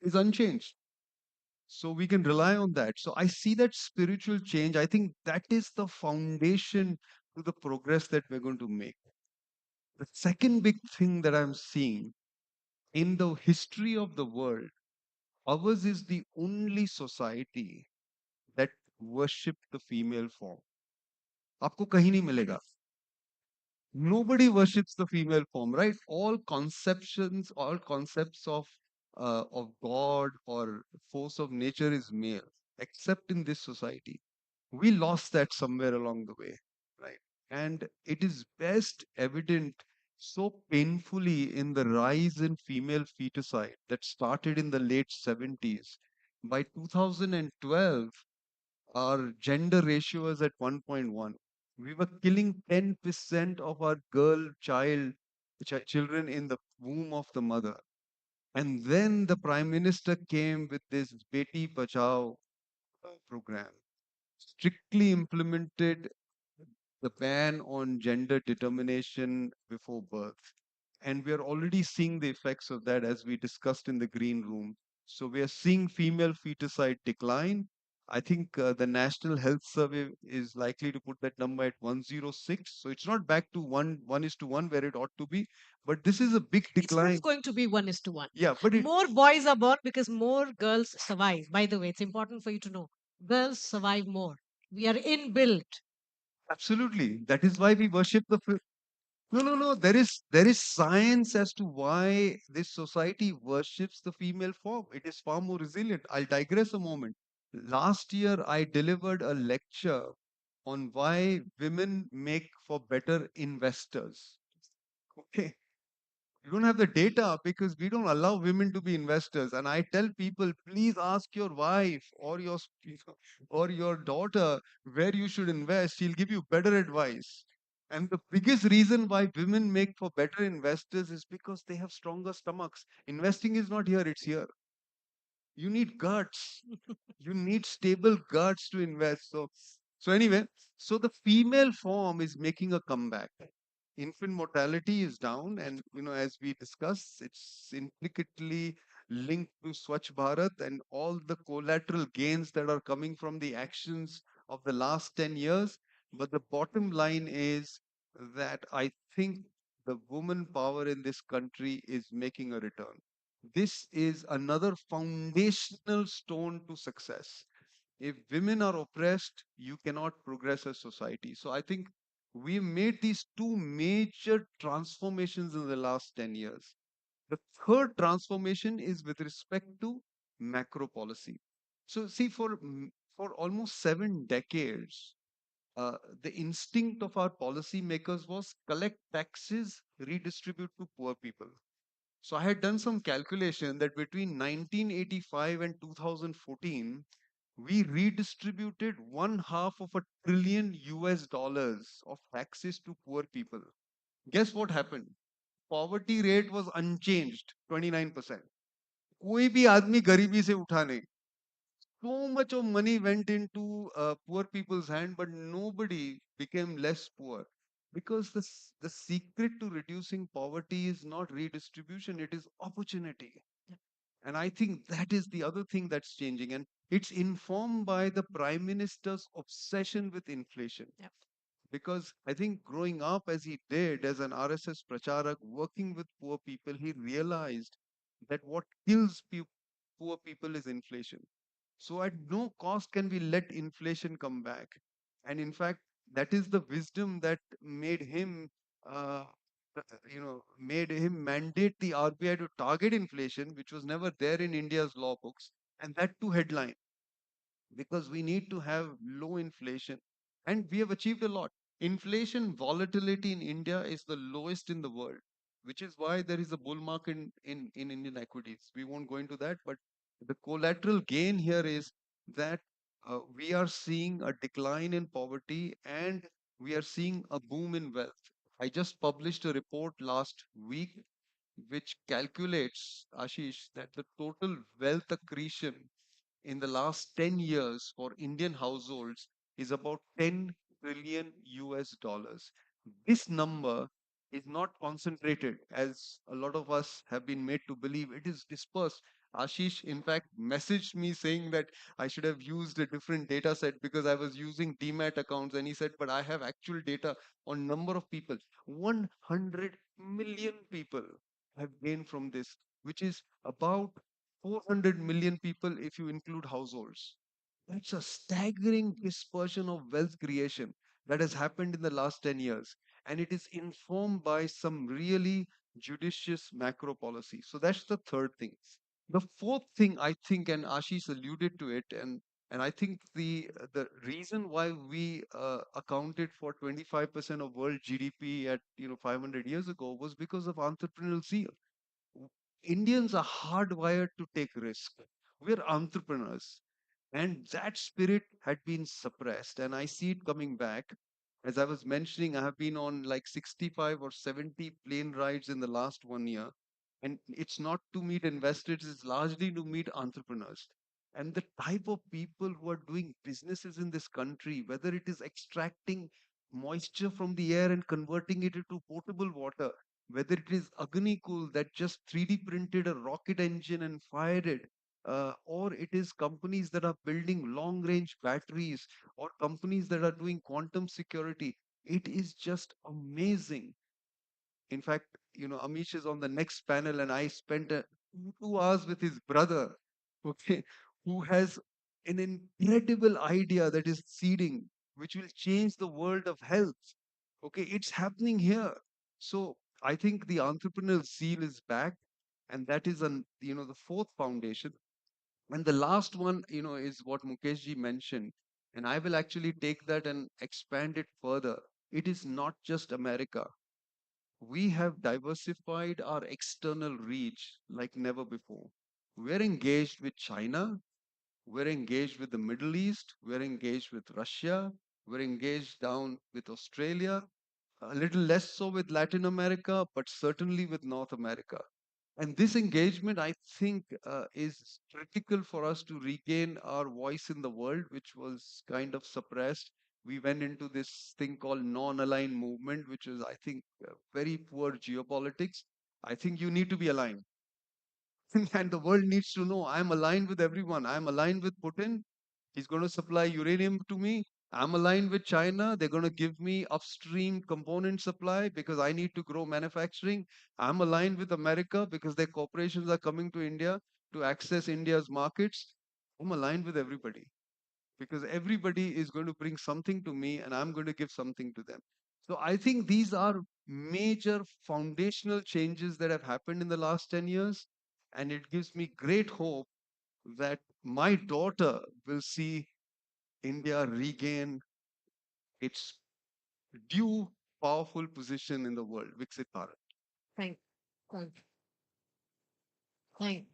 is unchanged. So we can rely on that. So I see that spiritual change. I think that is the foundation to the progress that we're going to make. The second big thing that I'm seeing in the history of the world, ours is the only society that worship the female form. आपको कहीं नहीं मिलेगा. Nobody worships the female form, right? All concepts of God or force of nature is male, except in this society. We lost that somewhere along the way, right? And it is best evident so painfully in the rise in female feticide that started in the late 70s. By 2012, our gender ratio was at 1.1. We were killing 10% of our children in the womb of the mother. And then the Prime Minister came with this Beti Bachao program, strictly implemented the ban on gender determination before birth. And we are already seeing the effects of that as we discussed in the green room. So we are seeing female feticide decline. I think the National Health Survey is likely to put that number at 106. So it's not back to 1:1 where it ought to be, but this is a big It's not decline. going to be 1:1. Yeah, but more boys are born because more girls survive. By the way, it's important for you to know. Girls survive more. We are inbuilt. Absolutely. That is why we worship no. There is science as to why this society worships the female form. It is far more resilient. I'll digress a moment. Last year, I delivered a lecture on why women make for better investors. Okay. You don't have the data because we don't allow women to be investors. And I tell people, please ask your wife or or your daughter where you should invest. She'll give you better advice. And the biggest reason why women make for better investors is because they have stronger stomachs. Investing is not here, it's here. You need guts. You need stable guts to invest. So anyway, so the female form is making a comeback. Infant mortality is down, and as we discussed, it's implicitly linked to Swachh Bharat and all the collateral gains that are coming from the actions of the last 10 years. But the bottom line is that I think the woman power in this country is making a return. This is another foundational stone to success. If women are oppressed, you cannot progress as society. So I think we made these two major transformations in the last 10 years. The third transformation is with respect to macro policy. So see, for almost 7 decades, the instinct of our policymakers was collect taxes, redistribute to poor people. So I had done some calculation that between 1985 and 2014, we redistributed $1/2 trillion of taxes to poor people. Guess what happened? Poverty rate was unchanged, 29%. कोई भी आदमी गरीबी से उठा नहीं. So much of money went into poor people's hand, but nobody became less poor. Because the secret to reducing poverty is not redistribution, it is opportunity. And I think that is the other thing that's changing. And it's informed by the Prime Minister's obsession with inflation. Because I think growing up as he did as an RSS Pracharak, working with poor people, he realized that what kills poor people is inflation. So at no cost can we let inflation come back. And in fact, that is the wisdom that made him, made him mandate the RBI to target inflation, which was never there in India's law books, and that too headline, because we need to have low inflation, and we have achieved a lot. Inflation volatility in India is the lowest in the world, which is why there is a bull market in Indian equities. We won't go into that, but the collateral gain here is that we are seeing a decline in poverty and we are seeing a boom in wealth. I just published a report last week which calculates, Ashish, that the total wealth accretion in the last 10 years for Indian households is about 10 trillion US dollars. This number is not concentrated as a lot of us have been made to believe. It is dispersed. Ashish, in fact, messaged me saying that I should have used a different data set because I was using DMAT accounts. And he said, but I have actual data on number of people. 100 million people have gained from this, which is about 400 million people if you include households. That's a staggering dispersion of wealth creation that has happened in the last 10 years. And it is informed by some really judicious macro policy. So that's the third thing. The fourth thing I think, and Ashish alluded to it, and I think the reason why we accounted for 25% of world GDP at 500 years ago was because of entrepreneurial zeal. Indians are hardwired to take risk. We're entrepreneurs. And that spirit had been suppressed. And I see it coming back. As I was mentioning, I have been on like 65 or 70 plane rides in the last 1 year. And it's not to meet investors, it's largely to meet entrepreneurs. And the type of people who are doing businesses in this country, whether it is extracting moisture from the air and converting it into potable water, whether it is Agnikul that just 3D printed a rocket engine and fired it, or it is companies that are building long range batteries, or companies that are doing quantum security. It is just amazing. In fact, Amish is on the next panel, and I spent 2 hours with his brother, okay, who has an incredible idea that is seeding, which will change the world of health. Okay, it's happening here. So I think the entrepreneurial seal is back, and that is the fourth foundation. And the last one, is what Mukesh ji mentioned, and I will actually take that and expand it further. It is not just America. We have diversified our external reach like never before. We're engaged with China, we're engaged with the Middle East, we're engaged with Russia, we're engaged down with Australia, a little less so with Latin America, but certainly with North America. And this engagement, I think, is critical for us to regain our voice in the world, which was kind of suppressed. We went into this thing called non-aligned movement, which is, I think, very poor geopolitics. I think you need to be aligned. And the world needs to know I'm aligned with everyone. I'm aligned with Putin. He's going to supply uranium to me. I'm aligned with China. They're going to give me upstream component supply because I need to grow manufacturing. I'm aligned with America because their corporations are coming to India to access India's markets. I'm aligned with everybody because everybody is going to bring something to me and I'm going to give something to them. So I think these are major foundational changes that have happened in the last 10 years. And it gives me great hope that my daughter will see India regain its due powerful position in the world, Viksit Bharat? Thank, thank, thank.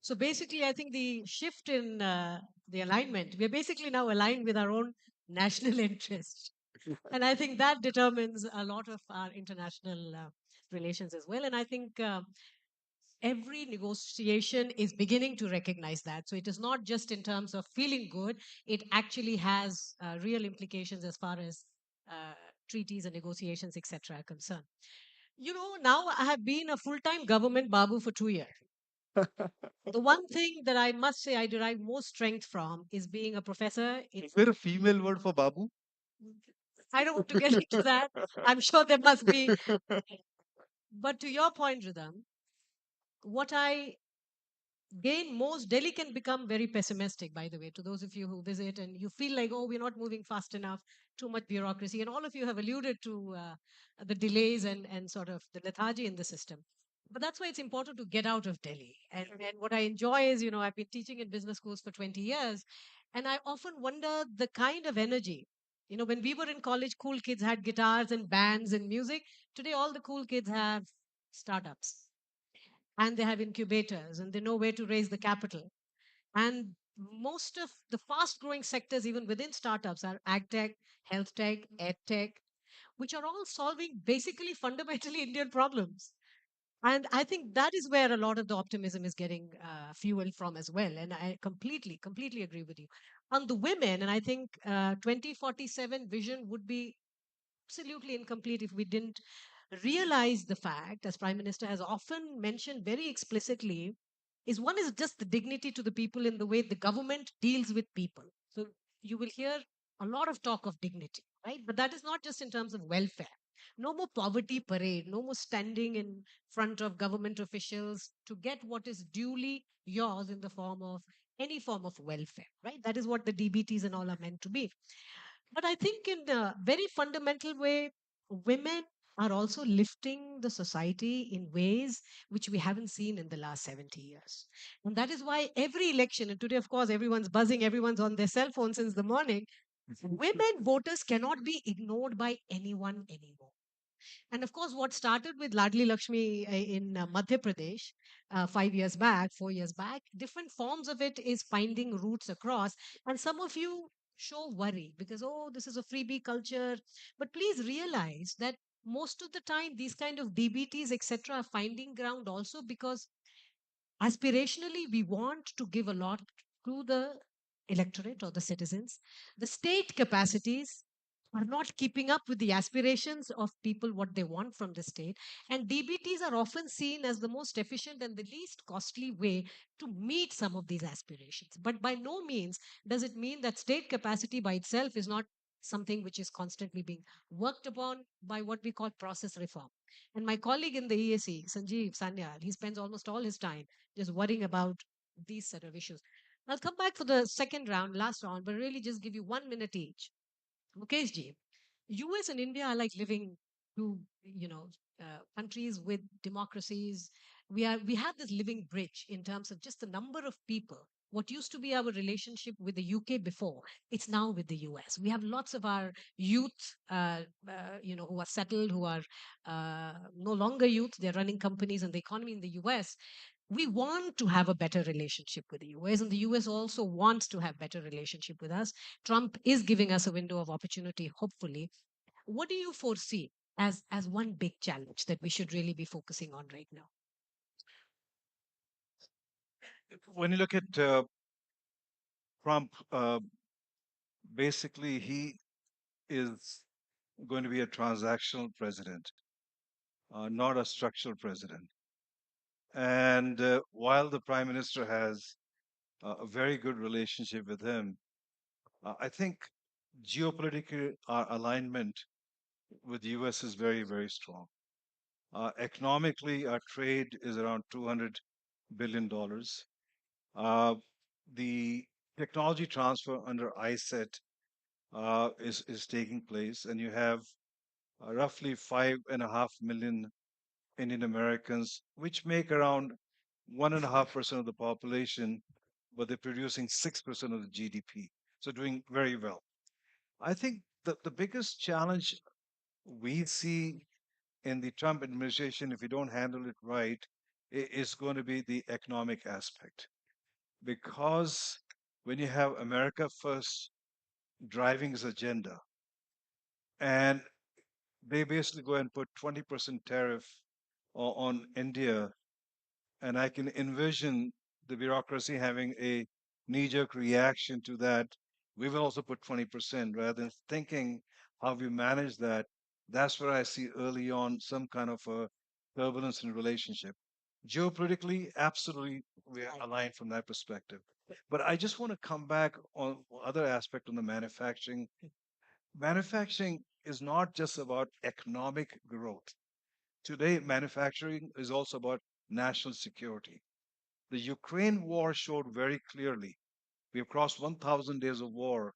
So basically, I think the shift in the alignment, we're basically now aligned with our own national interest. And I think that determines a lot of our international relations as well. And I think every negotiation is beginning to recognize that. So it is not just in terms of feeling good, it actually has real implications as far as uh, treaties and negotiations, etc., are concerned. You know, now I have been a full time government babu for 2 years. The one thing that I must say I derive most strength from is being a professor. Is there a female word for Babu? I don't want to get into that. I'm sure there must be. But to your point, Ridham, what I gain most, Delhi can become very pessimistic, by the way, to those of you who visit and you feel like, oh, we're not moving fast enough, too much bureaucracy. And all of you have alluded to the delays and sort of the lethargy in the system. But that's why it's important to get out of Delhi. And what I enjoy is, you know, I've been teaching in business schools for 20 years, and I often wonder the kind of energy. You know, when we were in college, cool kids had guitars and bands and music. Today, all the cool kids have startups and they have incubators and they know where to raise the capital. And most of the fast growing sectors, even within startups, are ag tech, health tech, ed tech, which are all solving basically fundamentally Indian problems. And I think that is where a lot of the optimism is getting fueled from as well. And I completely agree with you. On the women, and I think 2047 vision would be absolutely incomplete if we didn't realize the fact, as Prime Minister has often mentioned very explicitly, is one is just the dignity to the people in the way the government deals with people. So you will hear a lot of talk of dignity, right? But that is not just in terms of welfare. No more poverty parade, no more standing in front of government officials to get what is duly yours in the form of any form of welfare, right? That is what the DBTs and all are meant to be. But I think in a very fundamental way, women are also lifting the society in ways which we haven't seen in the last 70 years. And that is why every election, and today, of course, everyone's buzzing, everyone's on their cell phone since the morning, women voters cannot be ignored by anyone anymore. And of course, what started with Ladli Lakshmi in Madhya Pradesh 5 years back, 4 years back, different forms of it is finding roots across. And some of you show worry because, oh, this is a freebie culture. But please realize that most of the time, these kind of DBTs, etc., are finding ground also because aspirationally, we want to give a lot to the electorate or the citizens. The state capacities are not keeping up with the aspirations of people, what they want from the state. And DBTs are often seen as the most efficient and the least costly way to meet some of these aspirations. But by no means does it mean that state capacity by itself is not something which is constantly being worked upon by what we call process reform. And my colleague in the EAC, Sanjeev Sanyal, he spends almost all his time just worrying about these set of issues. I'll come back for the second round, last round, but really just give you 1 minute each. Mukesh ji, US and India are like living two, countries with democracies. We have this living bridge in terms of just the number of people. What used to be our relationship with the UK before, it's now with the US. We have lots of our youth, who are settled, who are no longer youth. They're running companies and the economy in the US. We want to have a better relationship with the US, and the US also wants to have better relationship with us. Trump is giving us a window of opportunity, hopefully. What do you foresee as one big challenge that we should really be focusing on right now? When you look at Trump, basically he is going to be a transactional president, not a structural president. And while the prime minister has a very good relationship with him, I think geopolitical alignment with the US is very, very strong. Economically, our trade is around $200 billion. The technology transfer under ISET is taking place, and you have roughly 5.5 million Indian Americans, which make around 1.5% of the population, but they're producing 6% of the GDP. So doing very well. I think the biggest challenge we see in the Trump administration, if you don't handle it right, is going to be the economic aspect. Because when you have America first driving his agenda, and they basically go and put 20% tariff on India, and I can envision the bureaucracy having a knee-jerk reaction to that. We will also put 20% rather than thinking how we manage that. That's where I see early on some kind of a turbulence in relationship. Geopolitically, absolutely, we are aligned from that perspective. But I just want to come back on other aspect on the manufacturing. Manufacturing is not just about economic growth. Today, manufacturing is also about national security. The Ukraine war showed very clearly, we have crossed 1,000 days of war,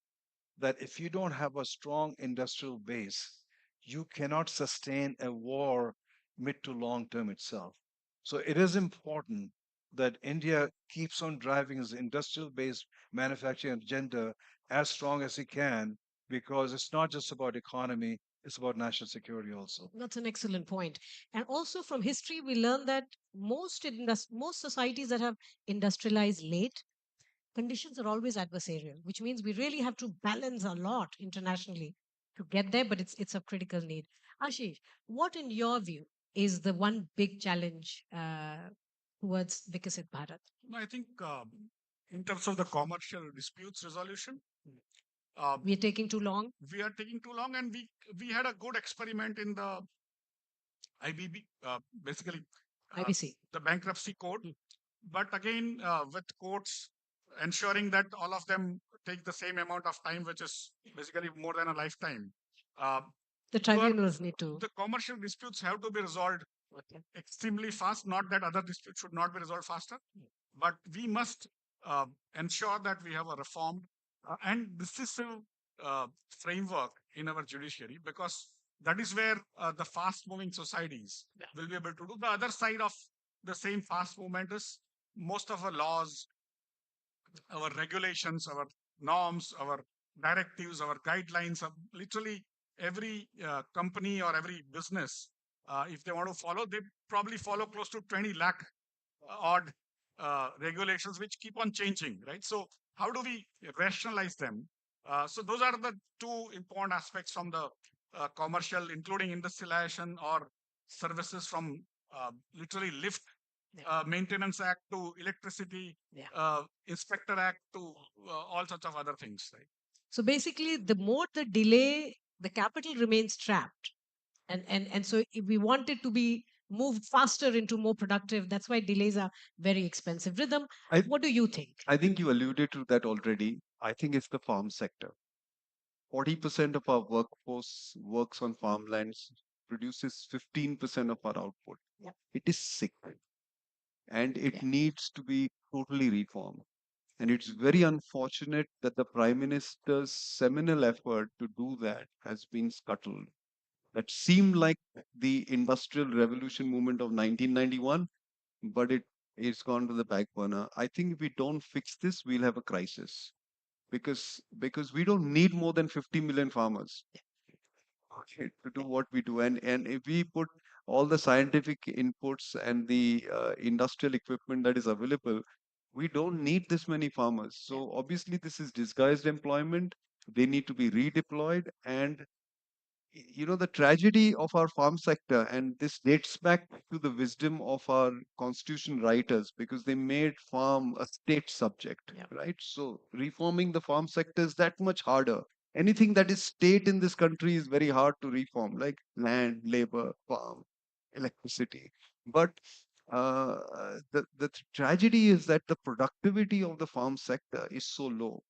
that if you don't have a strong industrial base, you cannot sustain a war mid to long term itself. So it is important that India keeps on driving its industrial based manufacturing agenda as strong as it can, because it's not just about economy, it's about national security also. That's an excellent point. And also from history, we learn that most societies that have industrialized late, conditions are always adversarial, which means we really have to balance a lot internationally to get there, but it's a critical need. Ashish, what in your view is the one big challenge towards Vikasit Bharat? No, I think in terms of the commercial disputes resolution, We are taking too long. we are taking too long, and we had a good experiment in the IBB, basically IBC. the bankruptcy code. But again, with courts ensuring that all of them take the same amount of time, which is basically more than a lifetime. Uh, The tribunals need to. the commercial disputes have to be resolved extremely fast. Not that other disputes should not be resolved faster, but we must ensure that we have a reformed and decisive framework in our judiciary, because that is where the fast moving societies will be able to do. The other side of the same fast movement is most of our laws, our regulations, our norms, our directives, our guidelines, literally every company or every business, if they want to follow, they probably follow close to 20 lakh odd regulations which keep on changing, right? So how do we rationalize them? So those are the two important aspects from the commercial, including industrialization or services, from literally lift maintenance act to electricity inspector act to all sorts of other things, right? So basically, the more the delay, the capital remains trapped. And so if we want it to be moved faster into more productive, that's why delays are very expensive. Rhythm, what do you think? I think you alluded to that already. I think it's the farm sector. 40% of our workforce works on farmlands, produces 15% of our output. Yep. It is sick and it needs to be totally reformed. And it's very unfortunate that the Prime Minister's seminal effort to do that has been scuttled. That seemed like the Industrial Revolution movement of 1991, but it's gone to the back burner. I think if we don't fix this, we'll have a crisis because we don't need more than 50 million farmers, okay, to do what we do. And if we put all the scientific inputs and the industrial equipment that is available, we don't need this many farmers. So obviously, this is disguised employment. They need to be redeployed. And the tragedy of our farm sector, and this dates back to the wisdom of our constitution writers, because they made farm a state subject, right? So reforming the farm sector is that much harder. Anything that is state in this country is very hard to reform, like land, labor, farm, electricity. But the tragedy is that the productivity of the farm sector is so low.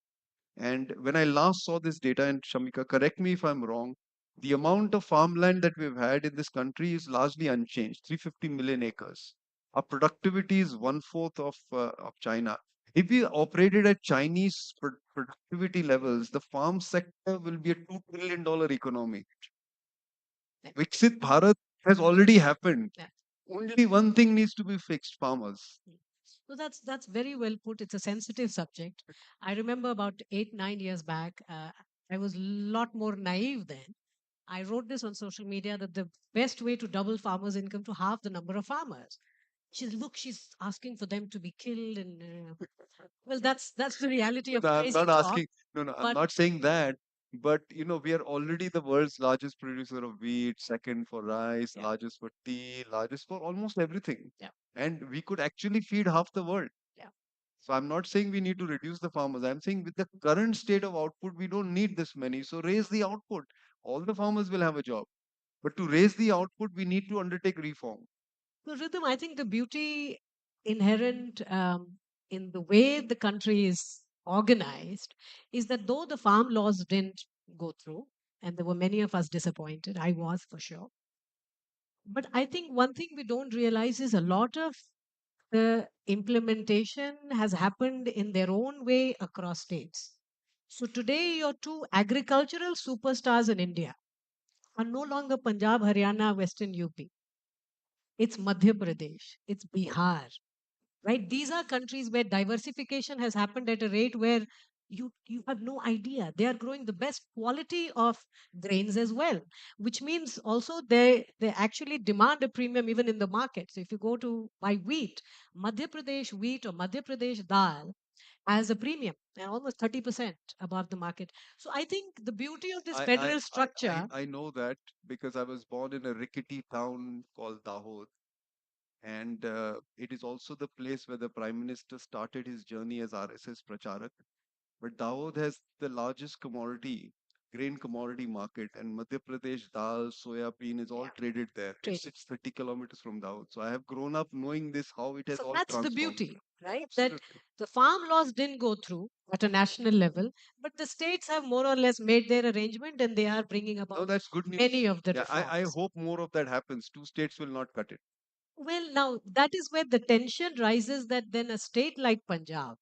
And when I last saw this data, and Shamika, correct me if I'm wrong, the amount of farmland that we've had in this country is largely unchanged, 350 million acres. Our productivity is one-fourth of China. If we operated at Chinese productivity levels, the farm sector will be a $2 trillion economy. Viksit Bharat has already happened. Only one thing needs to be fixed: farmers. So that's very well put. It's a sensitive subject. I remember about 8-9 years back, I was a lot more naive then. I wrote this on social media that the best way to double farmers' income to halve the number of farmers. She's asking for them to be killed, and well, that's the reality of No, I'm crazy not talk. asking. No, no, I'm But not saying that. But we are already the world's largest producer of wheat, second for rice, largest for tea, largest for almost everything. Yeah. And we could actually feed half the world. Yeah. So I'm not saying we need to reduce the farmers. I'm saying with the current state of output, we don't need this many. So raise the output. All the farmers will have a job. But to raise the output, we need to undertake reform. So, Rhythm, I think the beauty inherent in the way the country is organized is that though the farm laws didn't go through, and there were many of us disappointed, I was for sure. But I think one thing we don't realize is a lot of the implementation has happened in their own way across states. So today, your two agricultural superstars in India are no longer Punjab, Haryana, Western UP. It's Madhya Pradesh, it's Bihar, right? These are countries where diversification has happened at a rate where you have no idea. They are growing the best quality of grains as well, which means also they actually demand a premium even in the market. So if you go to buy wheat, Madhya Pradesh wheat or Madhya Pradesh dal has a premium and almost 30% above the market. So I think the beauty of this federal structure. I know that because I was born in a rickety town called Dahod. And it is also the place where the Prime Minister started his journey as RSS Pracharak. But Dawood has the largest grain commodity market, and Madhya Pradesh dal, soya bean is all traded there. It's 30 kilometers from Dawood. So I have grown up knowing this, how it has So all that's the transformed. beauty, right? That the farm laws didn't go through at a national level, but the states have more or less made their arrangement and they are bringing No, about that's good news. many of the Yeah, reforms. I hope more of that happens. Two states will not cut it. Well, now that is where the tension rises that then a state like Punjab,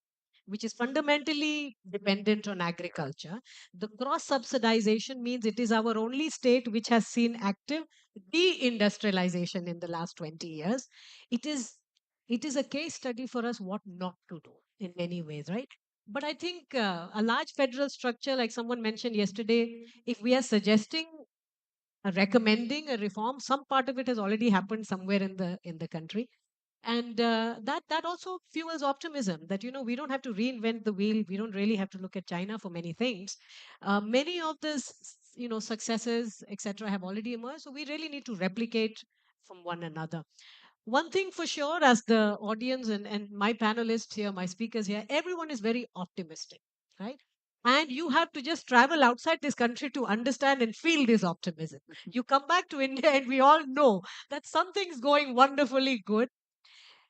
which is fundamentally dependent on agriculture, the cross subsidization means it is our only state which has seen active deindustrialization in the last 20 years. It is it is a case study for us what not to do in many ways, right? But I think a large federal structure, like someone mentioned yesterday, if we are suggesting recommending a reform, some part of it has already happened somewhere in the country, and that also fuels optimism that we don't have to reinvent the wheel. We don't really have to look at China for many things. Many of the successes, etc., have already emerged, so we really need to replicate from one another. One thing for sure, as the audience and my panelists here, my speakers here, everyone is very optimistic, right? And you have to just travel outside this country to understand and feel this optimism. You come back to India, and we all know that something's going wonderfully good.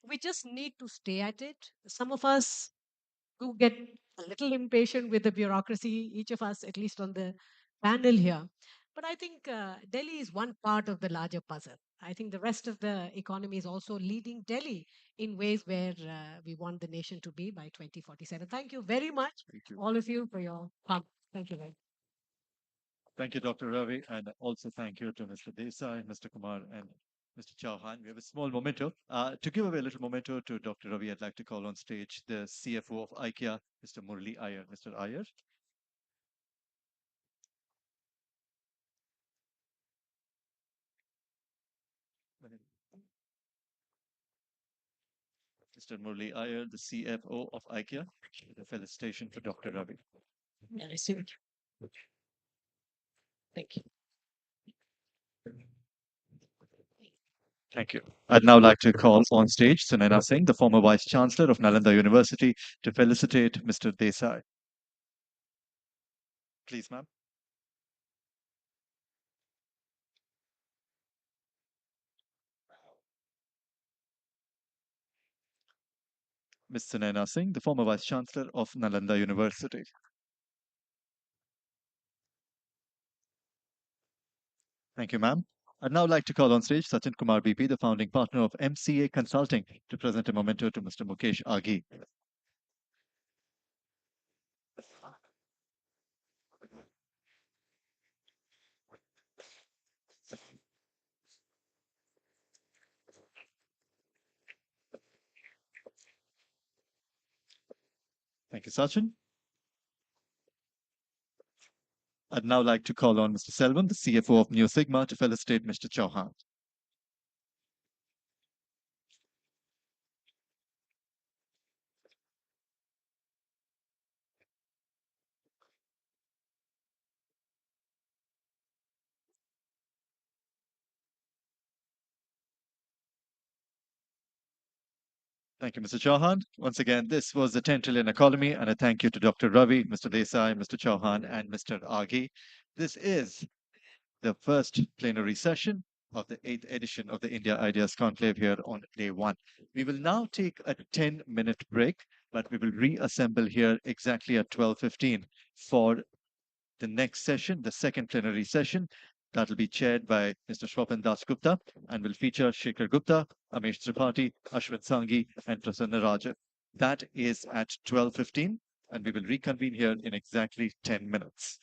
We just need to stay at it. Some of us do get a little impatient with the bureaucracy, each of us, at least on the panel here. But I think Delhi is one part of the larger puzzle. I think the rest of the economy is also leading Delhi in ways where we want the nation to be by 2047. Thank you very much, all of you, for your comments. Thank you very much. Thank you, Dr. Ravi, and also thank you to Mr. Desai, Mr. Kumar, and Mr. Chauhan. We have a small memento. To give away a little memento to Dr. Ravi, I'd like to call on stage the CFO of IKEA, Mr. Murli Iyer. Mr. Iyer. Mr. Murli Iyer, the CFO of IKEA, with a felicitation for Dr. Ravi. Very soon. Thank you. Thank you. I'd now like to call on stage Sunaina Singh, the former Vice Chancellor of Nalanda University, to felicitate Mr. Desai. Please, ma'am. Ms. Sunaina Singh, the former Vice Chancellor of Nalanda University. Thank you, ma'am. I'd now like to call on stage Sachin Kumar BP, the founding partner of MCA Consulting, to present a memento to Mr. Mukesh Aghi. Thank you, Sachin. I'd now like to call on Mr. Selvam, the CFO of Neo Sigma, to felicitate Mr. Chauhan. Thank you, Mr. Chauhan. Once again, this was the 10 trillion economy, and a thank you to Dr. Ravi, Mr. Desai, Mr. Chauhan, and Mr. Aghi. This is the first plenary session of the 8th edition of the India Ideas Conclave here on day one. We will now take a 10-minute break, but we will reassemble here exactly at 12:15 for the next session, the second plenary session. That will be chaired by Mr. Swapan Dasgupta and will feature Shekhar Gupta, Amish Tripathi, Ashwin Sanghi, and Srini Raju. That is at 12:15, and we will reconvene here in exactly 10 minutes.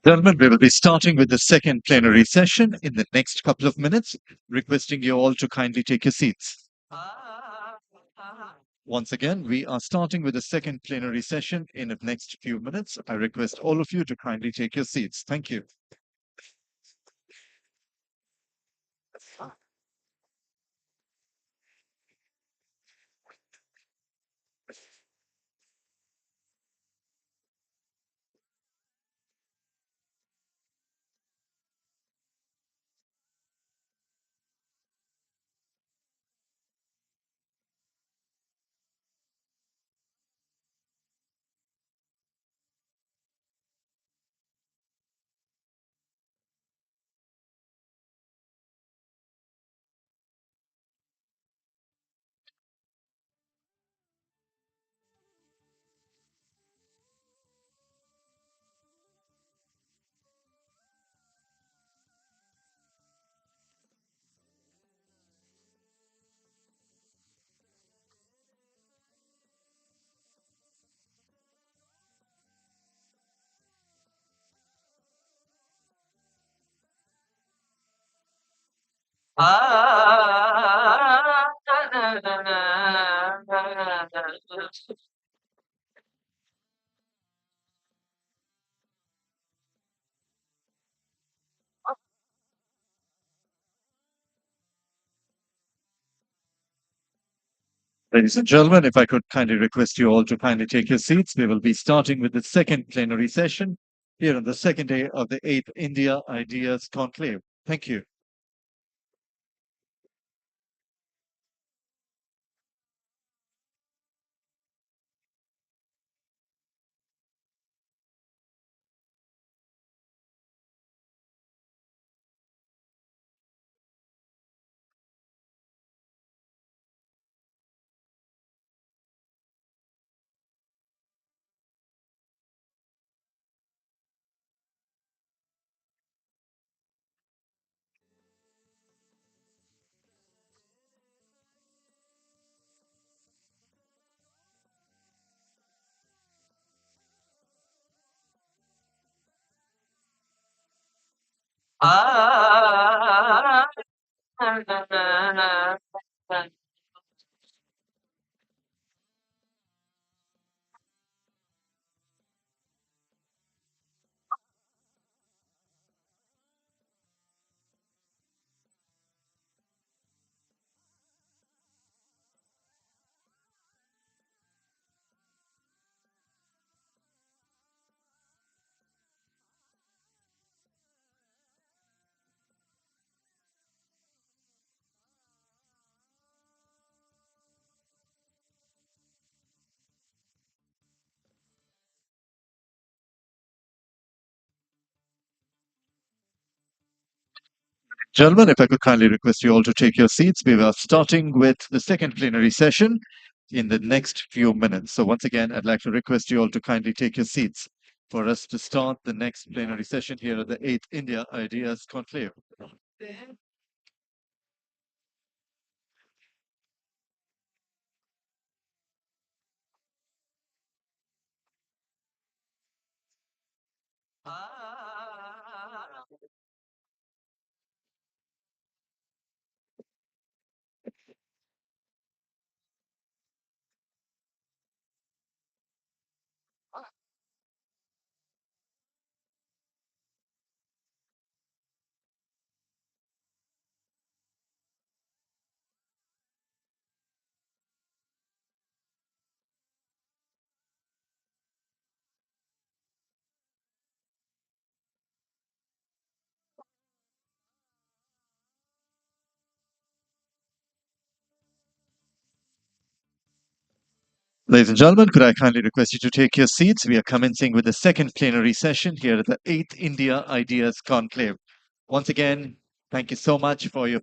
Gentlemen, we will be starting with the second plenary session in the next couple of minutes, requesting you all to kindly take your seats. Once again, we are starting with the second plenary session in the next few minutes. I request all of you to kindly take your seats. Thank you. Ladies and gentlemen, if I could kindly request you all to kindly take your seats, we will be starting with the second plenary session here on the second day of the 8th India Ideas Conclave. Thank you. Gentlemen, if I could kindly request you all to take your seats. We are starting with the second plenary session in the next few minutes. So once again, I'd like to request you all to kindly take your seats for us to start the next plenary session here at the 8th India Ideas Conclave. Ladies and gentlemen, could I kindly request you to take your seats? We are commencing with the second plenary session here at the 8th India Ideas Conclave. Once again, thank you so much for your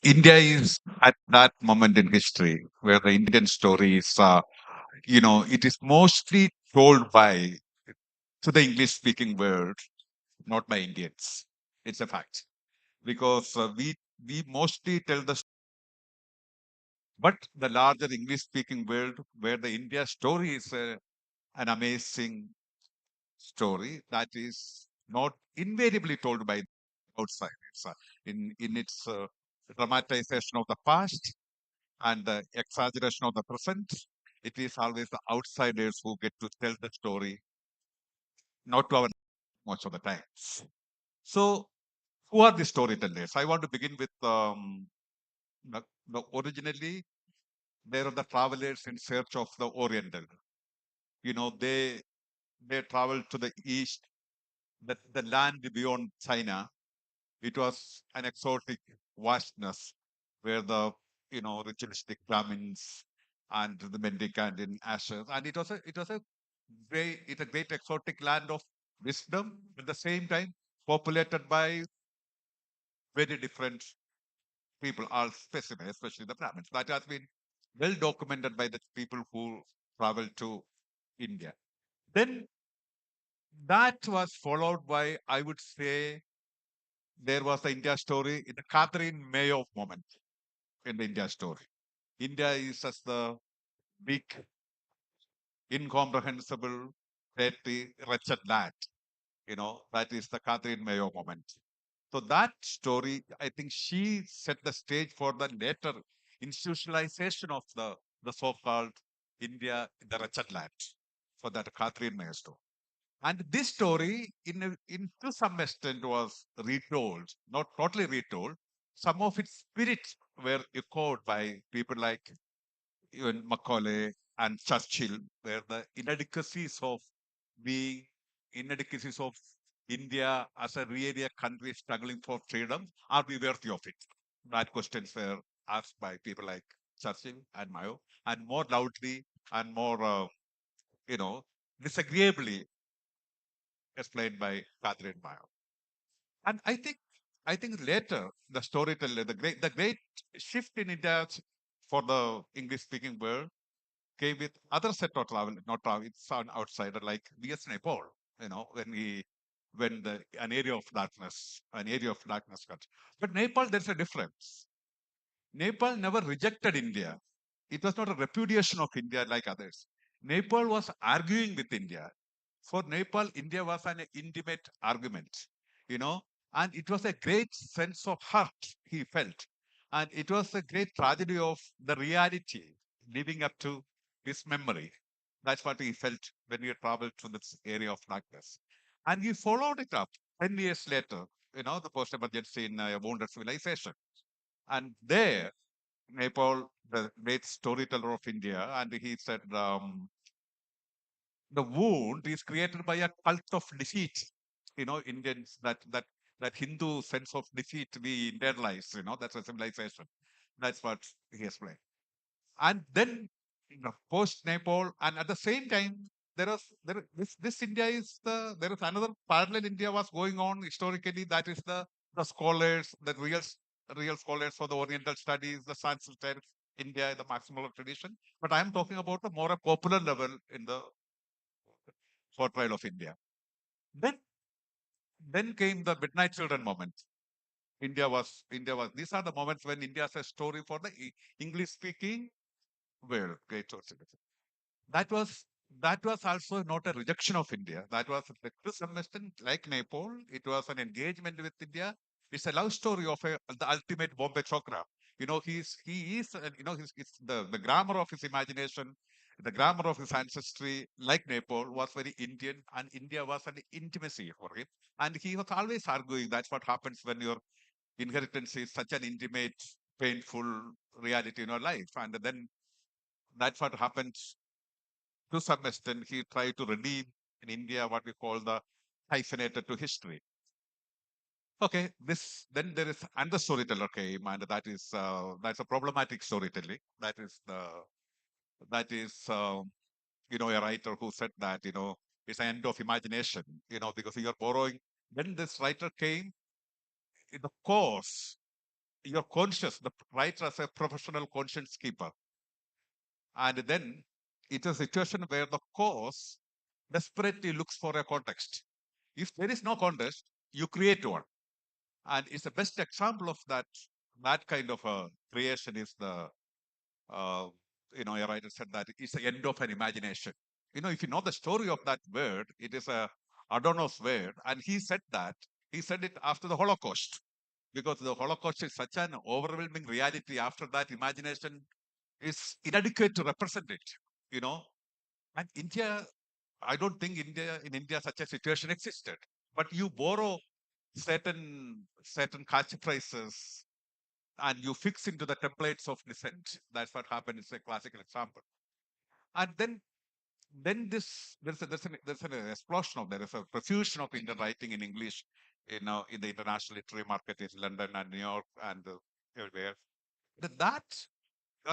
India is at that moment in history where the Indian story is, it is mostly told by to the English-speaking world, not by Indians. It's a fact because we mostly tell the but the larger English-speaking world where the India story is an amazing story that is not invariably told by outside. It's in its dramatization of the past and the exaggeration of the present. It is always the outsiders who get to tell the story, not to our most of the times. So, who are the storytellers? I want to begin with originally there are the travelers in search of the Oriental. They traveled to the east, the land beyond China. It was an exotic vastness where the ritualistic Brahmins and the mendicant in ashes, and it's a great exotic land of wisdom at the same time populated by very different people, all specimens, especially the Brahmins. That has been well documented by the people who traveled to India. Then that was followed by, I would say, there was the India story in the Catherine Mayo moment in the India story. India is as the weak, incomprehensible, petty, wretched land. That is the Catherine Mayo moment. So that story, I think she set the stage for the later institutionalization of the so-called India, the wretched land, for that Catherine Mayo story. And this story, to some extent, was retold, not totally retold. Some of its spirits were echoed by people like even Macaulay and Churchill, where the being inadequacies of India as a really a country struggling for freedom, are we worthy of it? That questions were asked by people like Churchill and Mayo, and more loudly and more, disagreeably explained by Catherine Mayo. And I think later the storyteller, the great shift in India for the English-speaking world came with other set of travel, not travel, it's an outsider like V.S. Nepal, when an area of darkness comes. But Nepal, there's a difference. Nepal never rejected India. It was not a repudiation of India like others. Nepal was arguing with India. For Nepal, India was an intimate argument, you know, and it was a great sense of hurt he felt. And it was a great tragedy of the reality living up to his memory. That's what he felt when he traveled to this area of darkness. And he followed it up 10 years later, the post-emergency in Wounded Civilization. And there, Nepal, the great storyteller of India, and he said, the wound is created by a cult of deceit. Indians that Hindu sense of deceit we internalize. That's a civilization. That's what he explained. And then post Nepal, and at the same time, this India is there is another parallel India was going on historically. That is the scholars, the real scholars for the Oriental studies, the Sanskrit India, the maximal tradition. But I am talking about the more a popular level in the portrayal of India. Then came the Midnight Children moment. These are the moments when India has a story for the English speaking world. Great source. That was also not a rejection of India. That was to some extent like Nepal. It was an engagement with India. It's a love story of the ultimate Bombay Chokra. He is the grammar of his imagination, the grammar of his ancestry, like Nepal, was very Indian, and India was an intimacy for him. And he was always arguing that's what happens when your inheritance is such an intimate, painful reality in your life. And then that's what happens to some extent. He tried to redeem in India what we call the hyphenated to history. Okay, then there is another storyteller came, and that's a problematic storytelling. That is a writer who said that it's an end of imagination. Because you're borrowing. When this writer came, the course you're conscious, the writer as a professional conscience keeper. And then it is a situation where the cause desperately looks for a context. If there is no context, you create one. And it's the best example of that. That kind of a creation is the, uh, a writer said that it's the end of an imagination. If you know the story of that word, it is a Adorno's word. And he said it after the Holocaust, because the Holocaust is such an overwhelming reality. After that, imagination is inadequate to represent it, you know. And India, I don't think in India such a situation existed. But you borrow certain catchphrases and you fix into the templates of dissent. That's what happened. It's a classical example. And then there's an explosion of there is a profusion of Indian writing in English, in the international literary market in London and New York and everywhere. That's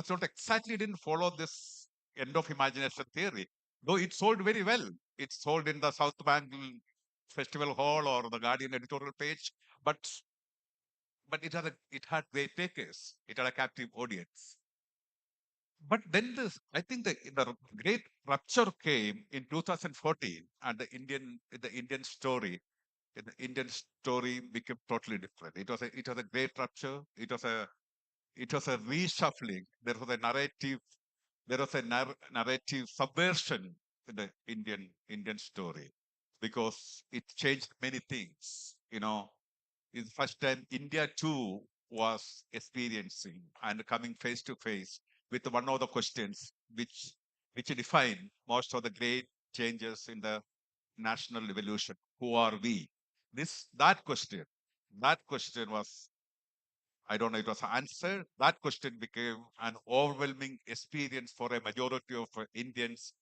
not exactly didn't follow this end of imagination theory, though it sold very well. It sold in the South Bank Festival Hall or the Guardian editorial page, but it had great takers. It had a captive audience. But then I think the great rupture came in 2014, and the Indian story became totally different. It was a great rupture. It was a reshuffling. There was a narrative subversion in the Indian story, because it changed many things. It's the first time India too was experiencing and coming face to face with one of the questions which define most of the great changes in the national evolution. Who are we? That question was, I don't know, it was answered. That question became an overwhelming experience for a majority of Indians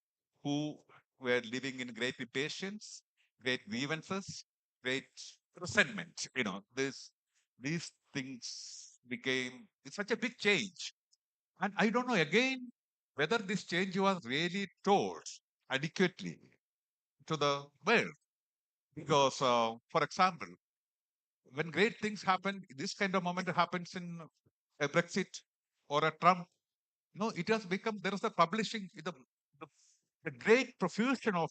who were living in great impatience, great grievances, great resentment. These things became, it's such a big change. And I don't know again whether this change was really told adequately to the world. Because, for example, when great things happen, this kind of moment happens in a Brexit or a Trump. No, it has become, there is a publishing, the great profusion of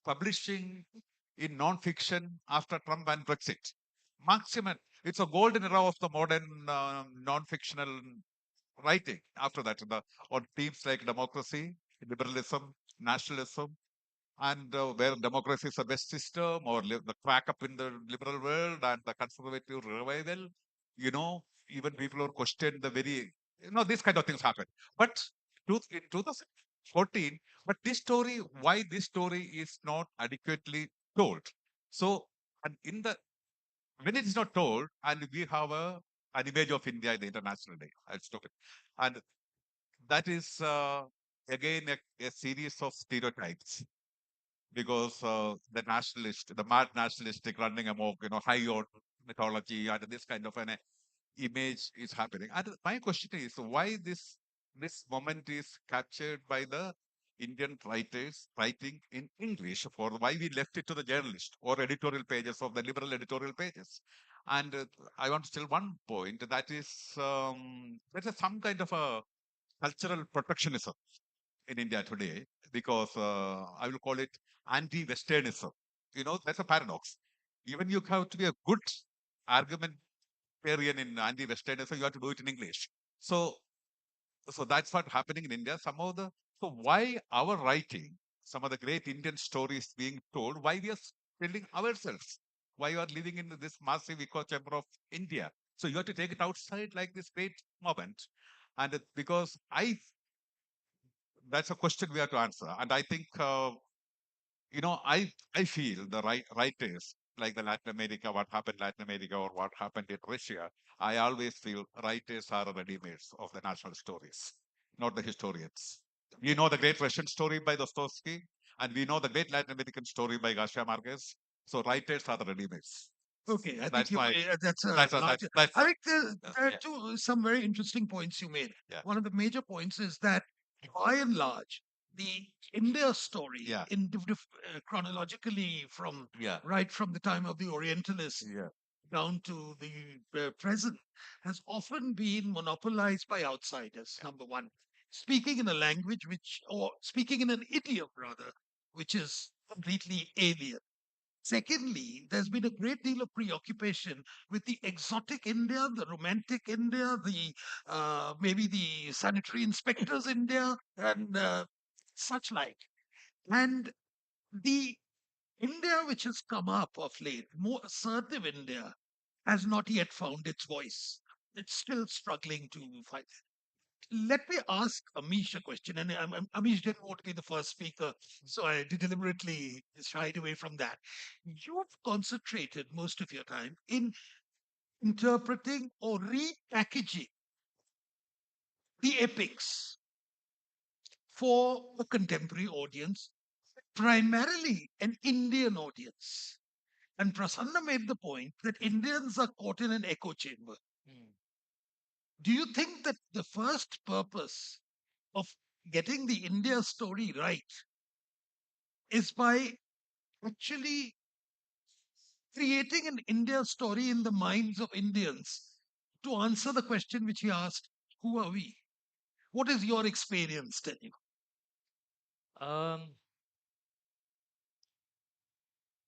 publishing in non-fiction after Trump and Brexit. Maximum, it's a golden era of the modern non-fictional writing after that, on themes like democracy, liberalism, nationalism, and where democracy is the best system, or the crack up in the liberal world and the conservative revival. Even people who question the very, these kind of things happen. But in 2014, but why this story is not adequately told. So, and when it is not told, and we have an image of India in the international day, I'll stop it. And that is again a series of stereotypes, because the mad nationalistic running amok, high on mythology and this kind of an image is happening. And my question is, why this moment is captured by the Indian writers writing in English, for why we left it to the journalist or editorial pages of the liberal editorial pages. And I want to tell one point, that is, there's some kind of a cultural protectionism in India today, because I will call it anti-Westernism. That's a paradox. Even you have to be a good argumentarian in anti-Westernism, you have to do it in English. So that's what's happening in India. So why our writing, some of the great Indian stories being told, why we are telling ourselves, why you are living in this massive echo chamber of India. So you have to take it outside like this great moment. And because that's a question we have to answer. And I think, I feel the writers, like the Latin America, what happened in Latin America or what happened in Russia, I always feel writers are ready-mades of the national stories, not the historians. We know the great Russian story by Dostoevsky, and we know the great Latin American story by Garcia Marquez. So writers are the ready-mades. Okay, I That's think my, that's a that's, a- large. that's, I think there are yeah. some very interesting points you made. Yeah. One of the major points is that, by and large, the India story, Yeah. in chronologically from Yeah. right from the time of the Orientalists, Yeah. down to the present has often been monopolized by outsiders, number one. Speaking in a language or speaking in an idiom rather, which is completely alien. Secondly, there's been a great deal of preoccupation with the exotic India, the romantic India, the maybe the sanitary inspectors India, and such like. And the India which has come up of late, more assertive India, has not yet found its voice. It's still struggling to find. Let me ask Amish a question, and Amish didn't want to be the first speaker, so I deliberately shied away from that. You've concentrated most of your time in interpreting or repackaging the epics for a contemporary audience, primarily an Indian audience. And Prasanna made the point that Indians are caught in an echo chamber. Do you think that the first purpose of getting the India story right is by actually creating an India story in the minds of Indians to answer the question which he asked, who are we? What is your experience tell you?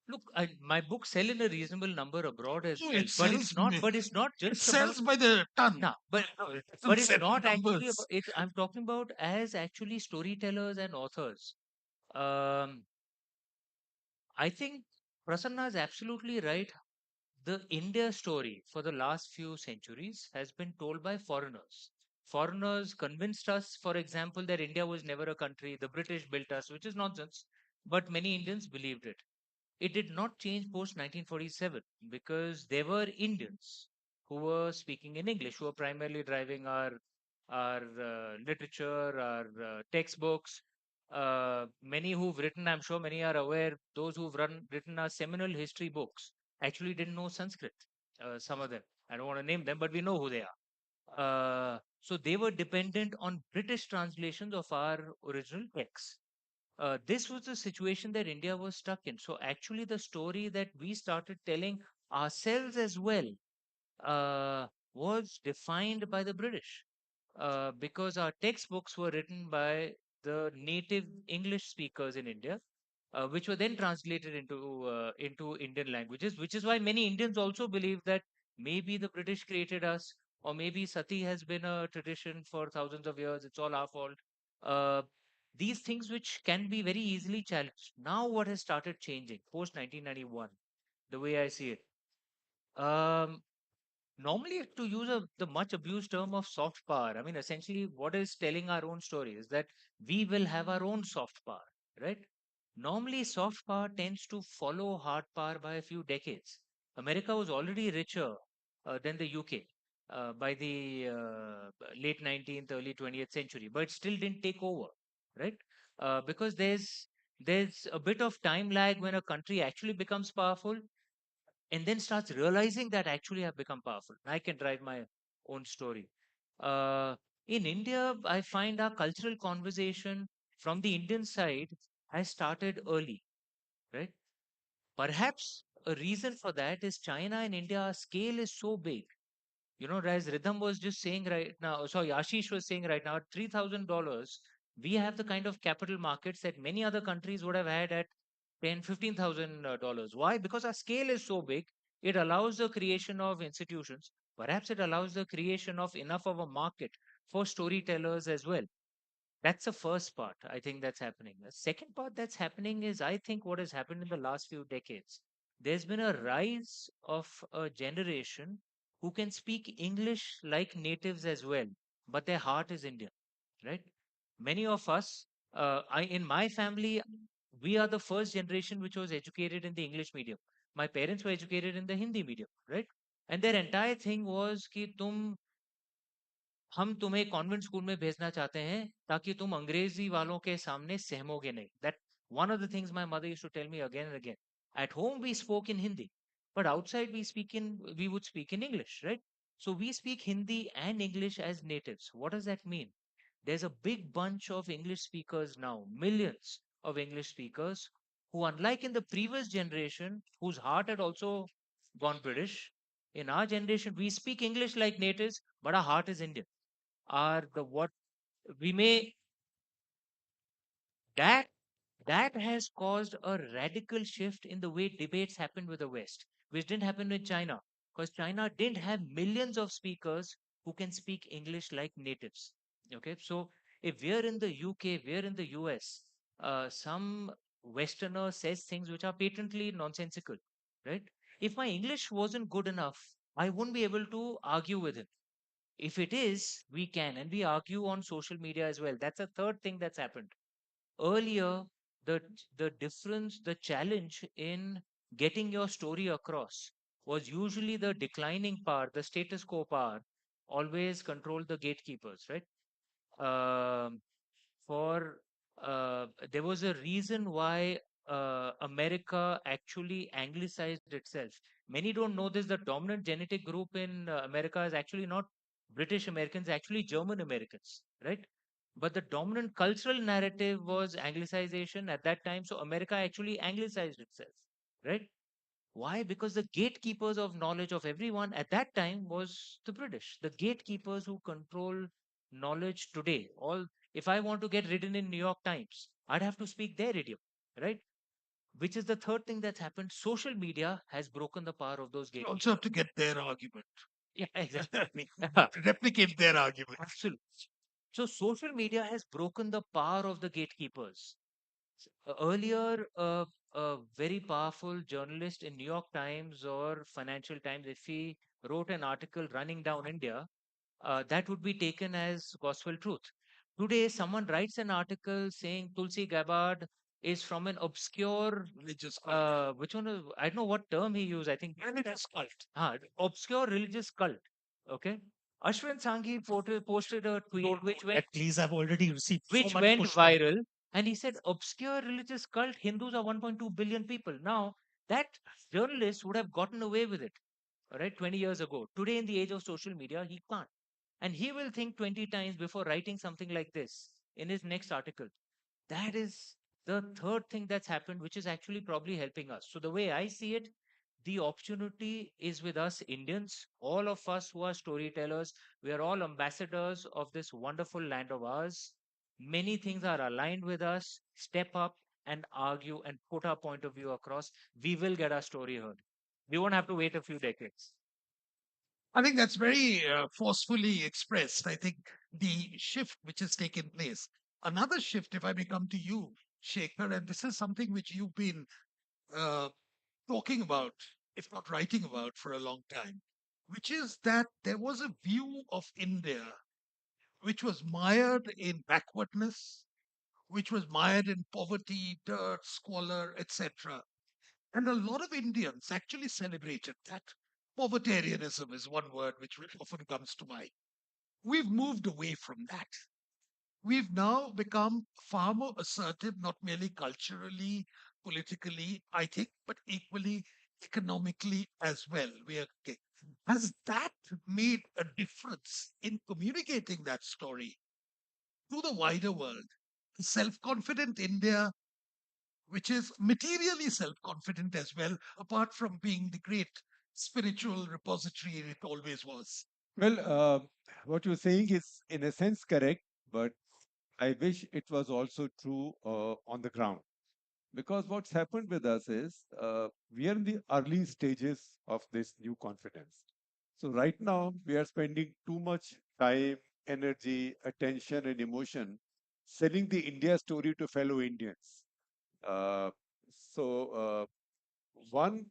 Look, my books sell in a reasonable number abroad as No, well, it but it's sells. not. But it's not It just sells about. by the ton. No, but No, it doesn't but it's sell in not actually numbers. about it. I'm talking about as actually storytellers and authors. Um, I think Prasanna is absolutely right. The India story for the last few centuries has been told by foreigners. Foreigners convinced us, for example, that India was never a country. The British built us, which is nonsense. But many Indians believed it. It did not change post 1947 because there were Indians who were speaking in English, who were primarily driving our literature, our textbooks. Many who've written, I'm sure many are aware, those written our seminal history books actually didn't know Sanskrit. Some of them, I don't want to name them, but we know who they are. So they were dependent on British translations of our original texts. This was the situation that India was stuck in. So actually, the story that we started telling ourselves as well was defined by the British because our textbooks were written by the native English speakers in India, which were then translated into Indian languages. Which is why many Indians also believe that maybe the British created us, or maybe sati has been a tradition for thousands of years. It's all our fault. Uh, these things which can be very easily challenged. Now, what has started changing post 1991, the way I see it. Um, Normally, to use the much abused term of soft power, I mean, essentially, what is telling our own story is that we will have our own soft power, right? Normally, soft power tends to follow hard power by a few decades. America was already richer than the UK by the late 19th, early 20th century, but it still didn't take over, right? Because there's a bit of time lag when a country actually becomes powerful and then starts realizing that actually I've become powerful. I can drive my own story. Uh, in India, I find our cultural conversation from the Indian side has started early, right? Perhaps a reason for that is China and India, our scale is so big. You know, as Ridham was just saying right now, sorry, Ashish was saying right now, at $3,000, we have the kind of capital markets that many other countries would have had at 10, $15,000. Why? Because our scale is so big, it allows the creation of institutions. Perhaps it allows the creation of enough of a market for storytellers as well. That's the first part, I think that's happening. The second part that's happening is, I think, what has happened in the last few decades. There's been a rise of a generation who can speak English like natives as well, but their heart is Indian, right? Many of us, in my family, we are the first generation which was educated in the English medium. My parents were educated in the Hindi medium, right? And their entire thing was कि हम तुम्हें convent school में भेजना चाहते हैं ताकि तुम अंग्रेजी वालों के सामने सहमोगे नहीं. That one of the things my mother used to tell me again and again. At home we spoke in Hindi, but outside we would speak in English, right? So we speak Hindi and English as natives. What does that mean? There's a big bunch of English speakers now, millions of English speakers, who, unlike in the previous generation, whose heart had also gone British, In our generation, we speak English like natives, but our heart is Indian. Our the what we may that that has caused a radical shift in the way debates happened with the West, which didn't happen with China, because China didn't have millions of speakers who can speak English like natives. Okay, so if we're in the UK, we're in the US, some Westerner says things which are patently nonsensical, right? If my English wasn't good enough, I wouldn't be able to argue with him. If it is, we can, and we argue on social media as well. That's a third thing that's happened. Earlier, the difference, the challenge in getting your story across was usually the declining power, the status quo power, always controlled the gatekeepers, right? Um, for There was a reason why America actually anglicized itself. Many don't know this. The dominant genetic group in America is actually not British Americans, actually German Americans, right? But the dominant cultural narrative was anglicization at that time. So America actually anglicized itself, right? Why? Because the gatekeepers of knowledge of everyone at that time was the British, the gatekeepers who control knowledge today. All If I want to get written in New York Times, I'd have to speak their idiom, right? Which is the third thing that's happened. Social media has broken the power of those You gatekeepers. also have to get their argument. Yeah, exactly. Replicate their argument. Absolutely. So social media has broken the power of the gatekeepers. Earlier, a very powerful journalist in New York Times or Financial Times, if he wrote an article running down India, that would be taken as gospel truth. Today, someone writes an article saying Tulsi Gabbard is from an obscure religious cult. which one? I don't know what term he used. I think Religious cult. obscure religious cult. Okay. Ashwin Sanghi posted a tweet Don't which do went that, please. I've already received so which much went pushback. viral. And he said, obscure religious cult, Hindus are 1.2 billion people. Now, that journalist would have gotten away with it, all right, 20 years ago. Today, in the age of social media, he can't. And he will think 20 times before writing something like this in his next article. That is the third thing that's happened, which is actually probably helping us. So, the way I see it, the opportunity is with us Indians, all of us who are storytellers. We are all ambassadors of this wonderful land of ours. Many things are aligned with us. Step up and argue and put our point of view across. We will get our story heard. We won't have to wait a few decades. I think that's very forcefully expressed. I think the shift which has taken place. Another shift, if I may come to you, Shekhar, and this is something which you've been uh, talking about, if not writing about, for a long time, which is that there was a view of India which was mired in backwardness, which was mired in poverty, dirt, squalor, etc. And a lot of Indians actually celebrated that. Povertarianism is one word which often comes to mind. We've moved away from that. We've now become far more assertive, not merely culturally, politically, I think, but equally economically as well. We are okay. Has that made a difference in communicating that story to the wider world? Self confident India, which is materially self confident as well, apart from being the great spiritual repository it always was. Well, what you're saying is in a sense correct, but I wish it was also true on the ground. Because what's happened with us is we are in the early stages of this new confidence. So right now we are spending too much time, energy, attention, and emotion selling the India story to fellow Indians. Uh, so one,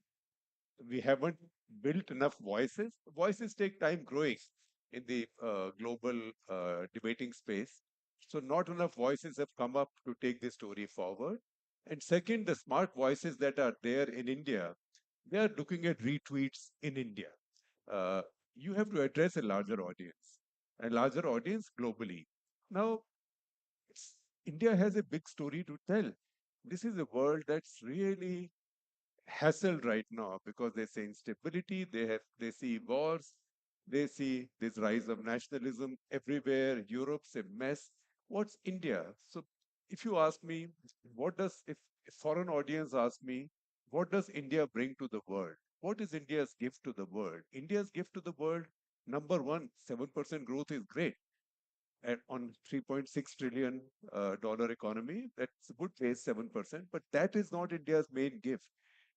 we haven't built enough voices. Voices take time growing in the global debating space. So not enough voices have come up to take this story forward. And second, the smart voices that are there in India, they are looking at retweets in India. Uh, you have to address a larger audience globally. Now, India has a big story to tell. This is a world that's really hassled right now because they see instability, they see wars, they see this rise of nationalism everywhere. Europe's a mess. What's India? So if you ask me, if a foreign audience asks me, what does India bring to the world? what is India's gift to the world? India's gift to the world, number one, 7% growth is great. On $3.6 trillion economy, that's a good pace, 7%. But that is not India's main gift.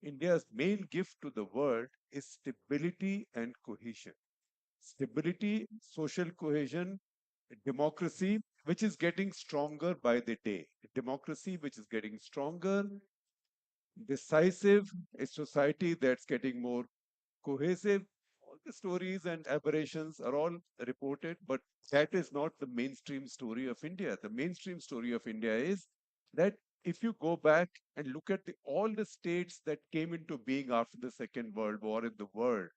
India's main gift to the world is stability and cohesion. Stability, social cohesion, democracy, which is getting stronger by the day. Democracy, which is getting stronger, decisive, a society that's getting more cohesive. All the stories and aberrations are all reported, but that is not the mainstream story of India. The mainstream story of India is that if you go back and look at all the states that came into being after the Second World War in the world,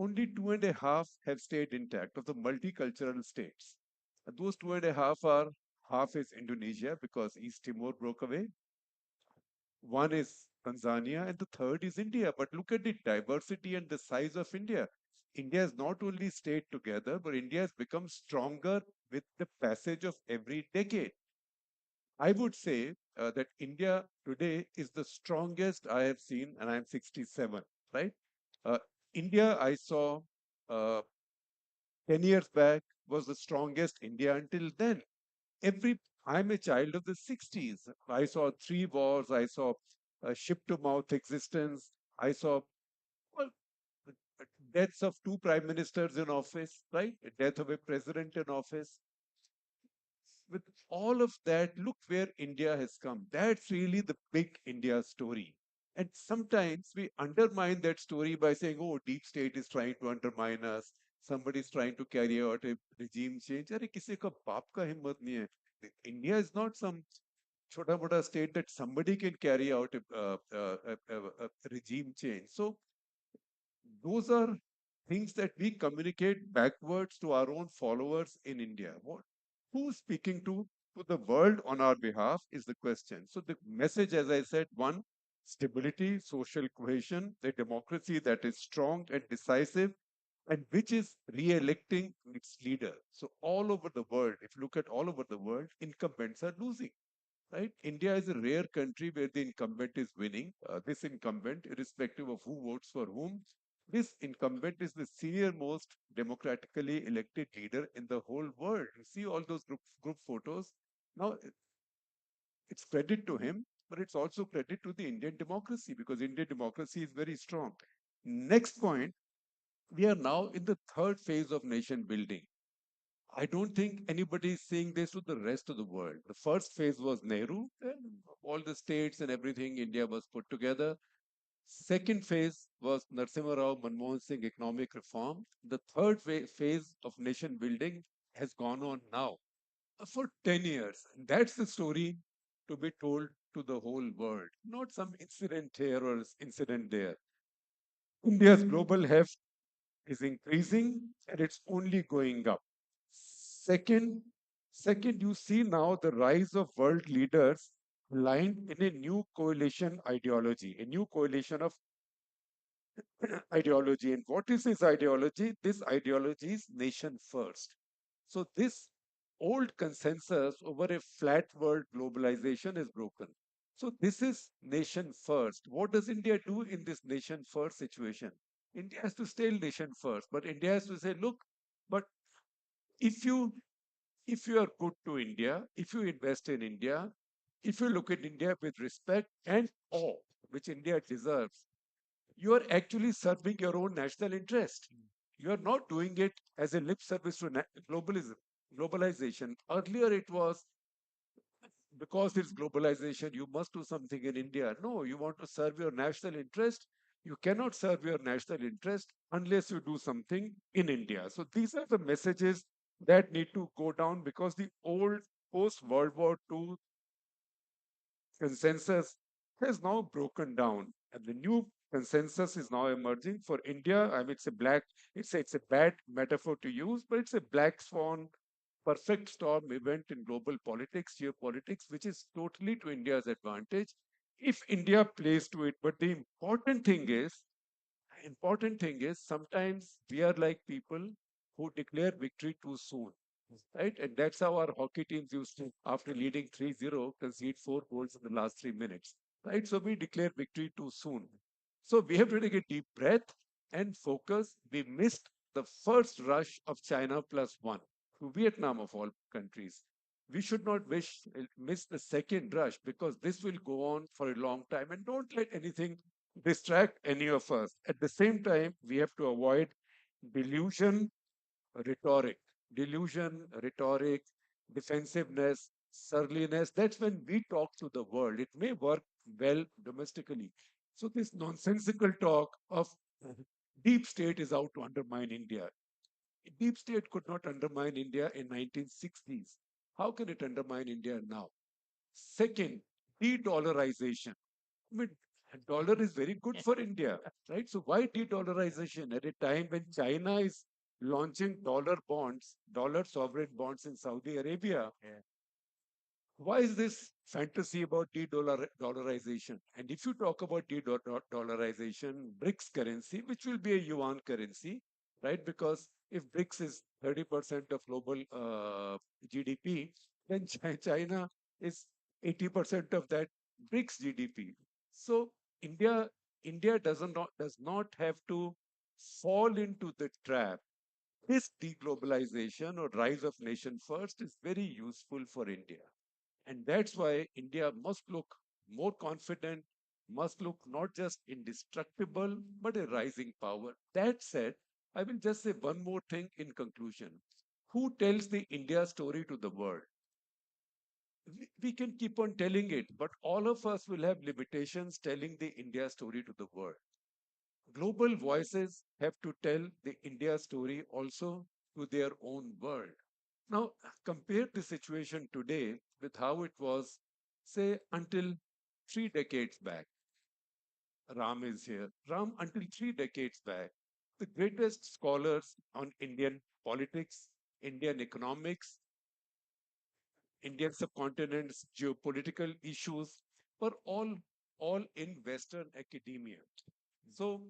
only 2.5 have stayed intact of the multicultural states. And those 2.5 are half is Indonesia because East Timor broke away, one is Tanzania, and the third is India. But look at the diversity and the size of India. India has not only stayed together, but India has become stronger with the passage of every decade. I would say that India today is the strongest I have seen, and I'm 67, right? Uh, India, I saw 10 years back, was the strongest India until then. I'm a child of the 60s. I saw three wars. I saw ship to mouth existence. I saw, well, deaths of two prime ministers in office, right? The death of a president in office. With all of that, look where India has come. That's really the big India story. And sometimes we undermine that story by saying, oh, deep state is trying to undermine us. Somebody is trying to carry out a regime change. अरे किसी का बाप का हिम्मत नहीं है. India is not some chota mota state that somebody can carry out a regime change. So those are things that we communicate backwards to our own followers in India. Who's speaking to the world on our behalf is the question. So the message, as I said, one, stability, social cohesion, a democracy that is strong and decisive, and which is re-electing its leader. So all over the world, if you look at all over the world, incumbents are losing. Right? India is a rare country where the incumbent is winning. This incumbent, irrespective of who votes for whom, this incumbent is the senior most democratically elected leader in the whole world. You see all those group photos. Now, it's credit to him, but it's also credit to the Indian democracy because Indian democracy is very strong. Next point, we are now in the third phase of nation building. I don't think anybody is seeing this with the rest of the world. The first phase was Nehru, and all the states and everything, India was put together. Second phase was Narasimha Rao Manmohan Singh economic reform. The third phase of nation building has gone on now for 10 years. And that's the story to be told to the whole world, not some incident here or incident there. India's global heft is increasing and it's only going up. Second, second, you see now the rise of world leaders aligned in a new coalition ideology, a new coalition of ideology. And what is this ideology? This ideology is nation first. So this old consensus over a flat world globalization is broken. So this is nation first. What does India do in this nation first situation? India has to stay nation first, but India has to say, look, but if you are good to India, if you invest in India, if you look at India with respect and awe, which India deserves, you are actually serving your own national interest. You are not doing it as a lip service to globalization. Earlier it was because it's globalization, you must do something in India. No, you want to serve your national interest. You cannot serve your national interest unless you do something in India. So these are the messages that need to go down because the old post World War II consensus has now broken down, and the new consensus is now emerging for India. I mean, it's a bad metaphor to use, but it's a black swan, perfect storm event in global politics, geopolitics, which is totally to India's advantage if India plays to it. But the important thing is sometimes we are like people who declare victory too soon, right? And that's how our hockey teams used to, after leading 3-0, concede 4 goals in the last 3 minutes, right? So we declare victory too soon. So we have to take a deep breath and focus. We missed the first rush of China plus one to Vietnam of all countries. We should not miss the second rush because this will go on for a long time. And don't let anything distract any of us. At the same time, we have to avoid delusion, rhetoric. Delusion, rhetoric, defensiveness, surliness. That's when we talk to the world. It may work well domestically. So this nonsensical talk of deep state is out to undermine India. Deep state could not undermine India in 1960s. How can it undermine India now? Second, de-dollarization. I mean, dollar is very good for India, right? So why de-dollarization at a time when China is launching dollar bonds, dollar sovereign bonds in Saudi Arabia? Why is this fantasy about de-dollarization? And if you talk about de-dollarization, BRICS currency, which will be a yuan currency, right? Because if BRICS is 30% of global GDP, then China is 80% of that BRICS GDP. So India does not have to fall into the trap. This deglobalization or rise of nation first is very useful for India. And that's why India must look more confident, must look not just indestructible, but a rising power. That said, I will just say one more thing in conclusion. Who tells the India story to the world? We can keep on telling it, but all of us will have limitations telling the India story to the world. Global voices have to tell the India story also to their own world. Now, compare the situation today with how it was, say, until 3 decades back. Ram is here. Ram, until 3 decades back, the greatest scholars on Indian politics, Indian economics, Indian subcontinent's geopolitical issues were all in Western academia. So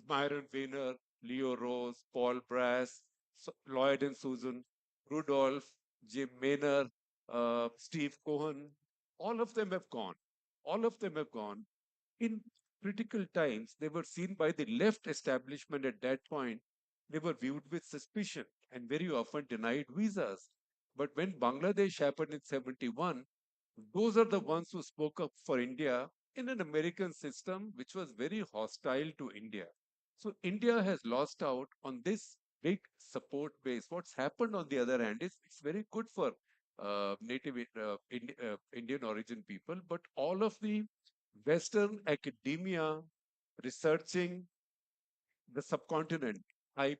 Myron Weiner, Leo Rose, Paul Brass, Lloyd and Susan, Rudolph, Jim Maynard, Steve Cohen, all of them have gone. All of them have gone. In critical times, they were seen by the left establishment at that point. They were viewed with suspicion and very often denied visas. But when Bangladesh happened in 71, those are the ones who spoke up for India in an American system which was very hostile to India. So India has lost out on this big support base. What's happened on the other hand is it's very good for native Indian origin people, but all of the Western academia researching the subcontinent, I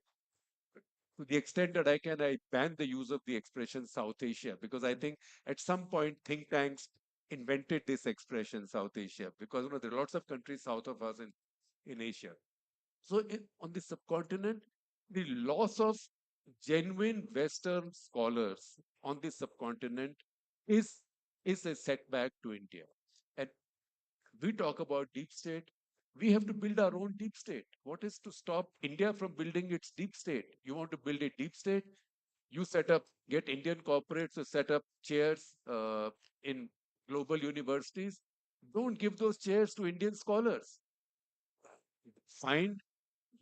to the extent that I ban the use of the expression South Asia because I think at some point think tanks invented this expression South Asia because there are lots of countries south of us in Asia. So on the subcontinent, the loss of genuine Western scholars on the subcontinent is a setback to India. And we talk about deep state. We have to build our own deep state. What is to stop India from building its deep state? You want to build a deep state? You get Indian corporates to set up chairs in global universities. Don't give those chairs to Indian scholars. Find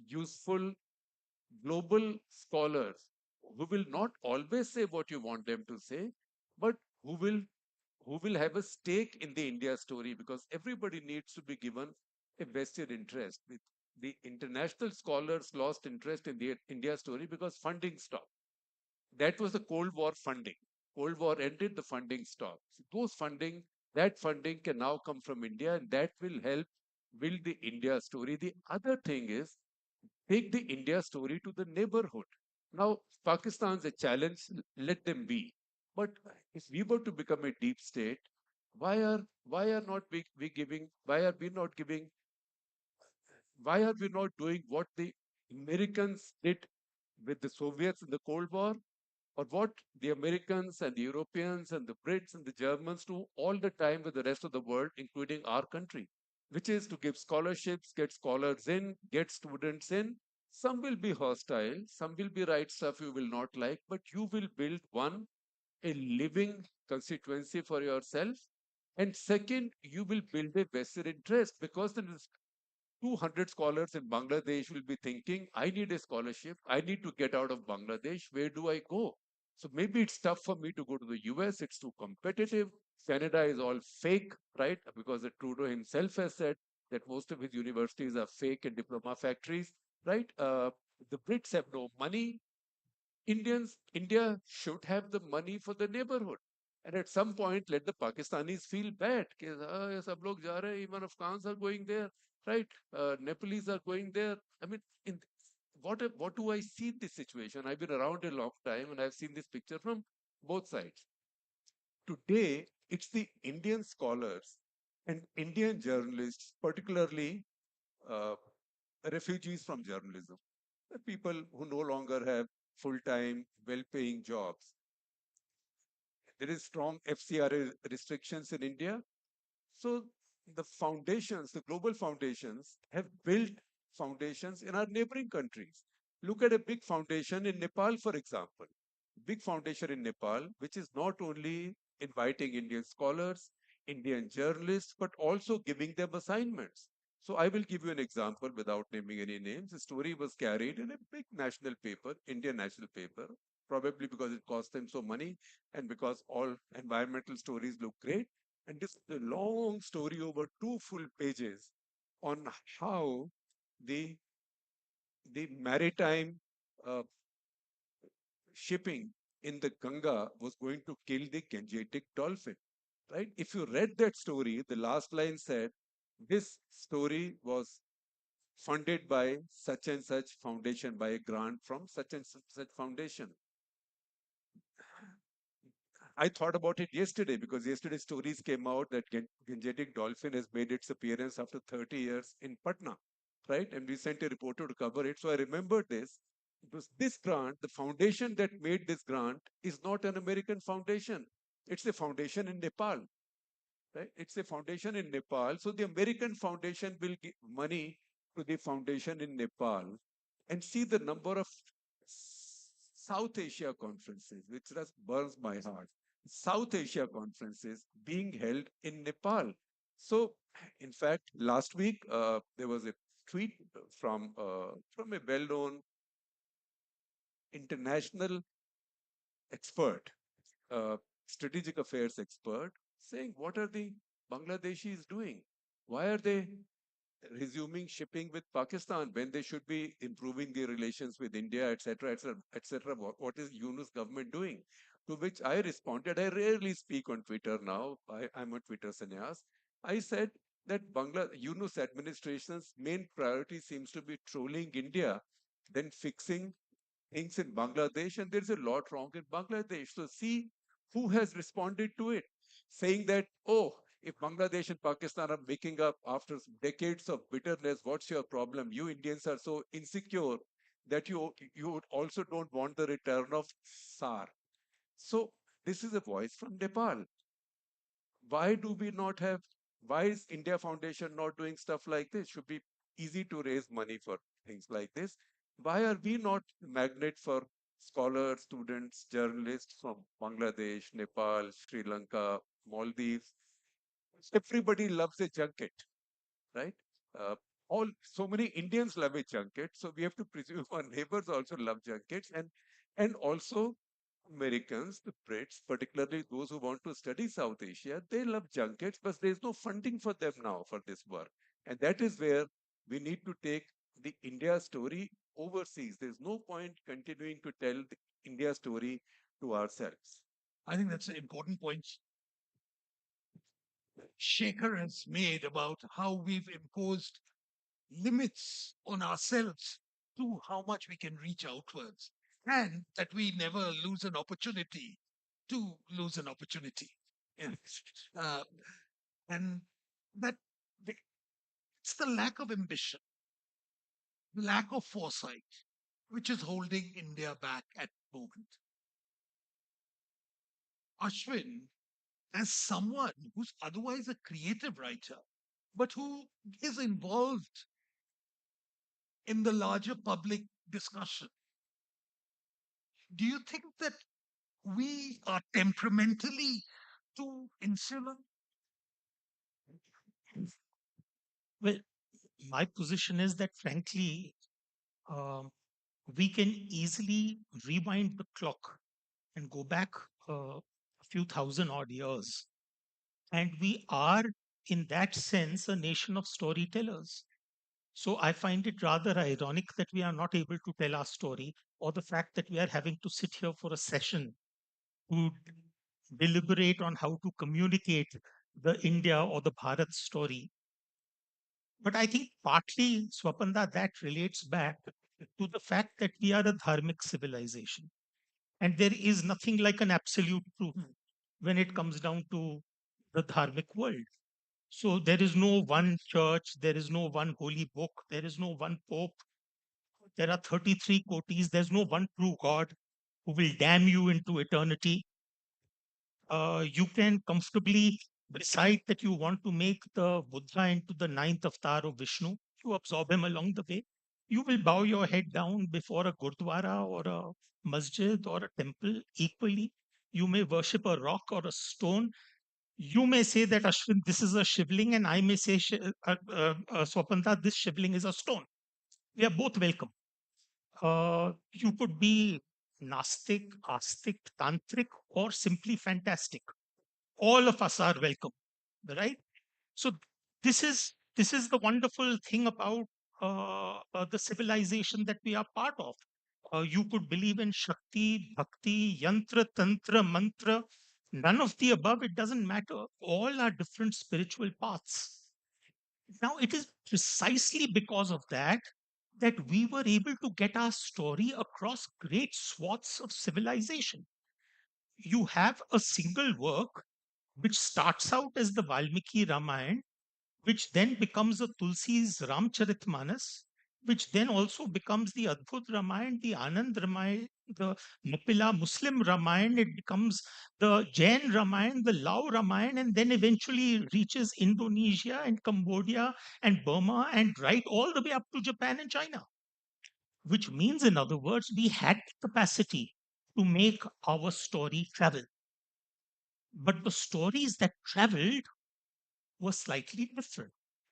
useful global scholars who will not always say what you want them to say, but who will have a stake in the India story because everybody needs to be given a vested interest. The international scholars lost interest in the India story because funding stopped. That was the Cold War funding. Cold War ended, the funding stopped. So that funding can now come from India, and that will help build the India story. The other thing is take the India story to the neighborhood. Now, Pakistan's a challenge, let them be. But if we were to become a deep state, why are not we giving why are we not giving why are we not doing what the Americans did with the Soviets in the Cold War, or what the Americans and the Europeans and the Brits and the Germans do all the time with the rest of the world, including our country, which is to give scholarships, get scholars in, get students in. Some will be hostile, some will be right stuff you will not like, but you will build a living constituency for yourself. And second, you will build a vested interest because 200 scholars in Bangladesh will be thinking, I need a scholarship. I need to get out of Bangladesh. Where do I go? So maybe it's tough for me to go to the US. It's too competitive. Canada is all fake, right? Because the Trudeau himself has said that most of his universities are fake and diploma factories, right? The Brits have no money. India should have the money for the neighborhood. And at some point, let the Pakistanis feel bad. कि, ये सब लोग जा रहे हैं, even Afghans are going there, right? Nepalese are going there. I mean, what do I see in this situation? I've been around a long time and I've seen this picture from both sides. Today, it's the Indian scholars and Indian journalists, particularly uh, refugees from journalism, the people who no longer have full-time, well-paying jobs. There is strong FCRA restrictions in India. So the foundations, the global foundations, have built foundations in our neighboring countries. Look at a big foundation in Nepal, for example. Big foundation in Nepal, which is not only inviting Indian scholars, Indian journalists, but also giving them assignments. So I will give you an example without naming any names. The story was carried in a big national paper, Indian national paper, probably because it cost them so money and because all environmental stories look great. And this is a long story over 2 full pages on how the maritime uh, shipping in the Ganga was going to kill the Gangetic dolphin. Right? If you read that story, the last line said, this story was funded by such and such foundation, by a grant from such and such foundation. I thought about it yesterday because yesterday stories came out that Gangetic dolphin has made its appearance after 30 years in Patna, right? And we sent a reporter to cover it. So I remembered this. It was this grant, the foundation that made this grant is not an American foundation. It's a foundation in Nepal, right? It's a foundation in Nepal. So the American foundation will give money to the foundation in Nepal and see the number of South Asia conferences, which just burns my heart. South Asia conferences being held in Nepal. So, in fact, last week there was a tweet from a well-known international expert, strategic affairs expert, saying, what are the Bangladeshis doing? Why are they resuming shipping with Pakistan when they should be improving their relations with India, etc., etc., etc.? What is Yunus government doing? To which I responded, I rarely speak on Twitter now. I'm a Twitter sannyas. I said that Yunus administration's main priority seems to be trolling India, then fixing things in Bangladesh, and there's a lot wrong in Bangladesh. So see who has responded to it, saying that, oh, if Bangladesh and Pakistan are making up after decades of bitterness, what's your problem? You Indians are so insecure that you also don't want the return of SAR. So this is a voice from Nepal. Why do we not have, why is India Foundation not doing stuff like this? Should be easy to raise money for things like this. Why are we not magnet for scholars, students, journalists from Bangladesh, Nepal, Sri Lanka, Maldives? Everybody loves a junket, right? Uh, so many Indians love a junket, so we have to presume our neighbors also love junkets, and also Americans, the Brits, particularly those who want to study South Asia, they love junkets, but there's no funding for them now for this work. And that is where we need to take the India story overseas. There's no point continuing to tell the India story to ourselves. I think that's an important point Shekhar has made about how we've imposed limits on ourselves to how much we can reach outwards, and that we never lose an opportunity to lose an opportunity. Yeah. Uh, and that it's the lack of ambition, lack of foresight, which is holding India back at the moment. Ashwin, as someone who's otherwise a creative writer, but who is involved in the larger public discussion, do you think that we are temperamentally too insular? Well, my position is that, frankly, we can easily rewind the clock and go back a few thousand odd years. And we are, in that sense, a nation of storytellers. So I find it rather ironic that we are not able to tell our story, or the fact that we are having to sit here for a session to deliberate on how to communicate the India or the Bharat story. But I think partly, Swapanda, that relates back to the fact that we are a dharmic civilization. And there is nothing like an absolute truth when it comes down to the dharmic world. So there is no one church, there is no one holy book, there is no one pope. There are 33 kotis, there's no one true God who will damn you into eternity. You can comfortably decide that you want to make the Buddha into the ninth avatar of Vishnu. You absorb him along the way. You will bow your head down before a gurdwara or a masjid or a temple equally. You may worship a rock or a stone. You may say that, Ashwin, this is a shivling, and I may say, Swapanta, this shivling is a stone. We are both welcome. You could be Gnostic, Astic, Tantric, or simply fantastic. All of us are welcome, right? So this is the wonderful thing about the civilization that we are part of. You could believe in Shakti, Bhakti, Yantra, Tantra, Mantra. None of the above, it doesn't matter. All are different spiritual paths. Now, it is precisely because of that that we were able to get our story across great swaths of civilization. You have a single work which starts out as the Valmiki Ramayana, which then becomes a Tulsi's Ramcharitmanas, which then also becomes the Adbhut Ramayana, the Anand Ramayana, the Mapila Muslim Ramayana, it becomes the Jain Ramayana, the Lao Ramayana, and then eventually reaches Indonesia and Cambodia and Burma and right all the way up to Japan and China. Which means, in other words, we had the capacity to make our story travel. But the stories that traveled were slightly different.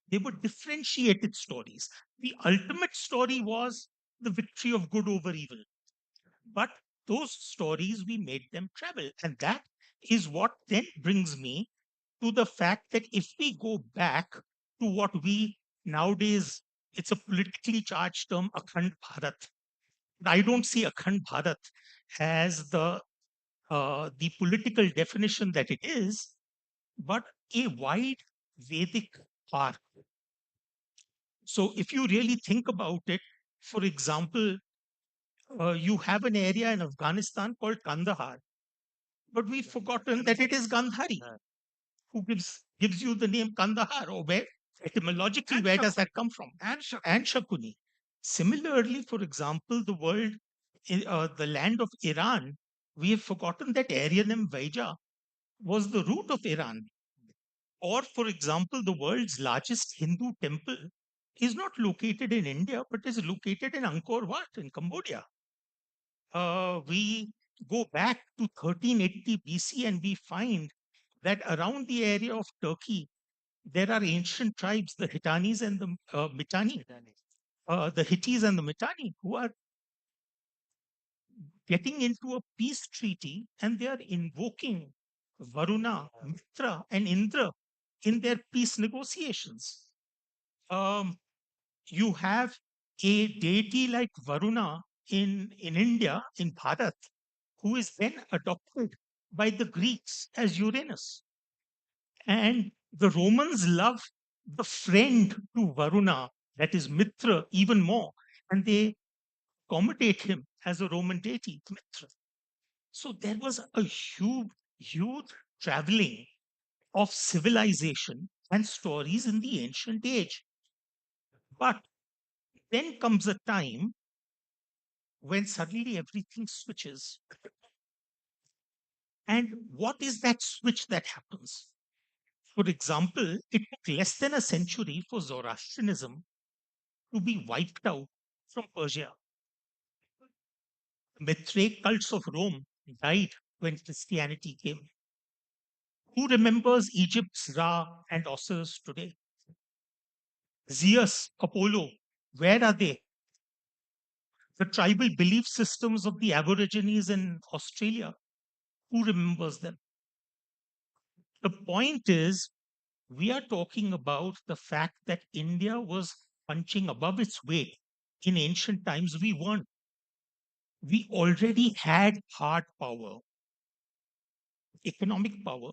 They were differentiated stories. The ultimate story was the victory of good over evil. But those stories, we made them travel. And that is what then brings me to the fact that if we go back to what we nowadays, it's a politically charged term, Akhand Bharat. I don't see Akhand Bharat as the political definition that it is, but a wide Vedic arc. So if you really think about it, for example, you have an area in Afghanistan called Kandahar, but we've forgotten that it is Gandhari who gives you the name Kandahar, or where etymologically, where does that come from? And Shakuni. Similarly, for example, the land of Iran, we have forgotten that Aryanim Vaija was the root of Iran. Or, for example, the world's largest Hindu temple is not located in India, but is located in Angkor Wat in Cambodia. We go back to 1380 BC and we find that around the area of Turkey, there are ancient tribes, the Hittanis and the Mitanni, the Hittis and the Mitanni, who are getting into a peace treaty and they are invoking Varuna, Mitra, and Indra in their peace negotiations. You have a deity like Varuna in India, in Bharat, who is then adopted by the Greeks as Uranus. And the Romans love the friend to Varuna, that is Mitra, even more. And they accommodate him as a Roman deity, Mitra. So there was a huge traveling of civilization and stories in the ancient age. But then comes a time when suddenly everything switches. And what is that switch that happens? For example, it took less than a century for Zoroastrianism to be wiped out from Persia. The Mithraic cults of Rome died when Christianity came. Who remembers Egypt's Ra and Osiris today? Zeus, Apollo, where are they? The tribal belief systems of the Aborigines in Australia, who remembers them? The point is, we are talking about the fact that India was punching above its weight. In ancient times, we weren't. We already had hard power, economic power,